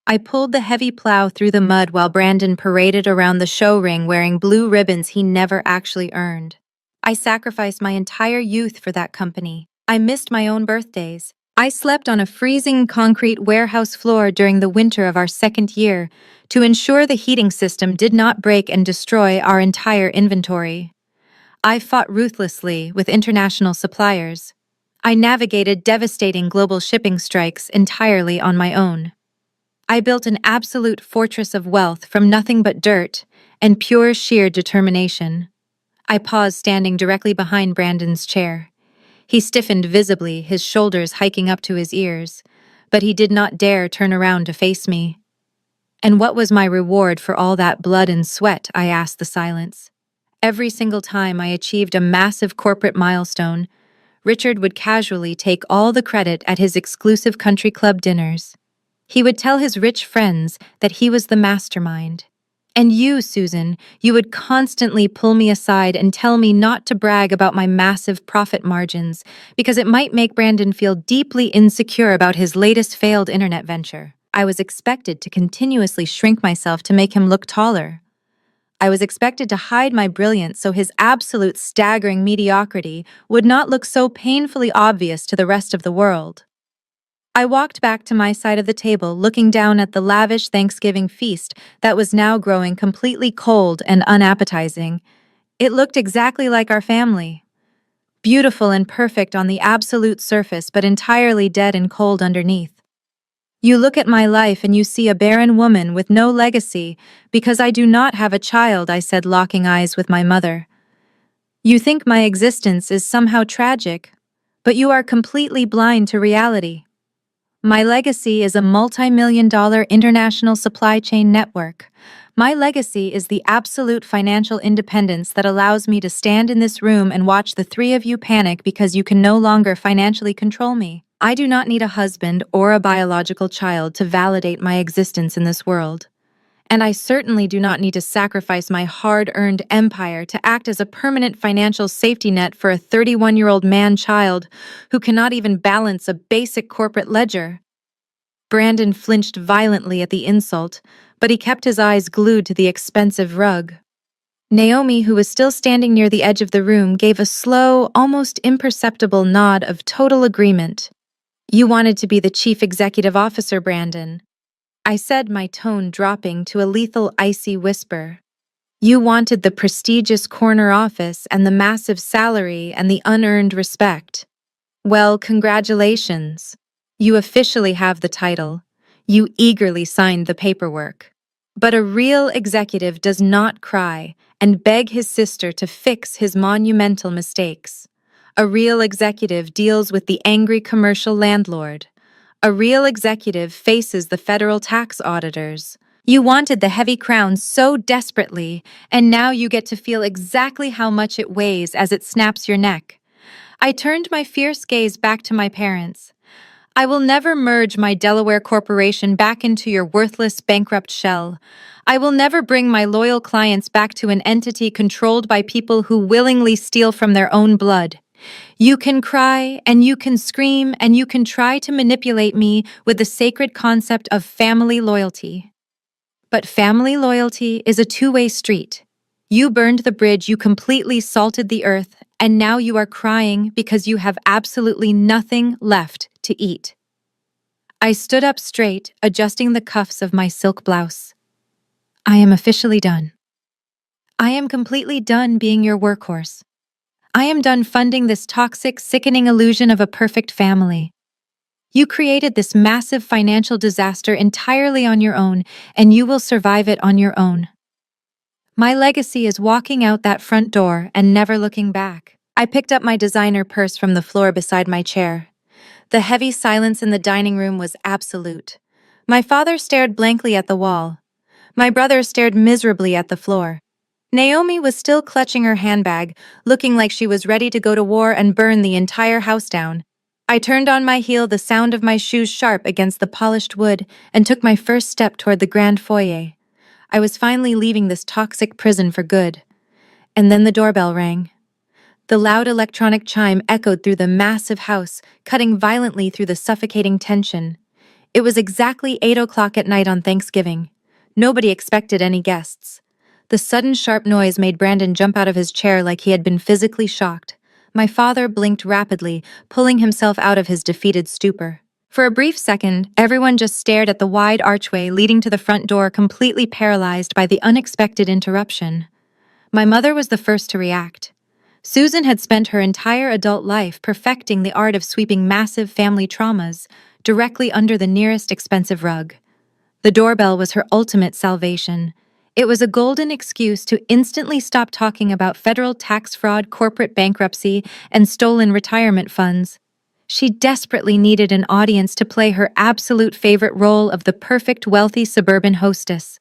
I pulled the heavy plow through the mud while Brandon paraded around the show ring wearing blue ribbons he never actually earned. I sacrificed my entire youth for that company. I missed my own birthdays. I slept on a freezing concrete warehouse floor during the winter of our second year to ensure the heating system did not break and destroy our entire inventory. I fought ruthlessly with international suppliers. I navigated devastating global shipping strikes entirely on my own. I built an absolute fortress of wealth from nothing but dirt and pure sheer determination. I paused, standing directly behind Brandon's chair. He stiffened visibly, his shoulders hiking up to his ears, but he did not dare turn around to face me. And what was my reward for all that blood and sweat? I asked the silence. Every single time I achieved a massive corporate milestone, Richard would casually take all the credit at his exclusive country club dinners. He would tell his rich friends that he was the mastermind. And you, Susan, you would constantly pull me aside and tell me not to brag about my massive profit margins because it might make Brandon feel deeply insecure about his latest failed internet venture. I was expected to continuously shrink myself to make him look taller. I was expected to hide my brilliance so his absolute staggering mediocrity would not look so painfully obvious to the rest of the world. I walked back to my side of the table, looking down at the lavish Thanksgiving feast that was now growing completely cold and unappetizing. It looked exactly like our family. Beautiful and perfect on the absolute surface, but entirely dead and cold underneath. You look at my life and you see a barren woman with no legacy because I do not have a child, I said, locking eyes with my mother. You think my existence is somehow tragic, but you are completely blind to reality. My legacy is a multi-million-dollar international supply chain network. My legacy is the absolute financial independence that allows me to stand in this room and watch the three of you panic because you can no longer financially control me. I do not need a husband or a biological child to validate my existence in this world. And I certainly do not need to sacrifice my hard-earned empire to act as a permanent financial safety net for a 31-year-old man-child who cannot even balance a basic corporate ledger. Brandon flinched violently at the insult, but he kept his eyes glued to the expensive rug. Naomi, who was still standing near the edge of the room, gave a slow, almost imperceptible nod of total agreement. You wanted to be the chief executive officer, Brandon, I said, my tone dropping to a lethal, icy whisper. You wanted the prestigious corner office and the massive salary and the unearned respect. Well, congratulations. You officially have the title. You eagerly signed the paperwork. But a real executive does not cry and beg his sister to fix his monumental mistakes. A real executive deals with the angry commercial landlord. A real executive faces the federal tax auditors. You wanted the heavy crown so desperately, and now you get to feel exactly how much it weighs as it snaps your neck. I turned my fierce gaze back to my parents. I will never merge my Delaware corporation back into your worthless, bankrupt shell. I will never bring my loyal clients back to an entity controlled by people who willingly steal from their own blood. You can cry, and you can scream, and you can try to manipulate me with the sacred concept of family loyalty. But family loyalty is a two-way street. You burned the bridge, you completely salted the earth, and now you are crying because you have absolutely nothing left to eat. I stood up straight, adjusting the cuffs of my silk blouse. I am officially done. I am completely done being your workhorse. I am done funding this toxic, sickening illusion of a perfect family. You created this massive financial disaster entirely on your own, and you will survive it on your own. My legacy is walking out that front door and never looking back. I picked up my designer purse from the floor beside my chair. The heavy silence in the dining room was absolute. My father stared blankly at the wall. My brother stared miserably at the floor. Naomi was still clutching her handbag, looking like she was ready to go to war and burn the entire house down. I turned on my heel, the sound of my shoes sharp against the polished wood, and took my first step toward the grand foyer. I was finally leaving this toxic prison for good. And then the doorbell rang. The loud electronic chime echoed through the massive house, cutting violently through the suffocating tension. It was exactly 8 o'clock at night on Thanksgiving. Nobody expected any guests. The sudden sharp noise made Brandon jump out of his chair like he had been physically shocked. My father blinked rapidly, pulling himself out of his defeated stupor. For a brief second, everyone just stared at the wide archway leading to the front door, completely paralyzed by the unexpected interruption. My mother was the first to react. Susan had spent her entire adult life perfecting the art of sweeping massive family traumas directly under the nearest expensive rug. The doorbell was her ultimate salvation. It was a golden excuse to instantly stop talking about federal tax fraud, corporate bankruptcy, and stolen retirement funds. She desperately needed an audience to play her absolute favorite role of the perfect wealthy suburban hostess.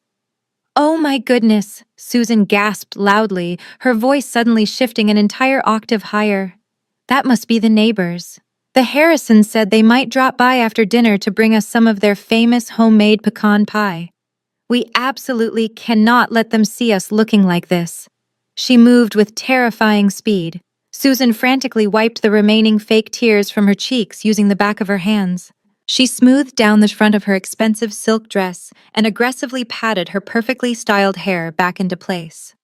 "Oh my goodness," Susan gasped loudly, her voice suddenly shifting an entire octave higher. "That must be the neighbors. The Harrisons said they might drop by after dinner to bring us some of their famous homemade pecan pie. We absolutely cannot let them see us looking like this." She moved with terrifying speed. Susan frantically wiped the remaining fake tears from her cheeks using the back of her hands. She smoothed down the front of her expensive silk dress and aggressively patted her perfectly styled hair back into place.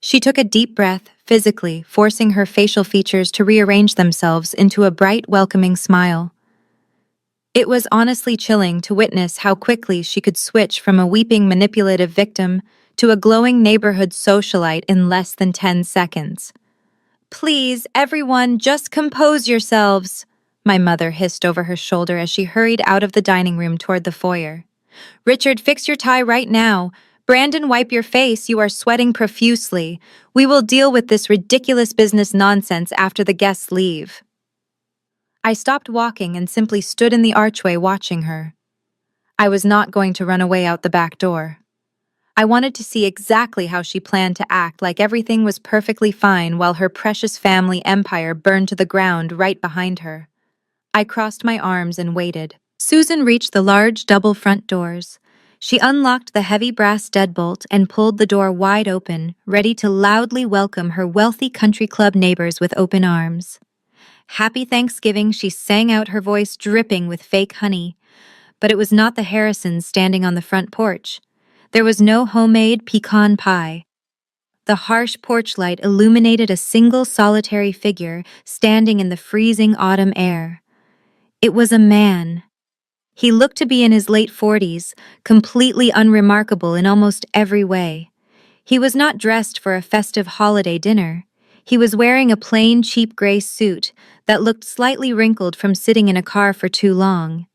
She took a deep breath, physically forcing her facial features to rearrange themselves into a bright, welcoming smile. It was honestly chilling to witness how quickly she could switch from a weeping, manipulative victim to a glowing neighborhood socialite in less than 10 seconds. "Please, everyone, just compose yourselves," my mother hissed over her shoulder as she hurried out of the dining room toward the foyer. "Richard, fix your tie right now. Brandon, wipe your face. You are sweating profusely. We will deal with this ridiculous business nonsense after the guests leave." I stopped walking and simply stood in the archway watching her. I was not going to run away out the back door. I wanted to see exactly how she planned to act like everything was perfectly fine while her precious family empire burned to the ground right behind her. I crossed my arms and waited. Susan reached the large double front doors. She unlocked the heavy brass deadbolt and pulled the door wide open, ready to loudly welcome her wealthy country club neighbors with open arms. "Happy Thanksgiving," she sang out, her voice dripping with fake honey. But it was not the Harrisons standing on the front porch. There was no homemade pecan pie. The harsh porch light illuminated a single solitary figure standing in the freezing autumn air. It was a man. He looked to be in his late 40s, completely unremarkable in almost every way. He was not dressed for a festive holiday dinner. He was wearing a plain, cheap gray suit that looked slightly wrinkled from sitting in a car for too long.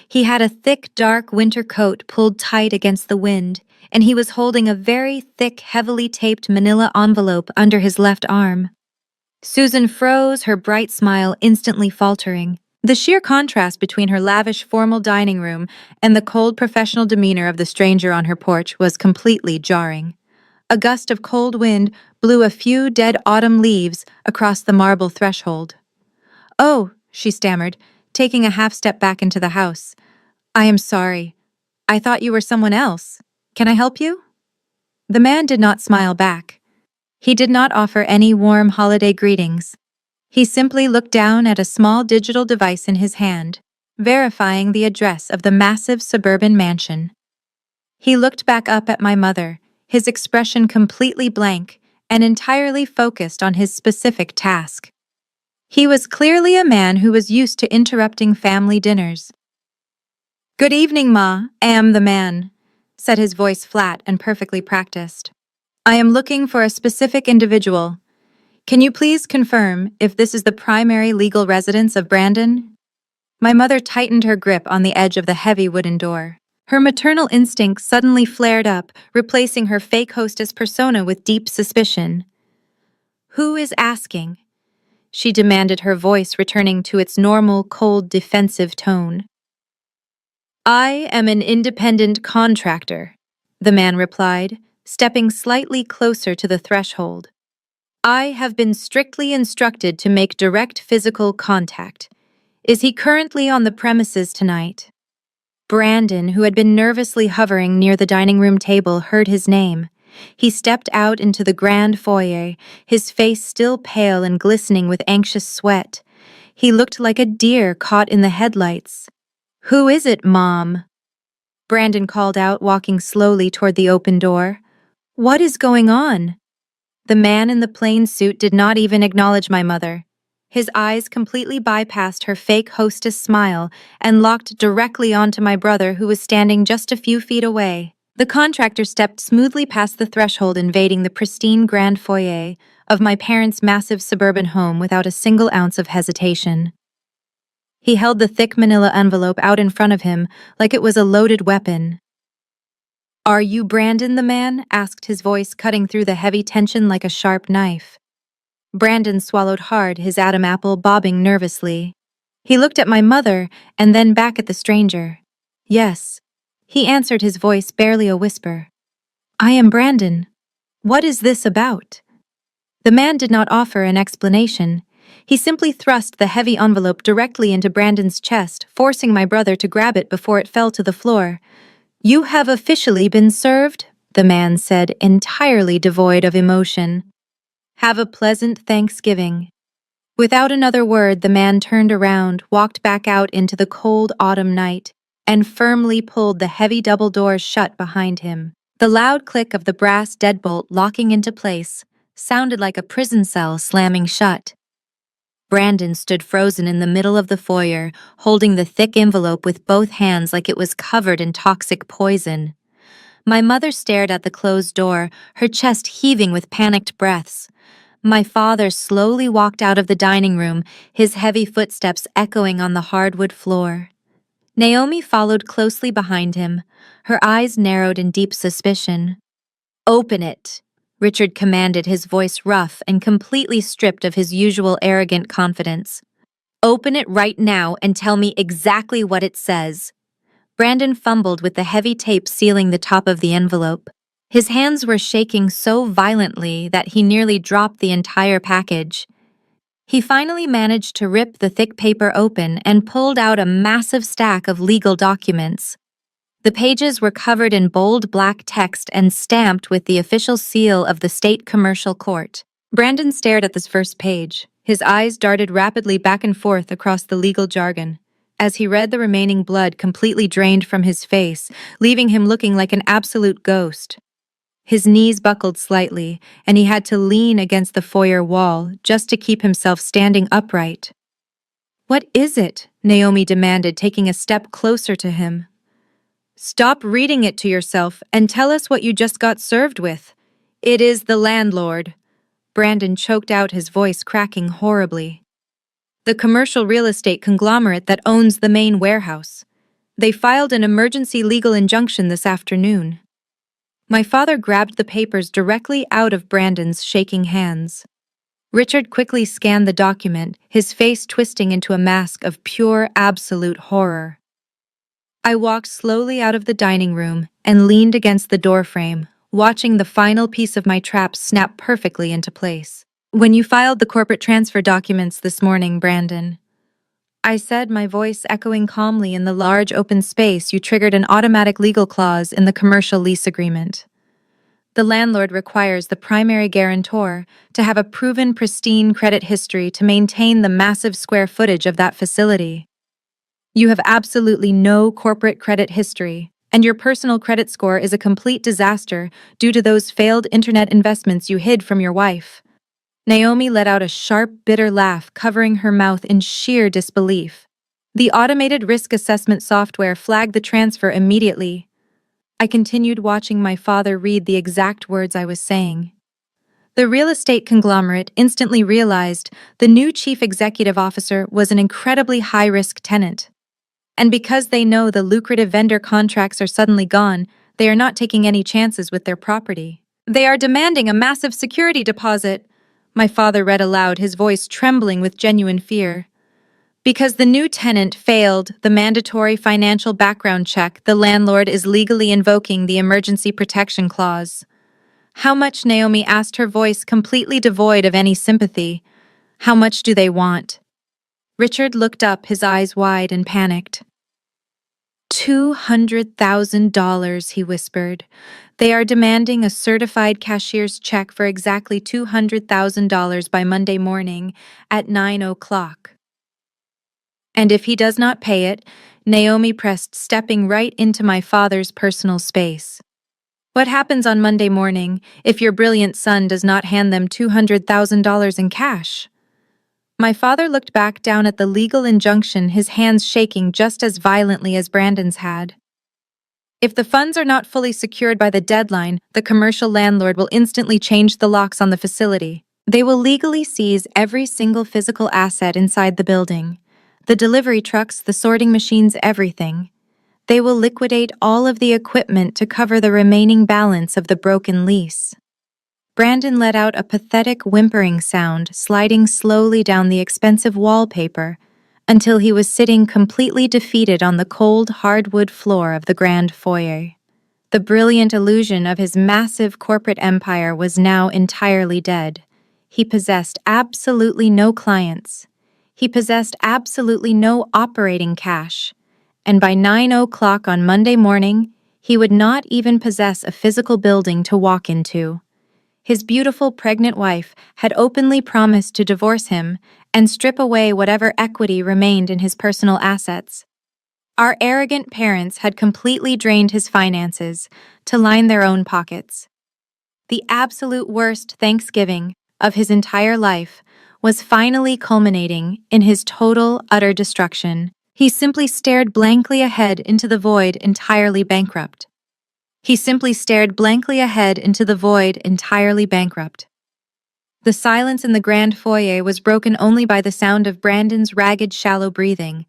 He had a thick, dark winter coat pulled tight against the wind, and he was holding a very thick, heavily taped manila envelope under his left arm. Susan froze, her bright smile instantly faltering. The sheer contrast between her lavish, formal dining room and the cold, professional demeanor of the stranger on her porch was completely jarring. A gust of cold wind blew a few dead autumn leaves across the marble threshold. "Oh," she stammered, taking a half step back into the house. "I am sorry. I thought you were someone else. Can I help you?" The man did not smile back. He did not offer any warm holiday greetings. He simply looked down at a small digital device in his hand, verifying the address of the massive suburban mansion. He looked back up at my mother, his expression completely blank and entirely focused on his specific task. He was clearly a man who was used to interrupting family dinners. "Good evening, Ma. Am the man," said his voice flat and perfectly practiced. "I am looking for a specific individual. Can you please confirm if this is the primary legal residence of Brandon?" My mother tightened her grip on the edge of the heavy wooden door. Her maternal instinct suddenly flared up, replacing her fake hostess persona with deep suspicion. "Who is asking?" she demanded, her voice returning to its normal, cold, defensive tone. "I am an independent contractor," the man replied, stepping slightly closer to the threshold. "I have been strictly instructed to make direct physical contact. Is he currently on the premises tonight?" Brandon, who had been nervously hovering near the dining room table, heard his name. He stepped out into the grand foyer, his face still pale and glistening with anxious sweat. He looked like a deer caught in the headlights. "Who is it, Mom?" Brandon called out, walking slowly toward the open door. "What is going on?" The man in the plain suit did not even acknowledge my mother. His eyes completely bypassed her fake hostess smile and locked directly onto my brother, who was standing just a few feet away. The contractor stepped smoothly past the threshold, invading the pristine grand foyer of my parents' massive suburban home without a single ounce of hesitation. He held the thick manila envelope out in front of him like it was a loaded weapon. "Are you Brandon?" the man asked, his voice cutting through the heavy tension like a sharp knife. Brandon swallowed hard, his Adam apple bobbing nervously. He looked at my mother and then back at the stranger. "Yes," he answered, his voice barely a whisper. "I am Brandon. What is this about?" The man did not offer an explanation. He simply thrust the heavy envelope directly into Brandon's chest, forcing my brother to grab it before it fell to the floor. "You have officially been served," the man said, entirely devoid of emotion. "Have a pleasant Thanksgiving." Without another word, the man turned around, walked back out into the cold autumn night, and firmly pulled the heavy double doors shut behind him. The loud click of the brass deadbolt locking into place sounded like a prison cell slamming shut. Brandon stood frozen in the middle of the foyer, holding the thick envelope with both hands like it was covered in toxic poison. My mother stared at the closed door, her chest heaving with panicked breaths. My father slowly walked out of the dining room, his heavy footsteps echoing on the hardwood floor. Naomi followed closely behind him, her eyes narrowed in deep suspicion. "Open it," Richard commanded, his voice rough and completely stripped of his usual arrogant confidence. "Open it right now and tell me exactly what it says." Brandon fumbled with the heavy tape sealing the top of the envelope. His hands were shaking so violently that he nearly dropped the entire package. He finally managed to rip the thick paper open and pulled out a massive stack of legal documents. The pages were covered in bold black text and stamped with the official seal of the State Commercial Court. Brandon stared at this first page. His eyes darted rapidly back and forth across the legal jargon. As he read, the remaining blood completely drained from his face, leaving him looking like an absolute ghost. His knees buckled slightly, and he had to lean against the foyer wall just to keep himself standing upright. "What is it?" Naomi demanded, taking a step closer to him. "Stop reading it to yourself and tell us what you just got served with." "It is the landlord." Brandon choked out, his voice cracking horribly. "The commercial real estate conglomerate that owns the main warehouse. They filed an emergency legal injunction this afternoon." My father grabbed the papers directly out of Brandon's shaking hands. Richard quickly scanned the document, his face twisting into a mask of pure, absolute horror. I walked slowly out of the dining room and leaned against the doorframe, watching the final piece of my trap snap perfectly into place. "When you filed the corporate transfer documents this morning, Brandon," I said, my voice echoing calmly in the large open space, "you triggered an automatic legal clause in the commercial lease agreement. The landlord requires the primary guarantor to have a proven pristine credit history to maintain the massive square footage of that facility. You have absolutely no corporate credit history, and your personal credit score is a complete disaster due to those failed internet investments you hid from your wife." Naomi let out a sharp, bitter laugh, covering her mouth in sheer disbelief. The automated risk assessment software flagged the transfer immediately. I continued, watching my father read the exact words I was saying. The real estate conglomerate instantly realized the new chief executive officer was an incredibly high-risk tenant. And because they know the lucrative vendor contracts are suddenly gone, they are not taking any chances with their property. "They are demanding a massive security deposit," my father read aloud, his voice trembling with genuine fear. "Because the new tenant failed the mandatory financial background check, the landlord is legally invoking the emergency protection clause." "How much?" Naomi asked, her voice completely devoid of any sympathy. "How much do they want?" Richard looked up, his eyes wide and panicked. $200,000, he whispered. They are demanding a certified cashier's check for exactly $200,000 by Monday morning at 9 o'clock. And if he does not pay it, Naomi pressed, stepping right into my father's personal space. What happens on Monday morning if your brilliant son does not hand them $200,000 in cash? My father looked back down at the legal injunction, his hands shaking just as violently as Brandon's had. If the funds are not fully secured by the deadline, the commercial landlord will instantly change the locks on the facility. They will legally seize every single physical asset inside the building. The delivery trucks, the sorting machines, everything. They will liquidate all of the equipment to cover the remaining balance of the broken lease. Brandon let out a pathetic whimpering sound, sliding slowly down the expensive wallpaper until he was sitting completely defeated on the cold hardwood floor of the grand foyer. The brilliant illusion of his massive corporate empire was now entirely dead. He possessed absolutely no clients. He possessed absolutely no operating cash. And by 9 o'clock on Monday morning, he would not even possess a physical building to walk into. His beautiful pregnant wife had openly promised to divorce him and strip away whatever equity remained in his personal assets. Our arrogant parents had completely drained his finances to line their own pockets. The absolute worst Thanksgiving of his entire life was finally culminating in his total, utter destruction. He simply stared blankly ahead into the void, entirely bankrupt. He simply stared blankly ahead into the void, entirely bankrupt. The silence in the grand foyer was broken only by the sound of Brandon's ragged, shallow breathing.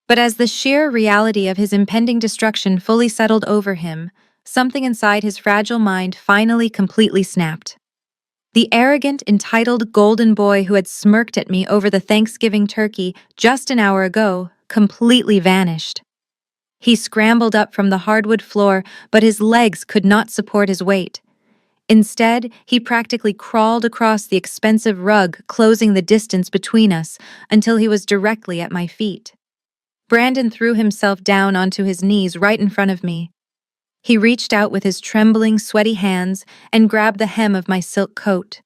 But as the sheer reality of his impending destruction fully settled over him, something inside his fragile mind finally completely snapped. The arrogant, entitled golden boy who had smirked at me over the Thanksgiving turkey just an hour ago completely vanished. He scrambled up from the hardwood floor, but his legs could not support his weight. Instead, he practically crawled across the expensive rug, closing the distance between us until he was directly at my feet. Brandon threw himself down onto his knees right in front of me. He reached out with his trembling, sweaty hands and grabbed the hem of my silk coat.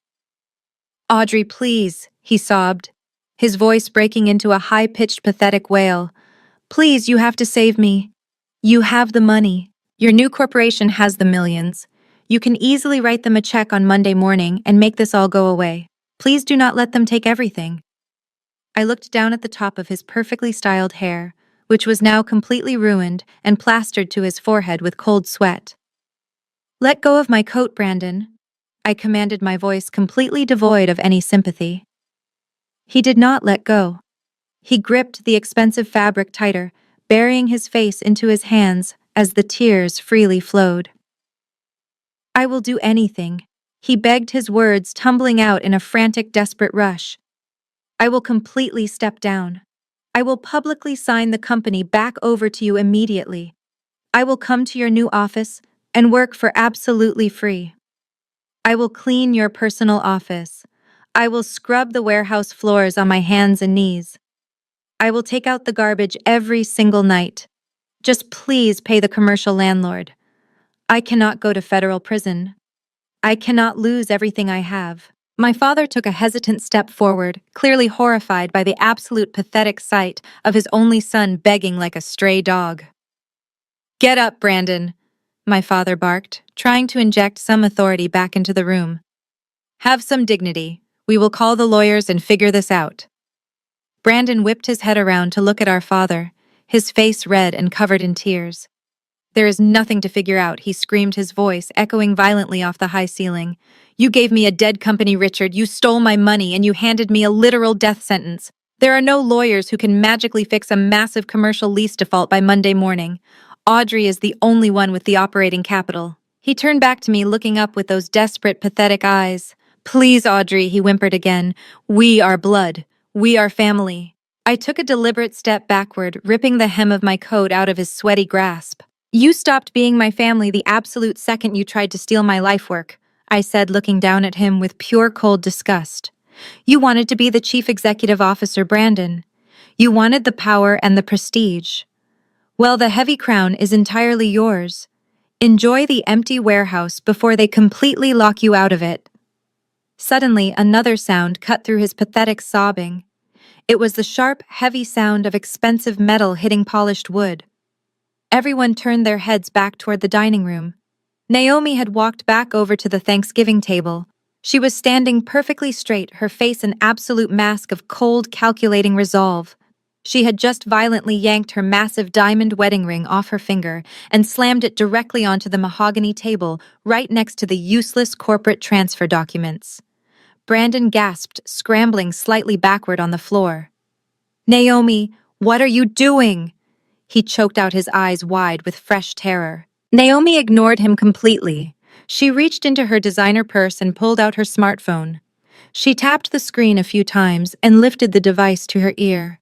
"Audrey, please," he sobbed, his voice breaking into a high-pitched, pathetic wail. "Please, you have to save me. You have the money. Your new corporation has the millions. You can easily write them a check on Monday morning and make this all go away. Please do not let them take everything." I looked down at the top of his perfectly styled hair, which was now completely ruined and plastered to his forehead with cold sweat. "Let go of my coat, Brandon," I commanded, my voice completely devoid of any sympathy. He did not let go. He gripped the expensive fabric tighter, burying his face into his hands as the tears freely flowed. "I will do anything," he begged, his words tumbling out in a frantic, desperate rush. "I will completely step down. I will publicly sign the company back over to you immediately. I will come to your new office and work for absolutely free. I will clean your personal office. I will scrub the warehouse floors on my hands and knees. I will take out the garbage every single night. Just please pay the commercial landlord. I cannot go to federal prison. I cannot lose everything I have." My father took a hesitant step forward, clearly horrified by the absolute pathetic sight of his only son begging like a stray dog. "Get up, Brandon," my father barked, trying to inject some authority back into the room. "Have some dignity. We will call the lawyers and figure this out." Brandon whipped his head around to look at our father, his face red and covered in tears. "There is nothing to figure out," he screamed, his voice echoing violently off the high ceiling. "You gave me a dead company, Richard. You stole my money and you handed me a literal death sentence. There are no lawyers who can magically fix a massive commercial lease default by Monday morning. Audrey is the only one with the operating capital." He turned back to me, looking up with those desperate, pathetic eyes. "Please, Audrey," he whimpered again. "We are blood. We are family." I took a deliberate step backward, ripping the hem of my coat out of his sweaty grasp. "You stopped being my family the absolute second you tried to steal my life work," I said, looking down at him with pure cold disgust. "You wanted to be the chief executive officer, Brandon. You wanted the power and the prestige. Well, the heavy crown is entirely yours. Enjoy the empty warehouse before they completely lock you out of it. Suddenly, another sound cut through his pathetic sobbing. It was the sharp, heavy sound of expensive metal hitting polished wood. Everyone turned their heads back toward the dining room. Naomi had walked back over to the Thanksgiving table. She was standing perfectly straight, her face an absolute mask of cold, calculating resolve. She had just violently yanked her massive diamond wedding ring off her finger and slammed it directly onto the mahogany table right next to the useless corporate transfer documents. Brandon gasped, scrambling slightly backward on the floor. "Naomi, what are you doing?" He choked out, his eyes wide with fresh terror. Naomi ignored him completely. She reached into her designer purse and pulled out her smartphone. She tapped the screen a few times and lifted the device to her ear.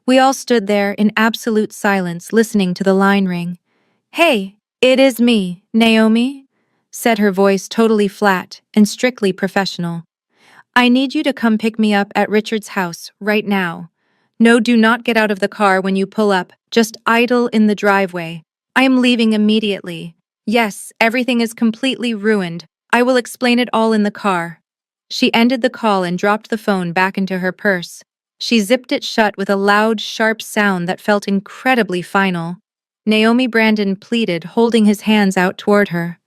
We all stood there in absolute silence, listening to the line ring. "Hey, it is me, Naomi," said her voice totally flat and strictly professional. "I need you to come pick me up at Richard's house right now. No, do not get out of the car when you pull up, just idle in the driveway. I am leaving immediately. Yes, everything is completely ruined. I will explain it all in the car." She ended the call and dropped the phone back into her purse. She zipped it shut with a loud, sharp sound that felt incredibly final. Naomi Brandon pleaded, holding his hands out toward her.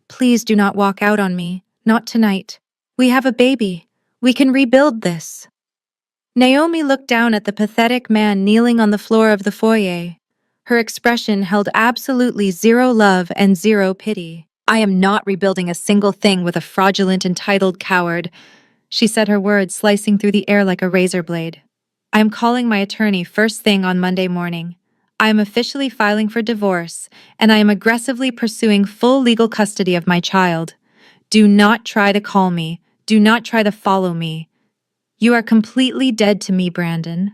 "Please do not walk out on me. Not tonight. We have a baby. We can rebuild this." Naomi looked down at the pathetic man kneeling on the floor of the foyer. Her expression held absolutely zero love and zero pity. "I am not rebuilding a single thing with a fraudulent, entitled coward," she said, her words slicing through the air like a razor blade. "I am calling my attorney first thing on Monday morning. I am officially filing for divorce, and I am aggressively pursuing full legal custody of my child. Do not try to call me. Do not try to follow me. You are completely dead to me, Brandon."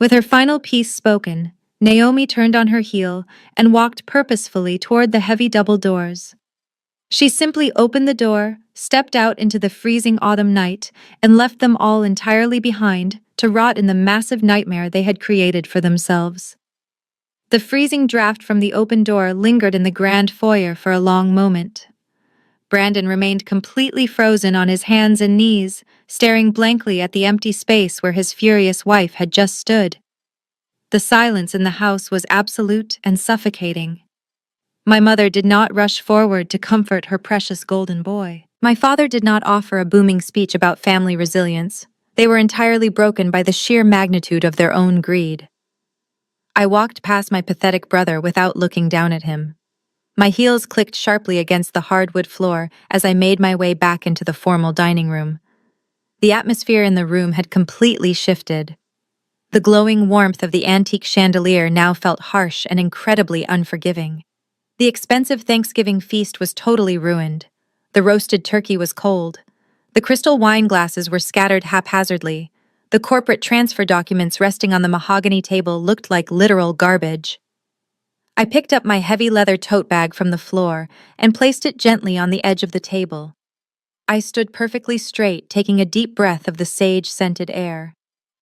With her final piece spoken, Naomi turned on her heel and walked purposefully toward the heavy double doors. She simply opened the door, stepped out into the freezing autumn night, and left them all entirely behind to rot in the massive nightmare they had created for themselves. The freezing draft from the open door lingered in the grand foyer for a long moment. Brandon remained completely frozen on his hands and knees, staring blankly at the empty space where his furious wife had just stood. The silence in the house was absolute and suffocating. My mother did not rush forward to comfort her precious golden boy. My father did not offer a booming speech about family resilience. They were entirely broken by the sheer magnitude of their own greed. I walked past my pathetic brother without looking down at him. My heels clicked sharply against the hardwood floor as I made my way back into the formal dining room. The atmosphere in the room had completely shifted. The glowing warmth of the antique chandelier now felt harsh and incredibly unforgiving. The expensive Thanksgiving feast was totally ruined. The roasted turkey was cold. The crystal wine glasses were scattered haphazardly. The corporate transfer documents resting on the mahogany table looked like literal garbage. I picked up my heavy leather tote bag from the floor and placed it gently on the edge of the table. I stood perfectly straight, taking a deep breath of the sage-scented air.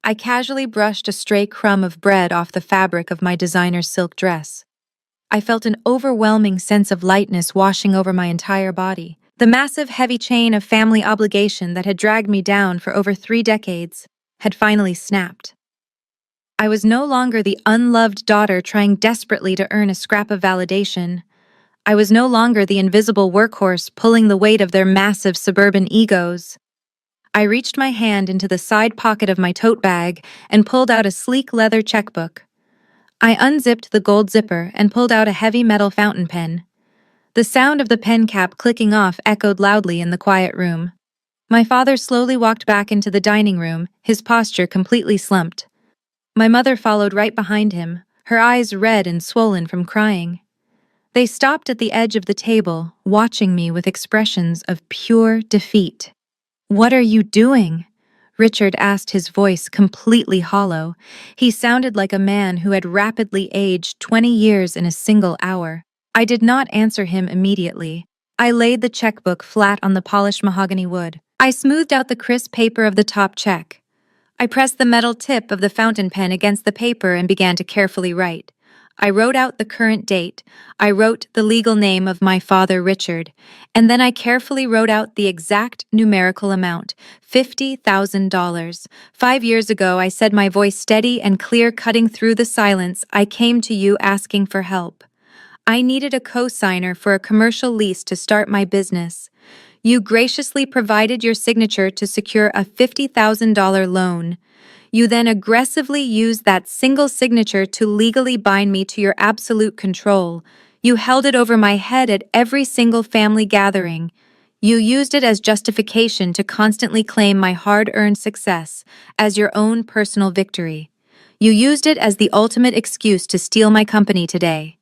I casually brushed a stray crumb of bread off the fabric of my designer silk dress. I felt an overwhelming sense of lightness washing over my entire body. The massive, heavy chain of family obligation that had dragged me down for over 3 decades had finally snapped. I was no longer the unloved daughter trying desperately to earn a scrap of validation. I was no longer the invisible workhorse pulling the weight of their massive suburban egos. I reached my hand into the side pocket of my tote bag and pulled out a sleek leather checkbook. I unzipped the gold zipper and pulled out a heavy metal fountain pen. The sound of the pen cap clicking off echoed loudly in the quiet room. My father slowly walked back into the dining room, his posture completely slumped. My mother followed right behind him, her eyes red and swollen from crying. They stopped at the edge of the table, watching me with expressions of pure defeat. "What are you doing?" Richard asked, his voice completely hollow. He sounded like a man who had rapidly aged 20 years in a single hour. I did not answer him immediately. I laid the checkbook flat on the polished mahogany wood. I smoothed out the crisp paper of the top check. I pressed the metal tip of the fountain pen against the paper and began to carefully write. I wrote out the current date, I wrote the legal name of my father, Richard, and then I carefully wrote out the exact numerical amount, $50,000. 5 years ago, I said, my voice steady and clear, cutting through the silence, I came to you asking for help. I needed a co-signer for a commercial lease to start my business. You graciously provided your signature to secure a $50,000 loan. You then aggressively used that single signature to legally bind me to your absolute control. You held it over my head at every single family gathering. You used it as justification to constantly claim my hard-earned success as your own personal victory. You used it as the ultimate excuse to steal my company today.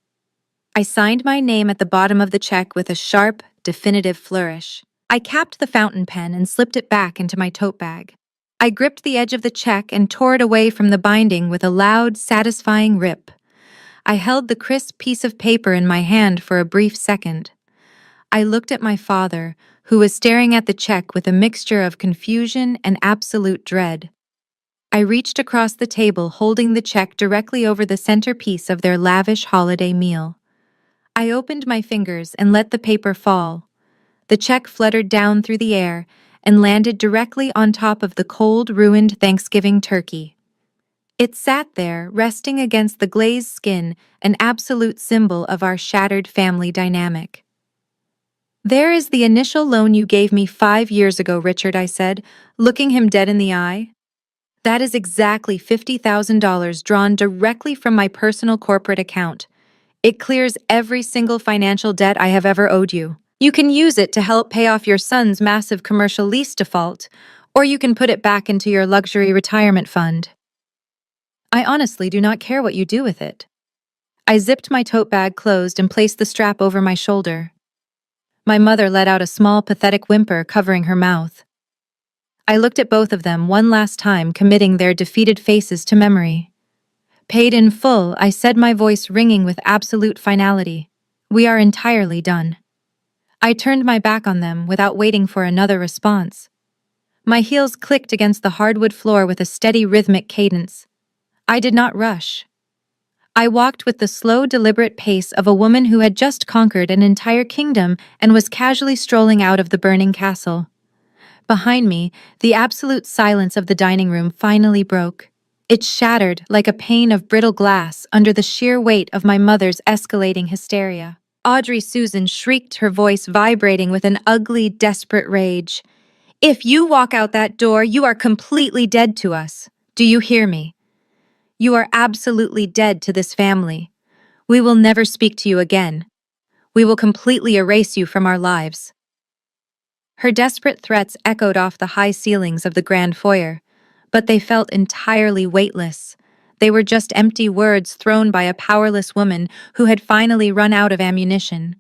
I signed my name at the bottom of the check with a sharp, definitive flourish. I capped the fountain pen and slipped it back into my tote bag. I gripped the edge of the check and tore it away from the binding with a loud, satisfying rip. I held the crisp piece of paper in my hand for a brief second. I looked at my father, who was staring at the check with a mixture of confusion and absolute dread. I reached across the table, holding the check directly over the centerpiece of their lavish holiday meal. I opened my fingers and let the paper fall. The check fluttered down through the air and landed directly on top of the cold, ruined Thanksgiving turkey. It sat there, resting against the glazed skin, an absolute symbol of our shattered family dynamic. "There is the initial loan you gave me 5 years ago, Richard," I said, looking him dead in the eye. "That is exactly $50,000 drawn directly from my personal corporate account. It clears every single financial debt I have ever owed you. You can use it to help pay off your son's massive commercial lease default, or you can put it back into your luxury retirement fund. I honestly do not care what you do with it." I zipped my tote bag closed and placed the strap over my shoulder. My mother let out a small, pathetic whimper, covering her mouth. I looked at both of them one last time, committing their defeated faces to memory. "Paid in full," I said, my voice ringing with absolute finality. "We are entirely done." I turned my back on them without waiting for another response. My heels clicked against the hardwood floor with a steady, rhythmic cadence. I did not rush. I walked with the slow, deliberate pace of a woman who had just conquered an entire kingdom and was casually strolling out of the burning castle. Behind me, the absolute silence of the dining room finally broke. It shattered like a pane of brittle glass under the sheer weight of my mother's escalating hysteria. Audrey Susan shrieked, her voice vibrating with an ugly, desperate rage. "If you walk out that door, you are completely dead to us. Do you hear me? You are absolutely dead to this family. We will never speak to you again. We will completely erase you from our lives." Her desperate threats echoed off the high ceilings of the grand foyer, but they felt entirely weightless. They were just empty words thrown by a powerless woman who had finally run out of ammunition.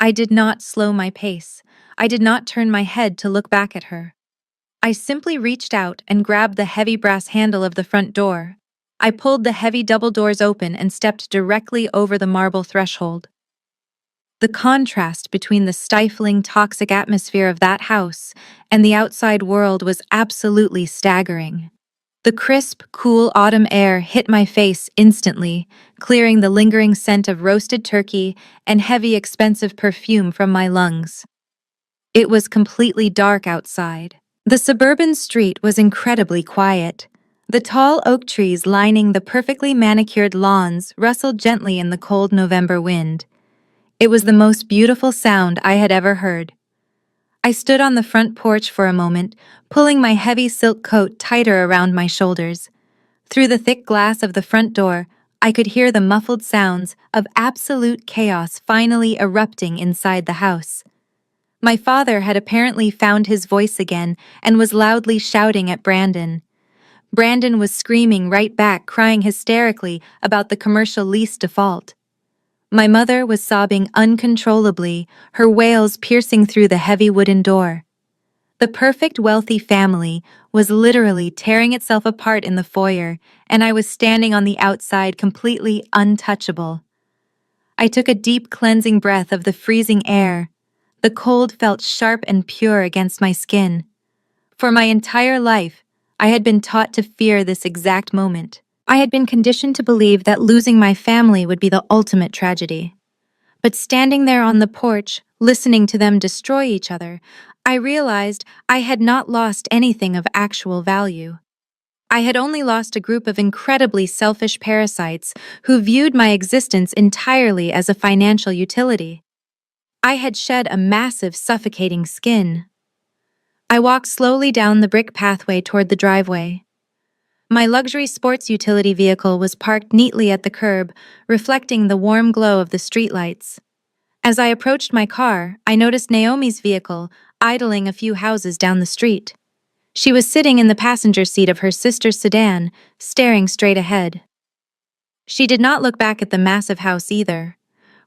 I did not slow my pace. I did not turn my head to look back at her. I simply reached out and grabbed the heavy brass handle of the front door. I pulled the heavy double doors open and stepped directly over the marble threshold. The contrast between the stifling, toxic atmosphere of that house and the outside world was absolutely staggering. The crisp, cool autumn air hit my face instantly, clearing the lingering scent of roasted turkey and heavy, expensive perfume from my lungs. It was completely dark outside. The suburban street was incredibly quiet. The tall oak trees lining the perfectly manicured lawns rustled gently in the cold November wind. It was the most beautiful sound I had ever heard. I stood on the front porch for a moment, pulling my heavy silk coat tighter around my shoulders. Through the thick glass of the front door, I could hear the muffled sounds of absolute chaos finally erupting inside the house. My father had apparently found his voice again and was loudly shouting at Brandon. Brandon was screaming right back, crying hysterically about the commercial lease default. My mother was sobbing uncontrollably, her wails piercing through the heavy wooden door. The perfect wealthy family was literally tearing itself apart in the foyer, and I was standing on the outside completely untouchable. I took a deep cleansing breath of the freezing air. The cold felt sharp and pure against my skin. For my entire life, I had been taught to fear this exact moment. I had been conditioned to believe that losing my family would be the ultimate tragedy. But standing there on the porch, listening to them destroy each other, I realized I had not lost anything of actual value. I had only lost a group of incredibly selfish parasites who viewed my existence entirely as a financial utility. I had shed a massive, suffocating skin. I walked slowly down the brick pathway toward the driveway. My luxury sports utility vehicle was parked neatly at the curb, reflecting the warm glow of the streetlights. As I approached my car, I noticed Naomi's vehicle idling a few houses down the street. She was sitting in the passenger seat of her sister's sedan, staring straight ahead. She did not look back at the massive house either.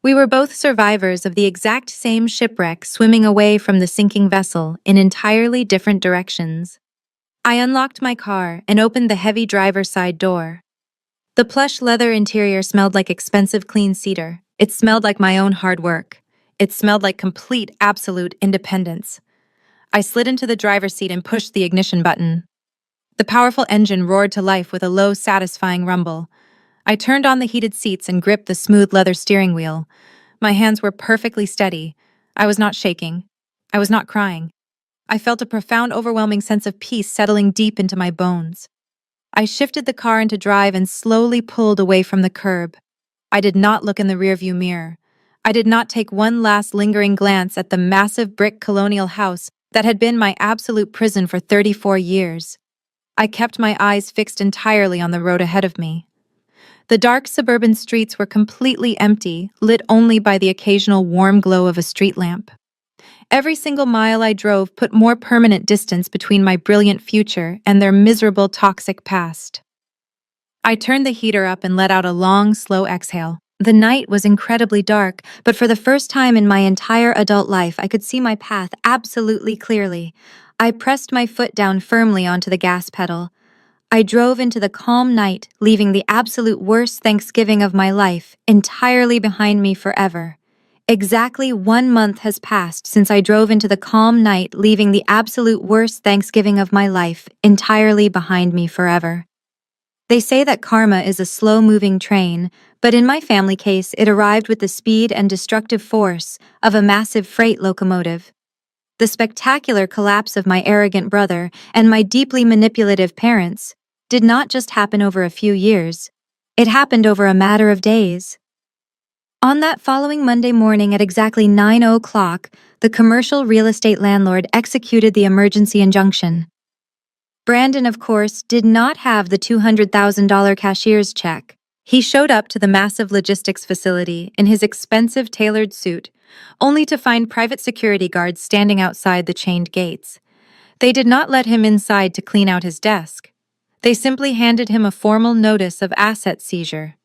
We were both survivors of the exact same shipwreck, swimming away from the sinking vessel in entirely different directions. I unlocked my car and opened the heavy driver's side door. The plush leather interior smelled like expensive clean cedar. It smelled like my own hard work. It smelled like complete, absolute independence. I slid into the driver's seat and pushed the ignition button. The powerful engine roared to life with a low, satisfying rumble. I turned on the heated seats and gripped the smooth leather steering wheel. My hands were perfectly steady. I was not shaking. I was not crying. I felt a profound, overwhelming sense of peace settling deep into my bones. I shifted the car into drive and slowly pulled away from the curb. I did not look in the rearview mirror. I did not take one last lingering glance at the massive brick colonial house that had been my absolute prison for 34 years. I kept my eyes fixed entirely on the road ahead of me. The dark suburban streets were completely empty, lit only by the occasional warm glow of a street lamp. Every single mile I drove put more permanent distance between my brilliant future and their miserable, toxic past. I turned the heater up and let out a long, slow exhale. The night was incredibly dark, but for the first time in my entire adult life, I could see my path absolutely clearly. I pressed my foot down firmly onto the gas pedal. I drove into the calm night, leaving the absolute worst Thanksgiving of my life entirely behind me forever. Exactly 1 month has passed since I drove into the calm night, leaving the absolute worst Thanksgiving of my life entirely behind me forever. They say that karma is a slow-moving train, but in my family case, it arrived with the speed and destructive force of a massive freight locomotive. The spectacular collapse of my arrogant brother and my deeply manipulative parents did not just happen over a few years. It happened over a matter of days. On that following Monday morning at exactly 9:00, the commercial real estate landlord executed the emergency injunction. Brandon, of course, did not have the $200,000 cashier's check. He showed up to the massive logistics facility in his expensive tailored suit, only to find private security guards standing outside the chained gates. They did not let him inside to clean out his desk. They simply handed him a formal notice of asset seizure.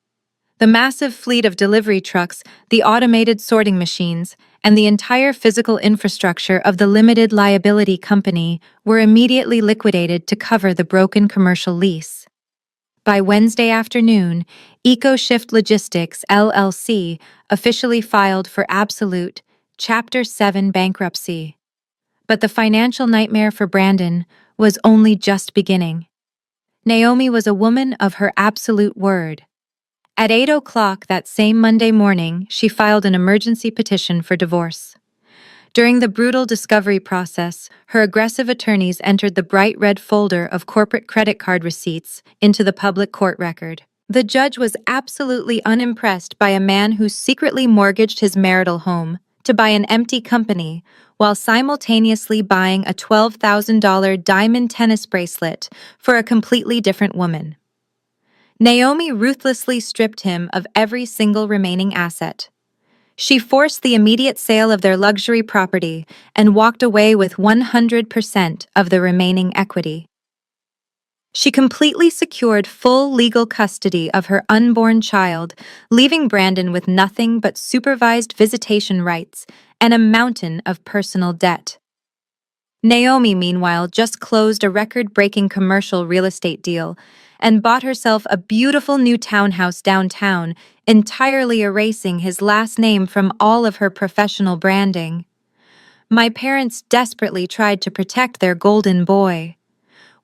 The massive fleet of delivery trucks, the automated sorting machines, and the entire physical infrastructure of the limited liability company were immediately liquidated to cover the broken commercial lease. By Wednesday afternoon, EcoShift Logistics, LLC, officially filed for absolute Chapter 7 bankruptcy. But the financial nightmare for Brandon was only just beginning. Naomi was a woman of her absolute word. At 8:00 that same Monday morning, she filed an emergency petition for divorce. During the brutal discovery process, her aggressive attorneys entered the bright red folder of corporate credit card receipts into the public court record. The judge was absolutely unimpressed by a man who secretly mortgaged his marital home to buy an empty company while simultaneously buying a $12,000 diamond tennis bracelet for a completely different woman. Naomi ruthlessly stripped him of every single remaining asset. She forced the immediate sale of their luxury property and walked away with 100% of the remaining equity. She completely secured full legal custody of her unborn child, leaving Brandon with nothing but supervised visitation rights and a mountain of personal debt. Naomi, meanwhile, just closed a record-breaking commercial real estate deal and bought herself a beautiful new townhouse downtown, entirely erasing his last name from all of her professional branding. My parents desperately tried to protect their golden boy.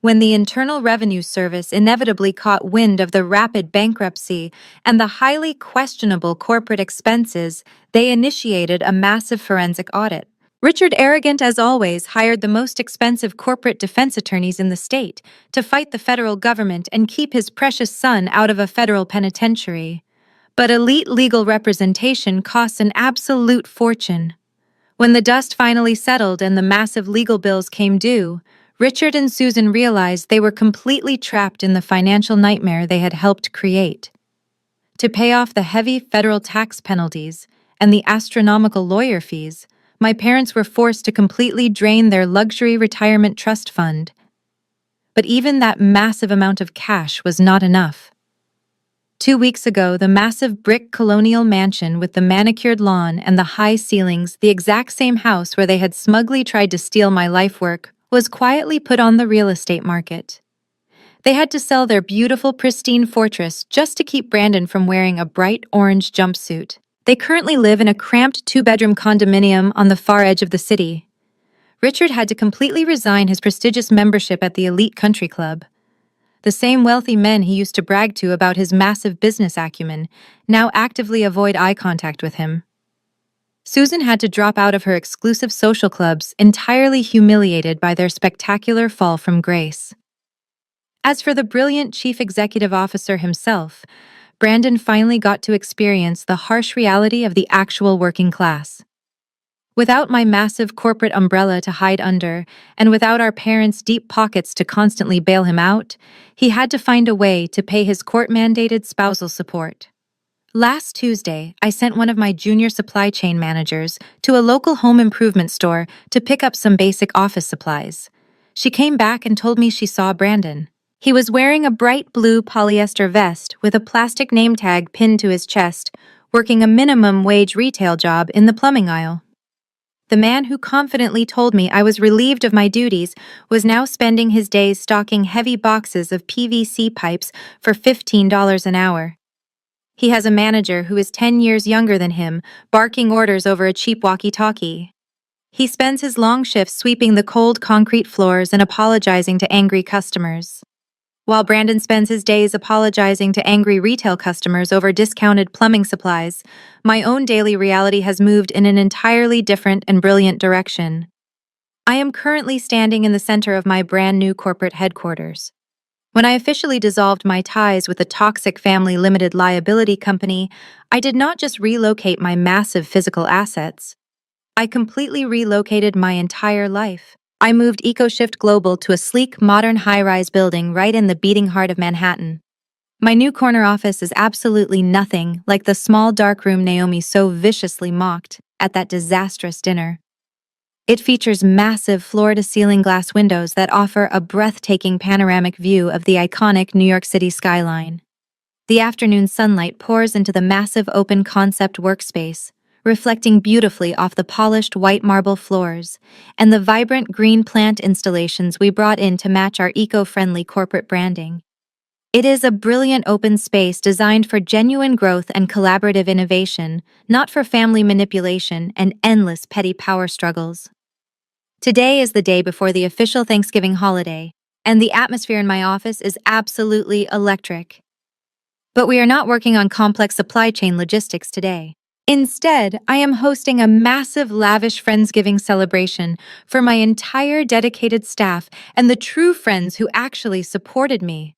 When the Internal Revenue Service inevitably caught wind of the rapid bankruptcy and the highly questionable corporate expenses, they initiated a massive forensic audit. Richard, arrogant as always, hired the most expensive corporate defense attorneys in the state to fight the federal government and keep his precious son out of a federal penitentiary. But elite legal representation costs an absolute fortune. When the dust finally settled and the massive legal bills came due, Richard and Susan realized they were completely trapped in the financial nightmare they had helped create. To pay off the heavy federal tax penalties and the astronomical lawyer fees, my parents were forced to completely drain their luxury retirement trust fund. But even that massive amount of cash was not enough. 2 weeks ago, the massive brick colonial mansion with the manicured lawn and the high ceilings, the exact same house where they had smugly tried to steal my life work, was quietly put on the real estate market. They had to sell their beautiful, pristine fortress just to keep Brandon from wearing a bright orange jumpsuit. They currently live in a cramped 2-bedroom condominium on the far edge of the city. Richard had to completely resign his prestigious membership at the elite country club. The same wealthy men he used to brag to about his massive business acumen now actively avoid eye contact with him. Susan had to drop out of her exclusive social clubs, entirely humiliated by their spectacular fall from grace. As for the brilliant chief executive officer himself, Brandon finally got to experience the harsh reality of the actual working class. Without my massive corporate umbrella to hide under, and without our parents' deep pockets to constantly bail him out, he had to find a way to pay his court-mandated spousal support. Last Tuesday, I sent one of my junior supply chain managers to a local home improvement store to pick up some basic office supplies. She came back and told me she saw Brandon. He was wearing a bright blue polyester vest with a plastic name tag pinned to his chest, working a minimum wage retail job in the plumbing aisle. The man who confidently told me I was relieved of my duties was now spending his days stocking heavy boxes of PVC pipes for $15 an hour. He has a manager who is 10 years younger than him, barking orders over a cheap walkie-talkie. He spends his long shifts sweeping the cold concrete floors and apologizing to angry customers. While Brandon spends his days apologizing to angry retail customers over discounted plumbing supplies, my own daily reality has moved in an entirely different and brilliant direction. I am currently standing in the center of my brand new corporate headquarters. When I officially dissolved my ties with the toxic family limited liability company, I did not just relocate my massive physical assets. I completely relocated my entire life. I moved EcoShift Global to a sleek, modern high-rise building right in the beating heart of Manhattan. My new corner office is absolutely nothing like the small dark room Naomi so viciously mocked at that disastrous dinner. It features massive floor-to-ceiling glass windows that offer a breathtaking panoramic view of the iconic New York City skyline. The afternoon sunlight pours into the massive open-concept workspace, reflecting beautifully off the polished white marble floors and the vibrant green plant installations we brought in to match our eco-friendly corporate branding. It is a brilliant open space designed for genuine growth and collaborative innovation, not for family manipulation and endless petty power struggles. Today is the day before the official Thanksgiving holiday, and the atmosphere in my office is absolutely electric. But we are not working on complex supply chain logistics today. Instead, I am hosting a massive, lavish Friendsgiving celebration for my entire dedicated staff and the true friends who actually supported me.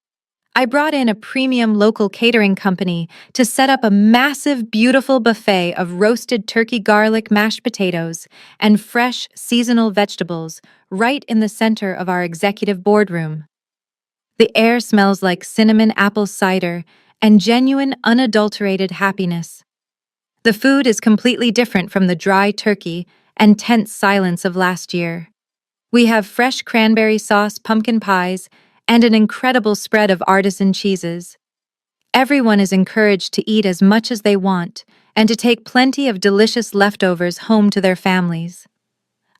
I brought in a premium local catering company to set up a massive, beautiful buffet of roasted turkey garlic mashed potatoes and fresh, seasonal vegetables right in the center of our executive boardroom. The air smells like cinnamon apple cider and genuine, unadulterated happiness. The food is completely different from the dry turkey and tense silence of last year. We have fresh cranberry sauce pumpkin pies and an incredible spread of artisan cheeses. Everyone is encouraged to eat as much as they want and to take plenty of delicious leftovers home to their families.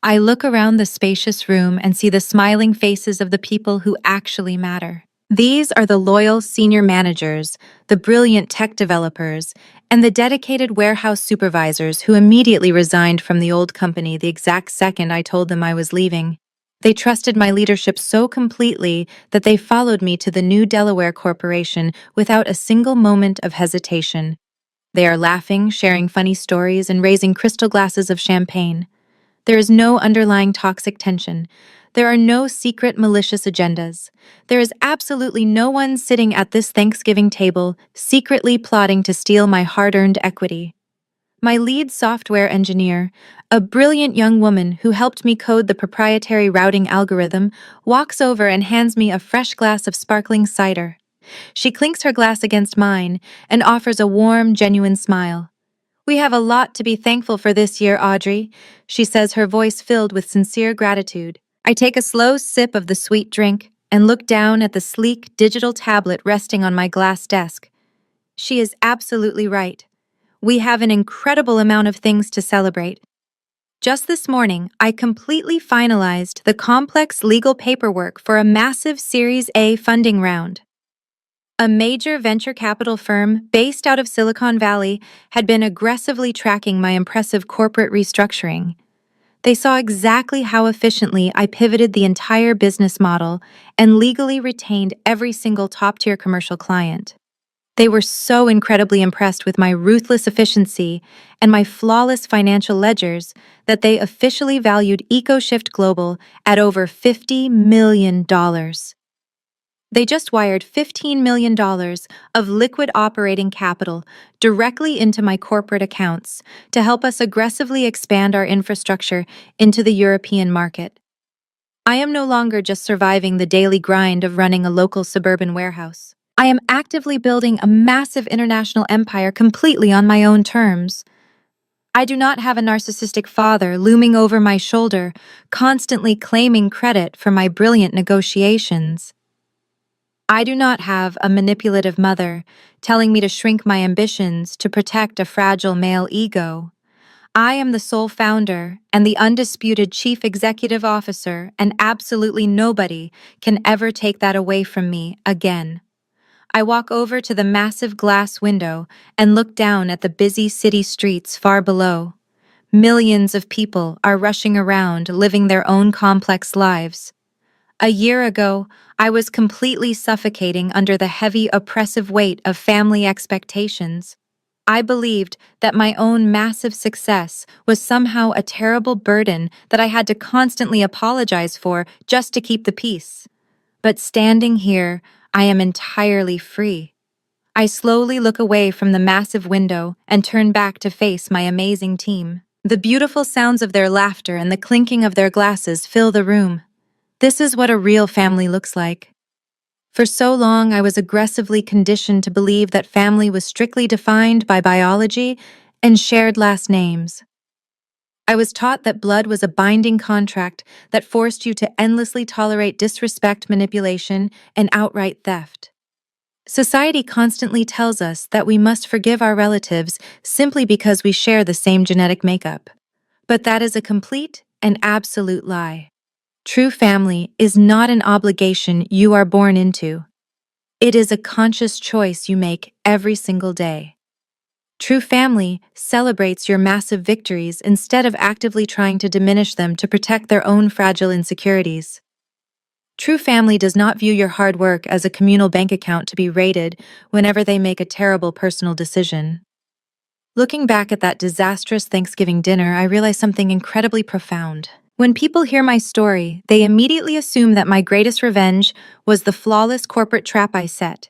I look around the spacious room and see the smiling faces of the people who actually matter. These are the loyal senior managers, the brilliant tech developers, and the dedicated warehouse supervisors who immediately resigned from the old company the exact second I told them I was leaving. They trusted my leadership so completely that they followed me to the new Delaware Corporation without a single moment of hesitation. They are laughing, sharing funny stories, and raising crystal glasses of champagne. There is no underlying toxic tension. There are no secret malicious agendas. There is absolutely no one sitting at this Thanksgiving table secretly plotting to steal my hard-earned equity. My lead software engineer, a brilliant young woman who helped me code the proprietary routing algorithm, walks over and hands me a fresh glass of sparkling cider. She clinks her glass against mine and offers a warm, genuine smile. "We have a lot to be thankful for this year, Audrey," she says, her voice filled with sincere gratitude. I take a slow sip of the sweet drink and look down at the sleek digital tablet resting on my glass desk. She is absolutely right. We have an incredible amount of things to celebrate. Just this morning, I completely finalized the complex legal paperwork for a massive Series A funding round. A major venture capital firm based out of Silicon Valley had been aggressively tracking my impressive corporate restructuring. They saw exactly how efficiently I pivoted the entire business model and legally retained every single top-tier commercial client. They were so incredibly impressed with my ruthless efficiency and my flawless financial ledgers that they officially valued EcoShift Global at over $50 million. They just wired $15 million of liquid operating capital directly into my corporate accounts to help us aggressively expand our infrastructure into the European market. I am no longer just surviving the daily grind of running a local suburban warehouse. I am actively building a massive international empire completely on my own terms. I do not have a narcissistic father looming over my shoulder, constantly claiming credit for my brilliant negotiations. I do not have a manipulative mother telling me to shrink my ambitions to protect a fragile male ego. I am the sole founder and the undisputed chief executive officer, and absolutely nobody can ever take that away from me again. I walk over to the massive glass window and look down at the busy city streets far below. Millions of people are rushing around, living their own complex lives. A year ago, I was completely suffocating under the heavy, oppressive weight of family expectations. I believed that my own massive success was somehow a terrible burden that I had to constantly apologize for just to keep the peace. But standing here, I am entirely free. I slowly look away from the massive window and turn back to face my amazing team. The beautiful sounds of their laughter and the clinking of their glasses fill the room. This is what a real family looks like. For so long, I was aggressively conditioned to believe that family was strictly defined by biology and shared last names. I was taught that blood was a binding contract that forced you to endlessly tolerate disrespect, manipulation, and outright theft. Society constantly tells us that we must forgive our relatives simply because we share the same genetic makeup. But that is a complete and absolute lie. True family is not an obligation you are born into. It is a conscious choice you make every single day. True family celebrates your massive victories instead of actively trying to diminish them to protect their own fragile insecurities. True family does not view your hard work as a communal bank account to be raided whenever they make a terrible personal decision. Looking back at that disastrous Thanksgiving dinner, I realized something incredibly profound. When people hear my story, they immediately assume that my greatest revenge was the flawless corporate trap I set.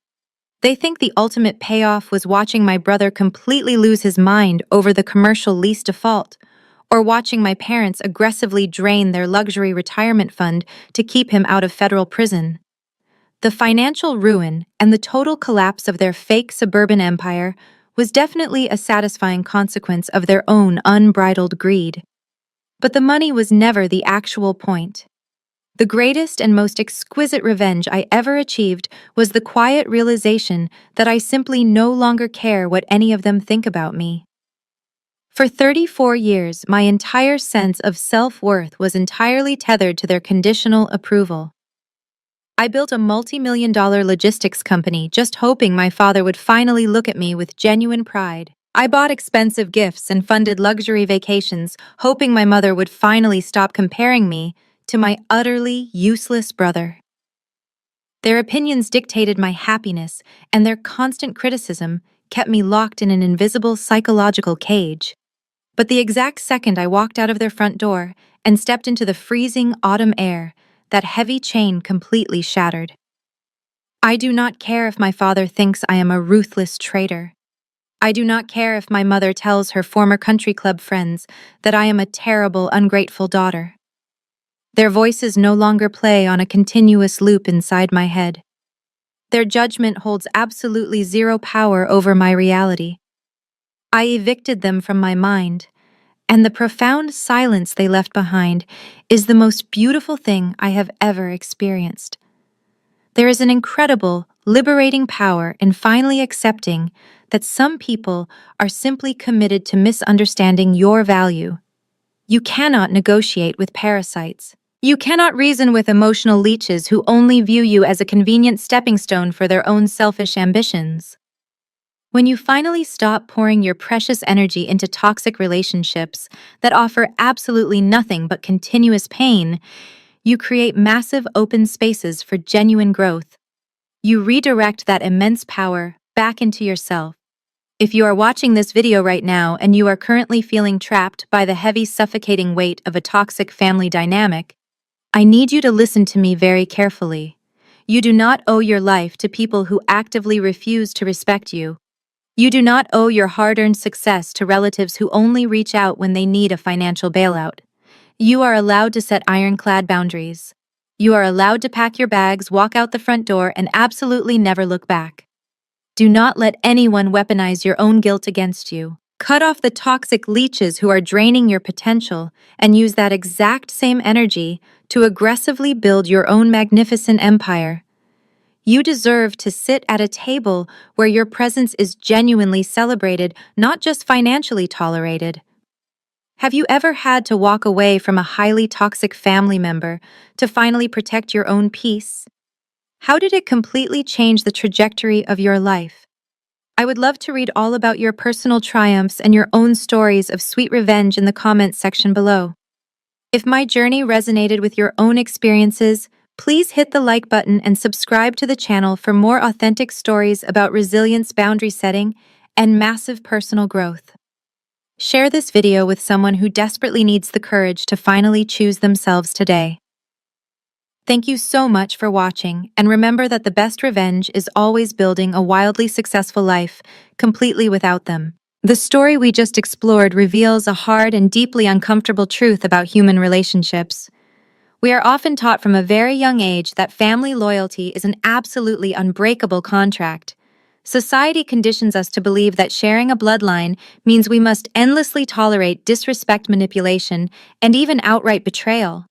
They think the ultimate payoff was watching my brother completely lose his mind over the commercial lease default, or watching my parents aggressively drain their luxury retirement fund to keep him out of federal prison. The financial ruin and the total collapse of their fake suburban empire was definitely a satisfying consequence of their own unbridled greed. But the money was never the actual point. The greatest and most exquisite revenge I ever achieved was the quiet realization that I simply no longer care what any of them think about me. For 34 years, my entire sense of self-worth was entirely tethered to their conditional approval. I built a multi-million-dollar logistics company just hoping my father would finally look at me with genuine pride. I bought expensive gifts and funded luxury vacations, hoping my mother would finally stop comparing me to my utterly useless brother. Their opinions dictated my happiness, and their constant criticism kept me locked in an invisible psychological cage. But the exact second I walked out of their front door and stepped into the freezing autumn air, that heavy chain completely shattered. I do not care if my father thinks I am a ruthless traitor. I do not care if my mother tells her former country club friends that I am a terrible, ungrateful daughter. Their voices no longer play on a continuous loop inside my head. Their judgment holds absolutely zero power over my reality. I evicted them from my mind, and the profound silence they left behind is the most beautiful thing I have ever experienced. There is an incredible, liberating power in finally accepting that some people are simply committed to misunderstanding your value. You cannot negotiate with parasites. You cannot reason with emotional leeches who only view you as a convenient stepping stone for their own selfish ambitions. When you finally stop pouring your precious energy into toxic relationships that offer absolutely nothing but continuous pain, you create massive open spaces for genuine growth. You redirect that immense power back into yourself. If you are watching this video right now and you are currently feeling trapped by the heavy, suffocating weight of a toxic family dynamic, I need you to listen to me very carefully. You do not owe your life to people who actively refuse to respect you. You do not owe your hard-earned success to relatives who only reach out when they need a financial bailout. You are allowed to set ironclad boundaries. You are allowed to pack your bags, walk out the front door, and absolutely never look back. Do not let anyone weaponize your own guilt against you. Cut off the toxic leeches who are draining your potential and use that exact same energy to aggressively build your own magnificent empire. You deserve to sit at a table where your presence is genuinely celebrated, not just financially tolerated. Have you ever had to walk away from a highly toxic family member to finally protect your own peace? How did it completely change the trajectory of your life? I would love to read all about your personal triumphs and your own stories of sweet revenge in the comments section below. If my journey resonated with your own experiences, please hit the like button and subscribe to the channel for more authentic stories about resilience, boundary setting, and massive personal growth. Share this video with someone who desperately needs the courage to finally choose themselves today. Thank you so much for watching, and remember that the best revenge is always building a wildly successful life, completely without them. The story we just explored reveals a hard and deeply uncomfortable truth about human relationships. We are often taught from a very young age that family loyalty is an absolutely unbreakable contract. Society conditions us to believe that sharing a bloodline means we must endlessly tolerate disrespect, manipulation, and even outright betrayal.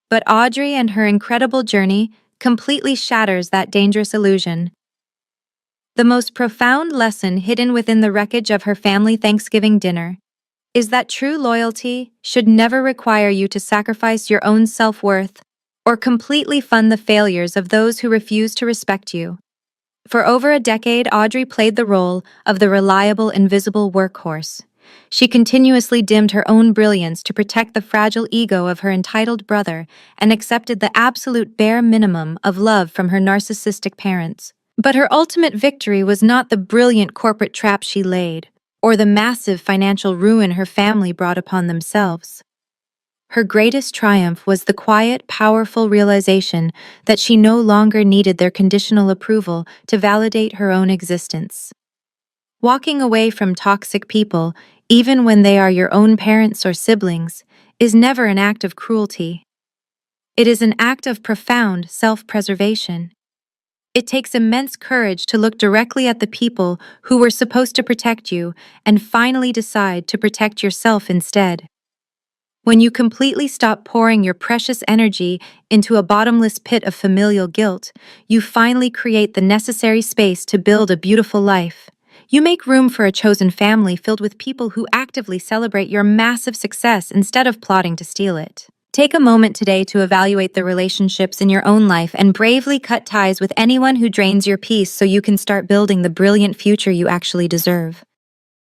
But Audrey and her incredible journey completely shatters that dangerous illusion. The most profound lesson hidden within the wreckage of her family Thanksgiving dinner is that true loyalty should never require you to sacrifice your own self-worth or completely fund the failures of those who refuse to respect you. For over a decade, Audrey played the role of the reliable, invisible workhorse. She continuously dimmed her own brilliance to protect the fragile ego of her entitled brother and accepted the absolute bare minimum of love from her narcissistic parents. But her ultimate victory was not the brilliant corporate trap she laid, or the massive financial ruin her family brought upon themselves. Her greatest triumph was the quiet, powerful realization that she no longer needed their conditional approval to validate her own existence. Walking away from toxic people, even when they are your own parents or siblings, is never an act of cruelty. It is an act of profound self-preservation. It takes immense courage to look directly at the people who were supposed to protect you and finally decide to protect yourself instead. When you completely stop pouring your precious energy into a bottomless pit of familial guilt, you finally create the necessary space to build a beautiful life. You make room for a chosen family filled with people who actively celebrate your massive success instead of plotting to steal it. Take a moment today to evaluate the relationships in your own life and bravely cut ties with anyone who drains your peace so you can start building the brilliant future you actually deserve.